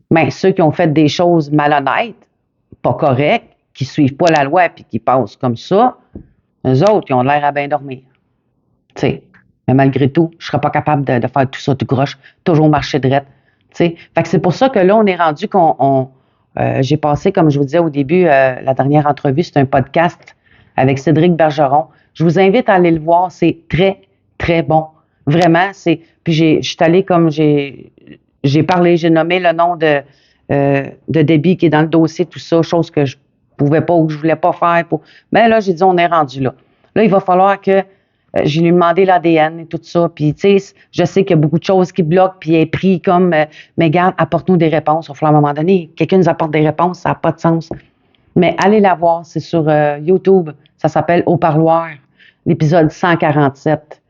Mais ceux qui ont fait des choses malhonnêtes, pas correctes, qui suivent pas la loi puis qui passent comme ça, eux autres, ils ont l'air à bien dormir. Tu sais. Mais malgré tout, je serais pas capable de faire tout ça tout croche, toujours marcher droit. Fait que c'est pour ça que là, on est rendu j'ai passé, comme je vous disais au début, la dernière entrevue, c'est un podcast avec Cédric Bergeron. Je vous invite à aller le voir, c'est très, très bon. Vraiment, puis je suis allée comme j'ai parlé, j'ai nommé le nom de Debbie qui est dans le dossier, tout ça, chose que je pouvais pas ou que je voulais pas faire. Mais là, j'ai dit, on est rendu là. Là, il va falloir que je lui ai demandé l'ADN et tout ça. Puis, tu sais, je sais qu'il y a beaucoup de choses qui bloquent, puis elle est pris comme, mais garde, apporte-nous des réponses. Il va falloir à un moment donné, quelqu'un nous apporte des réponses, ça n'a pas de sens. Mais allez la voir, c'est sur YouTube. Ça s'appelle Au parloir, l'épisode 147.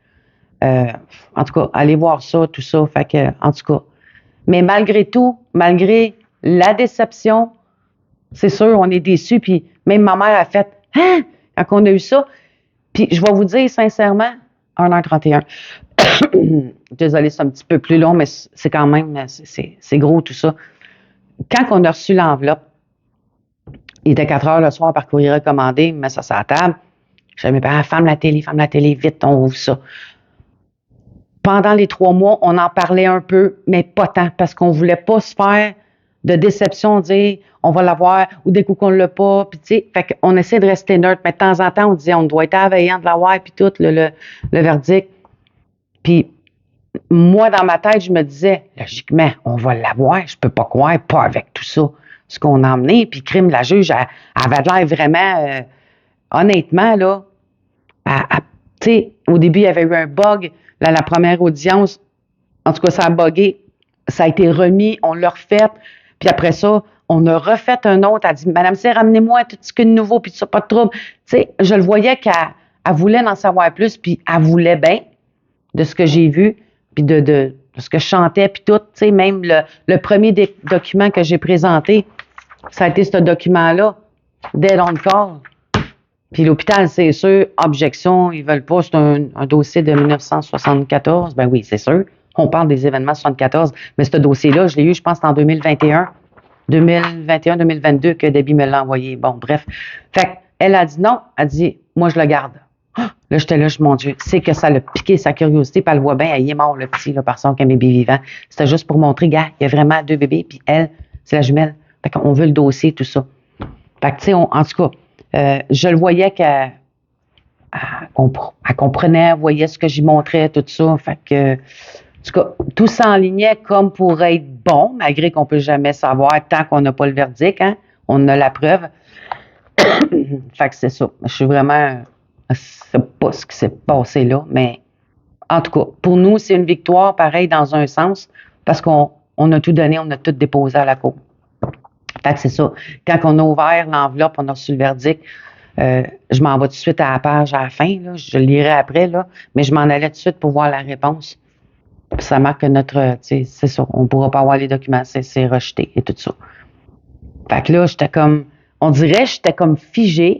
En tout cas, allez voir ça, tout ça. Fait que, en tout cas. Mais malgré tout, malgré la déception, c'est sûr, on est déçus. Puis même ma mère a fait « Hein? » quand on a eu ça. Puis je vais vous dire sincèrement, 1h31. Désolée, c'est un petit peu plus long, mais c'est quand même, c'est gros tout ça. Quand on a reçu l'enveloppe, il était 4 heures le soir par courrier recommandé, il met ça sur la table. Je dis à mes parents, ferme la télé, vite, on ouvre ça. Pendant les 3 mois, on en parlait un peu, mais pas tant, parce qu'on voulait pas se faire de déception, dire on va l'avoir, ou des coups qu'on l'a pas, puis tu sais, fait qu'on essaie de rester neutre, mais de temps en temps, on disait on doit être veillant de l'avoir, puis tout, le verdict. Puis moi, dans ma tête, je me disais, logiquement, on va l'avoir, je peux pas croire, pas avec tout ça, ce qu'on a emmené, puis crime, la juge, elle avait l'air vraiment, honnêtement, là, tu sais, au début, il y avait eu un bug, la première audience, en tout cas, ça a bugué, ça a été remis, on l'a refait, puis après ça, on a refait un autre, elle a dit, Madame C, ramenez-moi tout ce qu'il y a de nouveau, puis tout ça, pas de trouble. Tu sais, je le voyais qu'elle voulait en savoir plus, puis elle voulait bien de ce que j'ai vu, puis de ce que je chantais, puis tout, tu sais, même le premier document que j'ai présenté, ça a été ce document-là, Dead on Call. Puis l'hôpital, c'est sûr, objection, ils veulent pas, c'est un dossier de 1974. Ben oui, c'est sûr. On parle des événements 74, mais ce dossier-là, je l'ai eu, je pense, en 2021-2022 que Debbie me l'a envoyé. Bon, bref. Fait qu'elle a dit non, elle a dit, moi, je le garde. Là, j'étais là, mon Dieu, c'est que ça l'a piqué sa curiosité, puis elle le voit bien, elle est mort, le petit, là, par son qu'un bébé vivant. C'était juste pour montrer, gars, il y a vraiment 2 bébés, puis elle, c'est la jumelle. Fait qu'on veut le dossier, tout ça. Fait que, tu sais, en tout cas, je le voyais qu'elle comprenait, elle voyait ce que j'y montrais, tout ça. Fait que, en tout cas, tout s'enlignait comme pour être bon, malgré qu'on ne peut jamais savoir tant qu'on n'a pas le verdict, hein. On a la preuve. Fait que c'est ça. Je suis vraiment... C'est pas ce qui s'est passé là, mais en tout cas, pour nous, c'est une victoire, pareil, dans un sens, parce qu'on a tout donné, on a tout déposé à la cour. Fait que c'est ça. Quand on a ouvert l'enveloppe, on a reçu le verdict, je m'en vais tout de suite à la page à la fin, là, je le lirai après, là, mais je m'en allais tout de suite pour voir la réponse. Puis ça marque que c'est ça, on ne pourra pas avoir les documents, c'est rejeté et tout ça. Fait que là, on dirait, j'étais comme figée.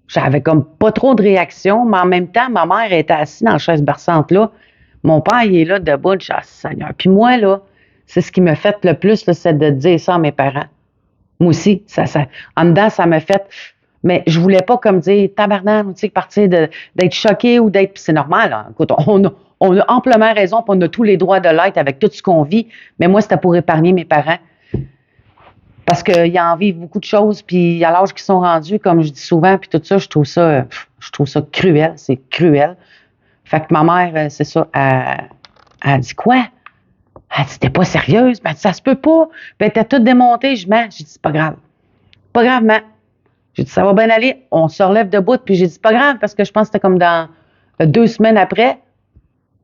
J'avais comme pas trop de réaction, mais en même temps, ma mère était assise dans la chaise berçante là. Mon père, il est là debout, je dis, ah, Seigneur. Puis moi, là, c'est ce qui me fait le plus, là, c'est de dire ça à mes parents. Moi aussi, en dedans, ça m'a fait. Mais je voulais pas comme dire tabarnak, tu sais, partir d'être choqué ou d'être. Puis c'est normal, là. Écoute, on a amplement raison, puis on a tous les droits de l'être avec tout ce qu'on vit. Mais moi, c'était pour épargner mes parents. Parce qu'ils en vivent beaucoup de choses, puis à l'âge qu'ils sont rendus, comme je dis souvent, puis tout ça, je trouve ça cruel, c'est cruel. Fait que ma mère, c'est ça, elle dit quoi? Elle dit, t'es pas sérieuse? Ben, elle dit, ça se peut pas. Ben, t'as tout démonté. J'ai dit, c'est pas grave. Pas grave, man. J'ai dit, ça va bien aller. On se relève debout. Puis j'ai dit, c'est pas grave, parce que je pense que c'était comme dans 2 semaines après,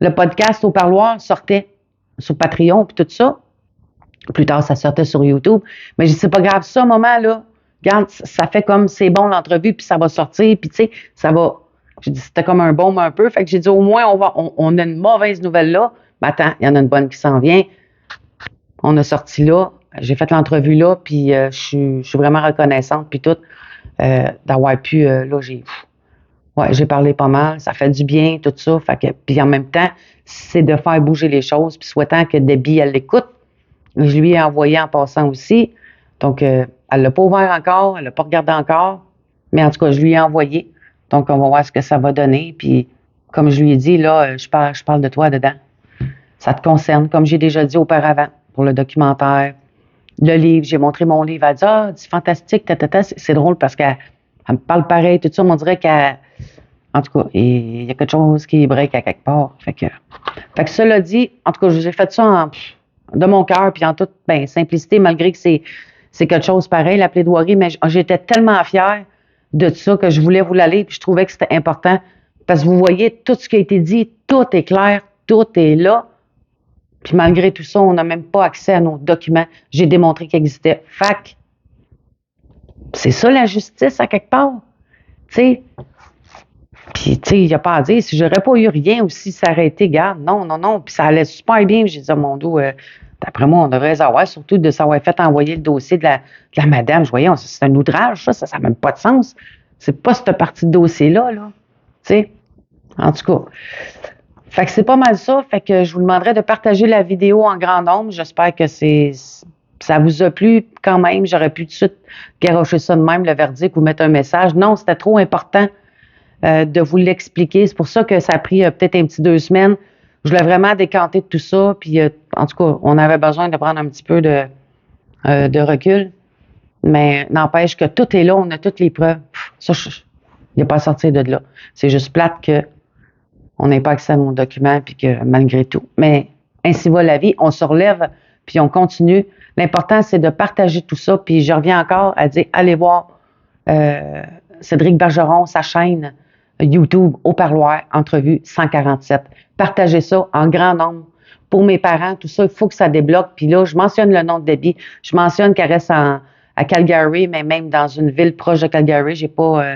le podcast au parloir sortait sur Patreon, puis tout ça. Plus tard, ça sortait sur YouTube. Mais j'ai dit, c'est pas grave, ça, moment, là. Regarde, ça fait comme c'est bon l'entrevue, puis ça va sortir, puis tu sais, ça va. J'ai dit, c'était comme un baume un peu. Fait que j'ai dit, au moins, on a une mauvaise nouvelle là. Mais attends, il y en a une bonne qui s'en vient. On a sorti là. J'ai fait l'entrevue là, puis je suis vraiment reconnaissante, puis tout, d'avoir pu, là, j'ai parlé pas mal. Ça fait du bien, tout ça. Fait que, puis en même temps, c'est de faire bouger les choses, puis souhaitant que Debbie, elle l'écoute. Je lui ai envoyé en passant aussi. Donc, elle l'a pas ouvert encore, elle l'a pas regardé encore. Mais en tout cas, je lui ai envoyé. Donc, on va voir ce que ça va donner. Puis, comme je lui ai dit, là, je parle de toi dedans. Ça te concerne, comme j'ai déjà dit auparavant, pour le documentaire. Le livre, j'ai montré mon livre. Elle dit, ah, c'est fantastique, C'est drôle parce qu'elle me parle pareil, tout ça. On dirait qu'elle, en tout cas, il y a quelque chose qui break à quelque part. Fait que cela dit, en tout cas, j'ai fait ça de mon cœur, puis en toute simplicité, malgré que c'est quelque chose pareil, la plaidoirie, mais j'étais tellement fière de ça que je voulais vous l'aller, puis je trouvais que c'était important. Parce que vous voyez, tout ce qui a été dit, tout est clair, tout est là. Puis malgré tout ça, on n'a même pas accès à nos documents. J'ai démontré qu'ils existaient. Fac, c'est ça la justice à quelque part. Tu sais, puis, tu sais, il n'y a pas à dire, si j'aurais pas eu rien ou si ça aurait été, garde, non, non, non. Puis ça allait super bien. J'ai dit, mon dos, d'après moi, on devrait avoir, surtout de s'avoir fait envoyer le dossier de la madame. Je voyais, c'est un outrage, ça n'a même pas de sens. C'est pas cette partie de dossier-là, là. Tu sais, en tout cas. Fait que c'est pas mal ça. Fait que je vous demanderais de partager la vidéo en grand nombre. J'espère que ça vous a plu quand même. J'aurais pu tout de suite garrocher ça de même, le verdict, ou mettre un message. Non, c'était trop important de vous l'expliquer. C'est pour ça que ça a pris peut-être un petit 2 semaines. Je voulais vraiment décanter de tout ça. Puis, en tout cas, on avait besoin de prendre un petit peu de recul. Mais n'empêche que tout est là. On a toutes les preuves. Ça, il n'y a pas à sortir de là. C'est juste plate que on n'ait pas accès à nos documents, puis que malgré tout. Mais ainsi va la vie. On se relève, puis on continue. L'important, c'est de partager tout ça. Puis je reviens encore à dire, allez voir Cédric Bergeron, sa chaîne YouTube Au Parloir, entrevue 147. Partagez ça en grand nombre. Pour mes parents, tout ça, il faut que ça débloque. Puis là, je mentionne le nom de Debbie. Je mentionne qu'elle reste à Calgary, mais même dans une ville proche de Calgary. J'ai pas,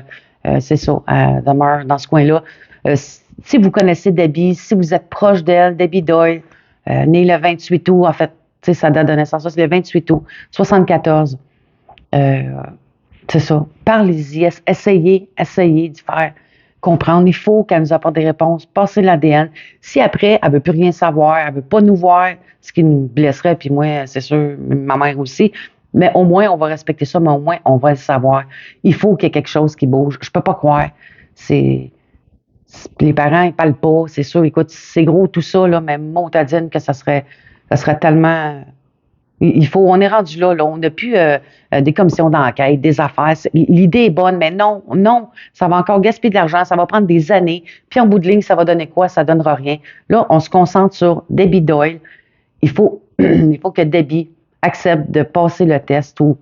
c'est ça, elle demeure dans ce coin-là. Si vous connaissez Debbie, si vous êtes proche d'elle, Debbie Doyle, née le 28 août, en fait, sa date de naissance, c'est le 28 août 74. C'est ça. Parlez-y, essayez d'y faire comprendre. Il faut qu'elle nous apporte des réponses, passer l'ADN. Si après, elle veut plus rien savoir, elle veut pas nous voir, ce qui nous blesserait, puis moi, c'est sûr, ma mère aussi, mais au moins, on va respecter ça, mais au moins, on va le savoir. Il faut qu'il y ait quelque chose qui bouge. Je peux pas croire. Les parents, ils parlent pas, c'est sûr. Écoute, c'est gros tout ça, là, mais motadine que ça serait tellement. On est rendu là, on n'a plus des commissions d'enquête, des affaires. L'idée est bonne, mais non, ça va encore gaspiller de l'argent, ça va prendre des années. Puis en bout de ligne, ça va donner quoi? Ça donnera rien. Là, on se concentre sur Debbie Doyle. Il faut que Debbie accepte de passer le test ou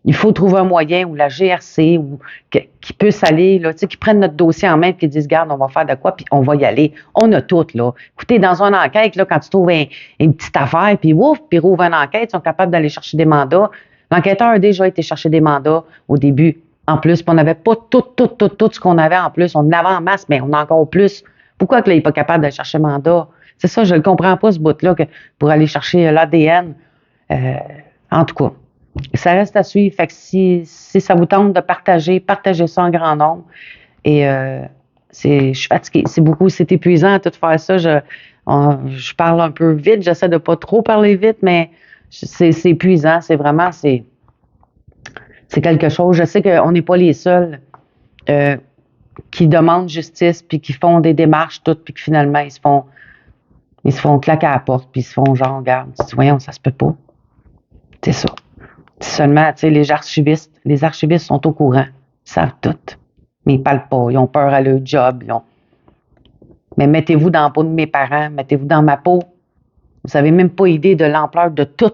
il faut trouver un moyen où la GRC ou qui puisse aller, là, qui prennent notre dossier en main et qui disent, regarde, on va faire de quoi, puis on va y aller. On a tout, là. Écoutez, dans une enquête, là, quand tu trouves une petite affaire, puis ouf, puis rouvre une enquête, ils sont capables d'aller chercher des mandats. L'enquêteur a déjà été chercher des mandats au début, en plus, puis on n'avait pas tout ce qu'on avait en plus. On en avait en masse, mais on a encore plus. Pourquoi que là, il n'est pas capable d'aller chercher mandat? C'est ça, je ne comprends pas, ce bout-là, pour aller chercher l'ADN. En tout cas. Ça reste à suivre. Fait que si ça vous tente de partagez ça en grand nombre. Et je suis fatiguée. C'est épuisant de tout faire ça. Je parle un peu vite. J'essaie de pas trop parler vite, mais c'est épuisant. C'est vraiment, c'est quelque chose. Je sais qu'on n'est pas les seuls qui demandent justice puis qui font des démarches toutes puis que finalement ils se font claquer à la porte puis ils se font genre, regarde, voyons, ça se peut pas. C'est ça. Seulement, tu sais, les archivistes sont au courant. Ils savent tout. Mais ils parlent pas. Ils ont peur à leur job. Mais mettez-vous dans la peau de mes parents. Mettez-vous dans ma peau. Vous n'avez même pas idée de l'ampleur de tout.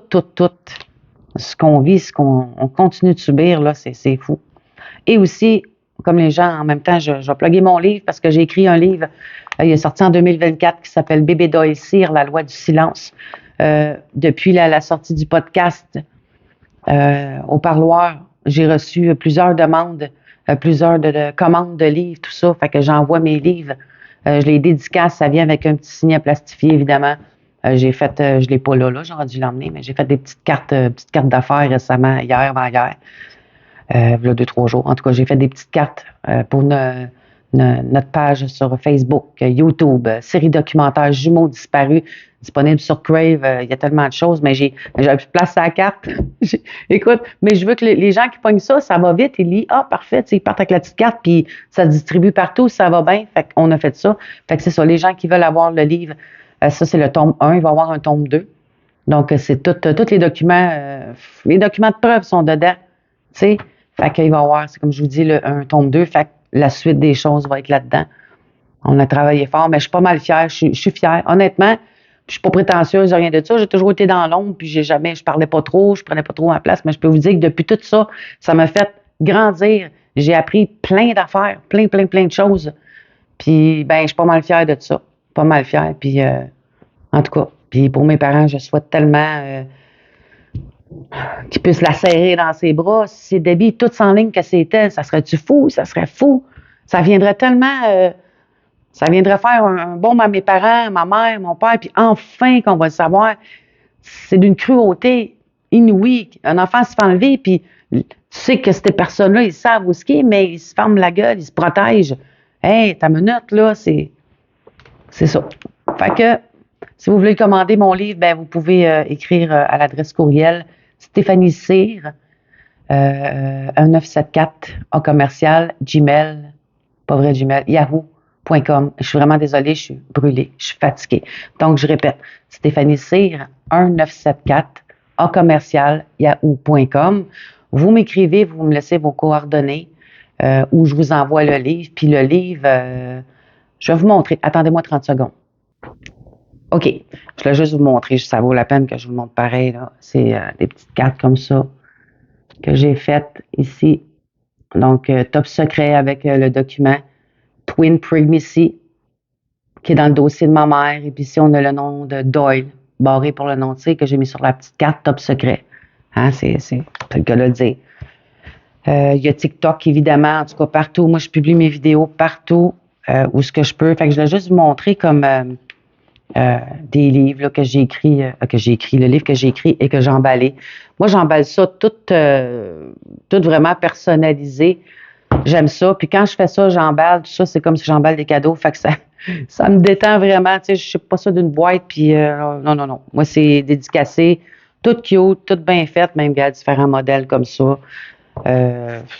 Ce qu'on vit, ce qu'on continue de subir, là, c'est fou. Et aussi, comme les gens, en même temps, je vais plugger mon livre parce que j'ai écrit un livre, il est sorti en 2024 qui s'appelle Bébé Doyle Cyr, la loi du silence. Depuis la sortie du podcast au parloir, j'ai reçu plusieurs demandes, plusieurs de commandes de livres, tout ça. Fait que j'envoie mes livres. Je les dédicace, ça vient avec un petit signet plastifié, évidemment. J'ai fait, je l'ai pas là, j'aurais dû l'emmener, mais j'ai fait des petites cartes d'affaires récemment, hier, avant-hier. Il y a 2-3 jours. En tout cas, j'ai fait des petites cartes pour notre page sur Facebook, YouTube, série documentaire Jumeaux disparus, disponible sur Crave. Il y a tellement de choses, mais j'avais plus de place à la carte. Écoute, mais je veux que les gens qui pognent ça va vite. Ils lisent, parfait, ils partent avec la petite carte, puis ça se distribue partout, ça va bien. Fait qu'on a fait ça. Fait que c'est ça, les gens qui veulent avoir le livre, ça c'est le tome 1, il va y avoir un tome 2. Donc, c'est tous les documents de preuve sont dedans, tu sais. Fait qu'il va y avoir, c'est comme je vous dis, un tome 2. Fait que la suite des choses va être là-dedans. On a travaillé fort, mais je suis pas mal fière. Je suis fière. Honnêtement, je suis pas prétentieuse, rien de ça. J'ai toujours été dans l'ombre, puis je parlais pas trop, je prenais pas trop ma place, mais je peux vous dire que depuis tout ça, ça m'a fait grandir. J'ai appris plein d'affaires, plein de choses. Puis, ben, je suis pas mal fière de ça. Pas mal fière. Puis, en tout cas, puis pour mes parents, je souhaite tellement qu'il puisse la serrer dans ses bras. Si c'est Debbie, toute sans ligne que c'était, ça serait-tu fou? Ça serait fou. Ça viendrait tellement... ça viendrait faire un bon à mes parents, ma mère, mon père, puis enfin qu'on va le savoir. C'est d'une cruauté inouïe. Un enfant se fait enlever, puis tu sais que ces personnes-là, ils savent où ce qu'il est, mais ils se ferment la gueule, ils se protègent. Hey, ta minute, là, c'est ça. Fait que, si vous voulez commander mon livre, ben, vous pouvez écrire à l'adresse courriel Stéphanie Cyr, 1974 en commercial, Gmail, pas vrai Gmail, yahoo.com. Je suis vraiment désolée, je suis brûlée, je suis fatiguée. Donc, je répète, Stéphanie Cyr, 1974 en commercial, yahoo.com. Vous m'écrivez, vous me laissez vos coordonnées ou je vous envoie le livre. Puis le livre, je vais vous montrer. Attendez-moi 30 secondes. OK. Je vais juste vous montrer. Ça vaut la peine que je vous montre pareil. Là. C'est des petites cartes comme ça que j'ai faites ici. Donc, top secret avec le document Twin Primacy qui est dans le dossier de ma mère. Et puis ici, on a le nom de Doyle, barré pour le nom, tu sais, que j'ai mis sur la petite carte top secret. Hein, c'est le cas de le dire. Il y a TikTok, évidemment, en tout cas partout. Moi, je publie mes vidéos partout où ce que je peux. Fait que je vais juste vous montrer comme des livres là, que j'ai écrits, le livre que j'ai écrit et que j'ai emballé. Moi, j'emballe ça tout vraiment personnalisé. J'aime ça. Puis quand je fais ça, j'emballe. Tout ça, c'est comme si j'emballe des cadeaux. Fait que ça me détend vraiment. Tu sais, je ne sais pas ça d'une boîte. Puis non. Moi, c'est dédicacé. Tout cute, tout bien fait. Même, il y a différents modèles comme ça.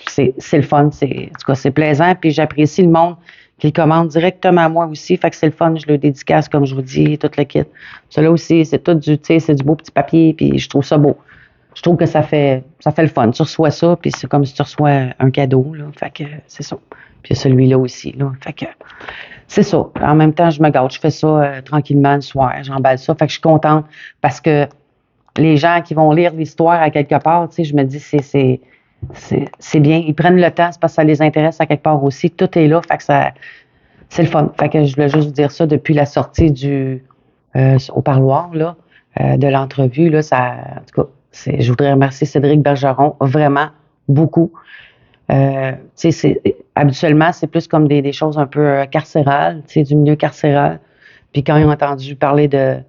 C'est le fun. En tout cas, c'est plaisant. Puis j'apprécie le monde qui le commande directement à moi aussi. Fait que c'est le fun. Je le dédicace, comme je vous dis, tout le kit. Ça là aussi, c'est tout du, tu sais, c'est du beau petit papier. Puis je trouve ça beau. Je trouve que ça fait le fun. Tu reçois ça, puis c'est comme si tu reçois un cadeau, là. Fait que c'est ça. Puis celui-là aussi, là. Fait que c'est ça. En même temps, je me gâte. Je fais ça tranquillement le soir. J'emballe ça. Fait que je suis contente parce que les gens qui vont lire l'histoire à quelque part, tu sais, je me dis, c'est bien. Ils prennent le temps, c'est parce que ça les intéresse à quelque part aussi. Tout est là. Fait que c'est le fun. Fait que je voulais juste vous dire ça depuis la sortie au parloir, là, de l'entrevue, là. En tout cas, je voudrais remercier Cédric Bergeron vraiment beaucoup. Habituellement, c'est plus comme des choses un peu carcérales, du milieu carcéral. Puis quand ils ont entendu parler de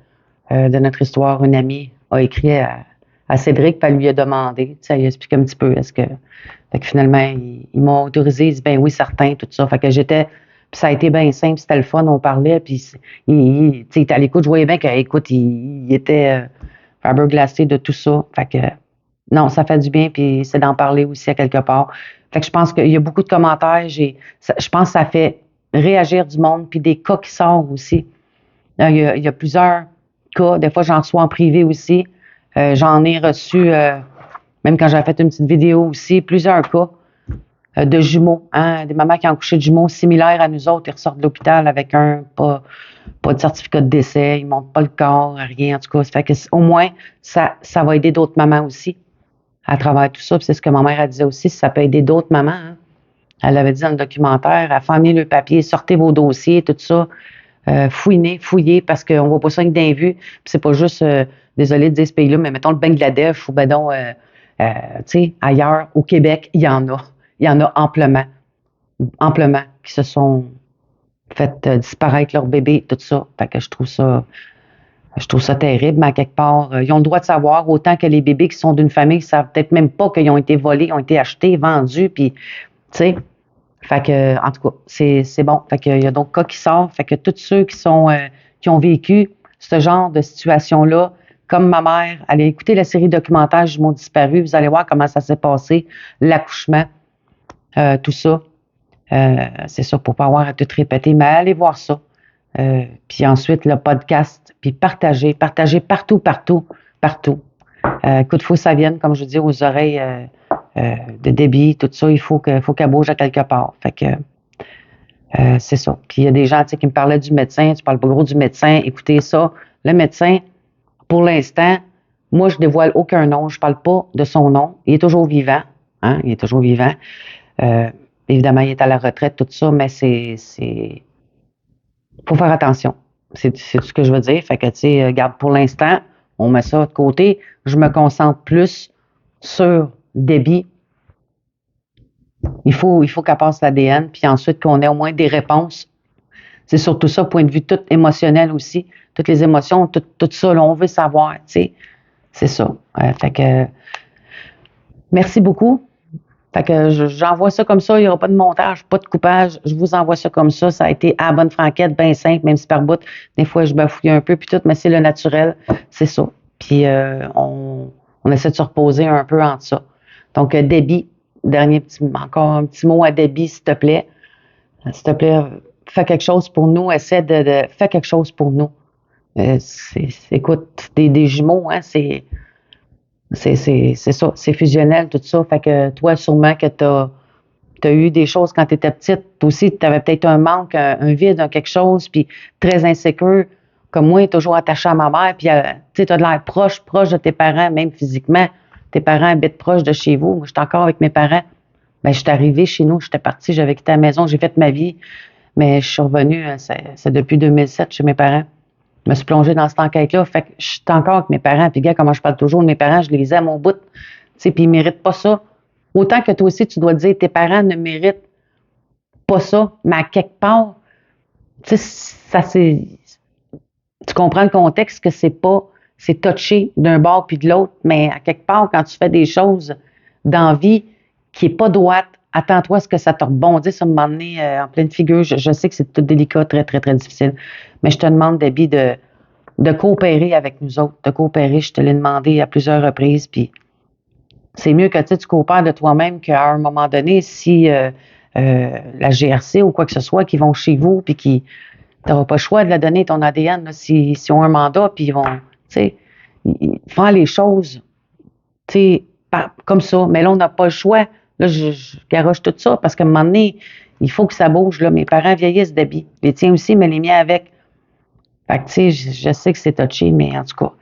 notre histoire, une amie a écrit à Cédric, puis elle lui a demandé, elle lui a expliqué un petit peu, fait que finalement, ils m'ont autorisé, il dit, ben oui, certain, tout ça. Fait que puis ça a été bien simple, c'était le fun, on parlait, puis il était à l'écoute, je voyais bien qu'écoute, il était Faber glacé de tout ça. Fait que non, ça fait du bien, puis c'est d'en parler aussi à quelque part. Fait que je pense qu'il y a beaucoup de commentaires. Je pense que ça fait réagir du monde, puis des cas qui sortent aussi. Il y a plusieurs cas. Des fois, j'en reçois en privé aussi. J'en ai reçu Même quand j'avais fait une petite vidéo aussi, plusieurs cas de jumeaux, hein, des mamans qui ont couché de jumeaux similaires à nous autres, ils ressortent de l'hôpital avec pas de certificat de décès, ils ne montrent pas le corps, rien, en tout cas. Ça fait que, au moins, ça va aider d'autres mamans aussi à travers tout ça. Puis c'est ce que ma mère, elle disait aussi, ça peut aider d'autres mamans. Hein. Elle avait dit dans le documentaire, à fermer le papier, sortez vos dossiers, tout ça. Fouillez, parce qu'on ne voit pas ça avec d'un vu. Puis c'est pas juste, désolé de dire ce pays-là, mais mettons le Bangladesh ou ben donc, tu sais, ailleurs, au Québec, il y en a. Il y en a amplement, qui se sont fait disparaître leur bébé, tout ça. Fait que je trouve ça terrible, mais à quelque part, ils ont le droit de savoir, autant que les bébés qui sont d'une famille ne savent peut-être même pas qu'ils ont été volés, ont été achetés, vendus, puis, tu sais, fait que, en tout cas, c'est bon. Fait qu'il y a d'autres cas qui sortent. Fait que tous ceux qui ont vécu ce genre de situation-là, comme ma mère, allez écouter la série documentaire Jumeaux disparus, vous allez voir comment ça s'est passé, l'accouchement, tout ça. C'est ça, pour pas avoir à tout répéter, mais allez voir ça. Puis ensuite, le podcast, puis partagez partout. Coup de fou, ça vienne, comme je dis, aux oreilles de Debbie, tout ça, il faut qu'elle bouge à quelque part. Fait que c'est ça. Puis il y a des gens qui me parlaient du médecin, tu parles pas gros du médecin, écoutez ça. Le médecin, pour l'instant, moi, je dévoile aucun nom, je parle pas de son nom. Il est toujours vivant, hein, il est toujours vivant. Évidemment, il est à la retraite, tout ça, mais faut faire attention. C'est ce que je veux dire. Fait que, tu sais, regarde, pour l'instant, on met ça de côté. Je me concentre plus sur Debbie. Il faut qu'elle passe l'ADN, puis ensuite qu'on ait au moins des réponses. C'est surtout ça, point de vue tout émotionnel aussi. Toutes les émotions, tout ça, là, on veut savoir, tu sais. C'est ça. Fait que, merci beaucoup. Fait que j'envoie ça comme ça, il n'y aura pas de montage, pas de coupage. Je vous envoie ça comme ça. Ça a été à la bonne franquette, bien simple, même si par bout, des fois, je bafouille un peu, puis tout, mais c'est le naturel, c'est ça. Puis on essaie de se reposer un peu entre ça. Donc, Debbie, encore un petit mot à Debbie, s'il te plaît. S'il te plaît, fais quelque chose pour nous. Essaie de faire quelque chose pour nous. Écoute, des jumeaux, hein, c'est ça, c'est fusionnel, tout ça. Fait que toi, sûrement que t'as eu des choses quand tu étais petite. Toi aussi, tu avais peut-être un manque, un vide, quelque chose, puis très insécure. Comme moi, toujours attaché à ma mère, puis tu sais, tu as de l'air proche de tes parents, même physiquement. Tes parents habitent proche de chez vous. Moi, j'étais encore avec mes parents. Ben, j'étais arrivée chez nous, j'étais partie, j'avais quitté la maison, j'ai fait ma vie. Mais je suis revenue, c'est depuis 2007 chez mes parents. Je me suis plongée dans cette enquête-là. Fait que je suis encore avec mes parents. Puis, gars, comment je parle toujours de mes parents, je les aime au bout. Tu sais, puis ils ne méritent pas ça. Autant que toi aussi, tu dois dire, tes parents ne méritent pas ça. Mais à quelque part, tu sais, tu comprends le contexte que c'est touché d'un bord puis de l'autre. Mais à quelque part, quand tu fais des choses d'envie qui n'est pas droite, attends-toi à ce que ça te rebondisse à un moment donné en pleine figure. Je sais que c'est tout délicat, très, très, très difficile. Mais je te demande, Debbie, de coopérer avec nous autres, de coopérer. Je te l'ai demandé à plusieurs reprises. Puis c'est mieux que tu coopères de toi-même qu'à un moment donné, si la GRC ou quoi que ce soit, qui vont chez vous, puis qui n'auront pas le choix de la donner, ton ADN, là, si ont un mandat, puis ils vont, tu sais, faire les choses, tu sais, comme ça. Mais là, on n'a pas le choix. Là, je garoche tout ça parce qu'à un moment donné, il faut que ça bouge. Là. Mes parents vieillissent d'habits. Les tiens aussi, mais les miens avec. Fait que, tu sais, je sais que c'est touché, mais en tout cas,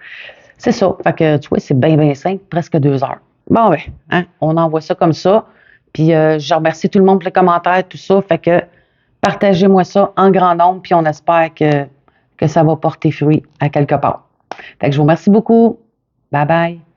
c'est ça. Fait que, tu vois, c'est bien, bien simple, presque 2 heures. Bon, ben, hein, on envoie ça comme ça. Puis, je remercie tout le monde pour les commentaires, tout ça. Fait que, partagez-moi ça en grand nombre, puis on espère que ça va porter fruit à quelque part. Fait que je vous remercie beaucoup. Bye bye.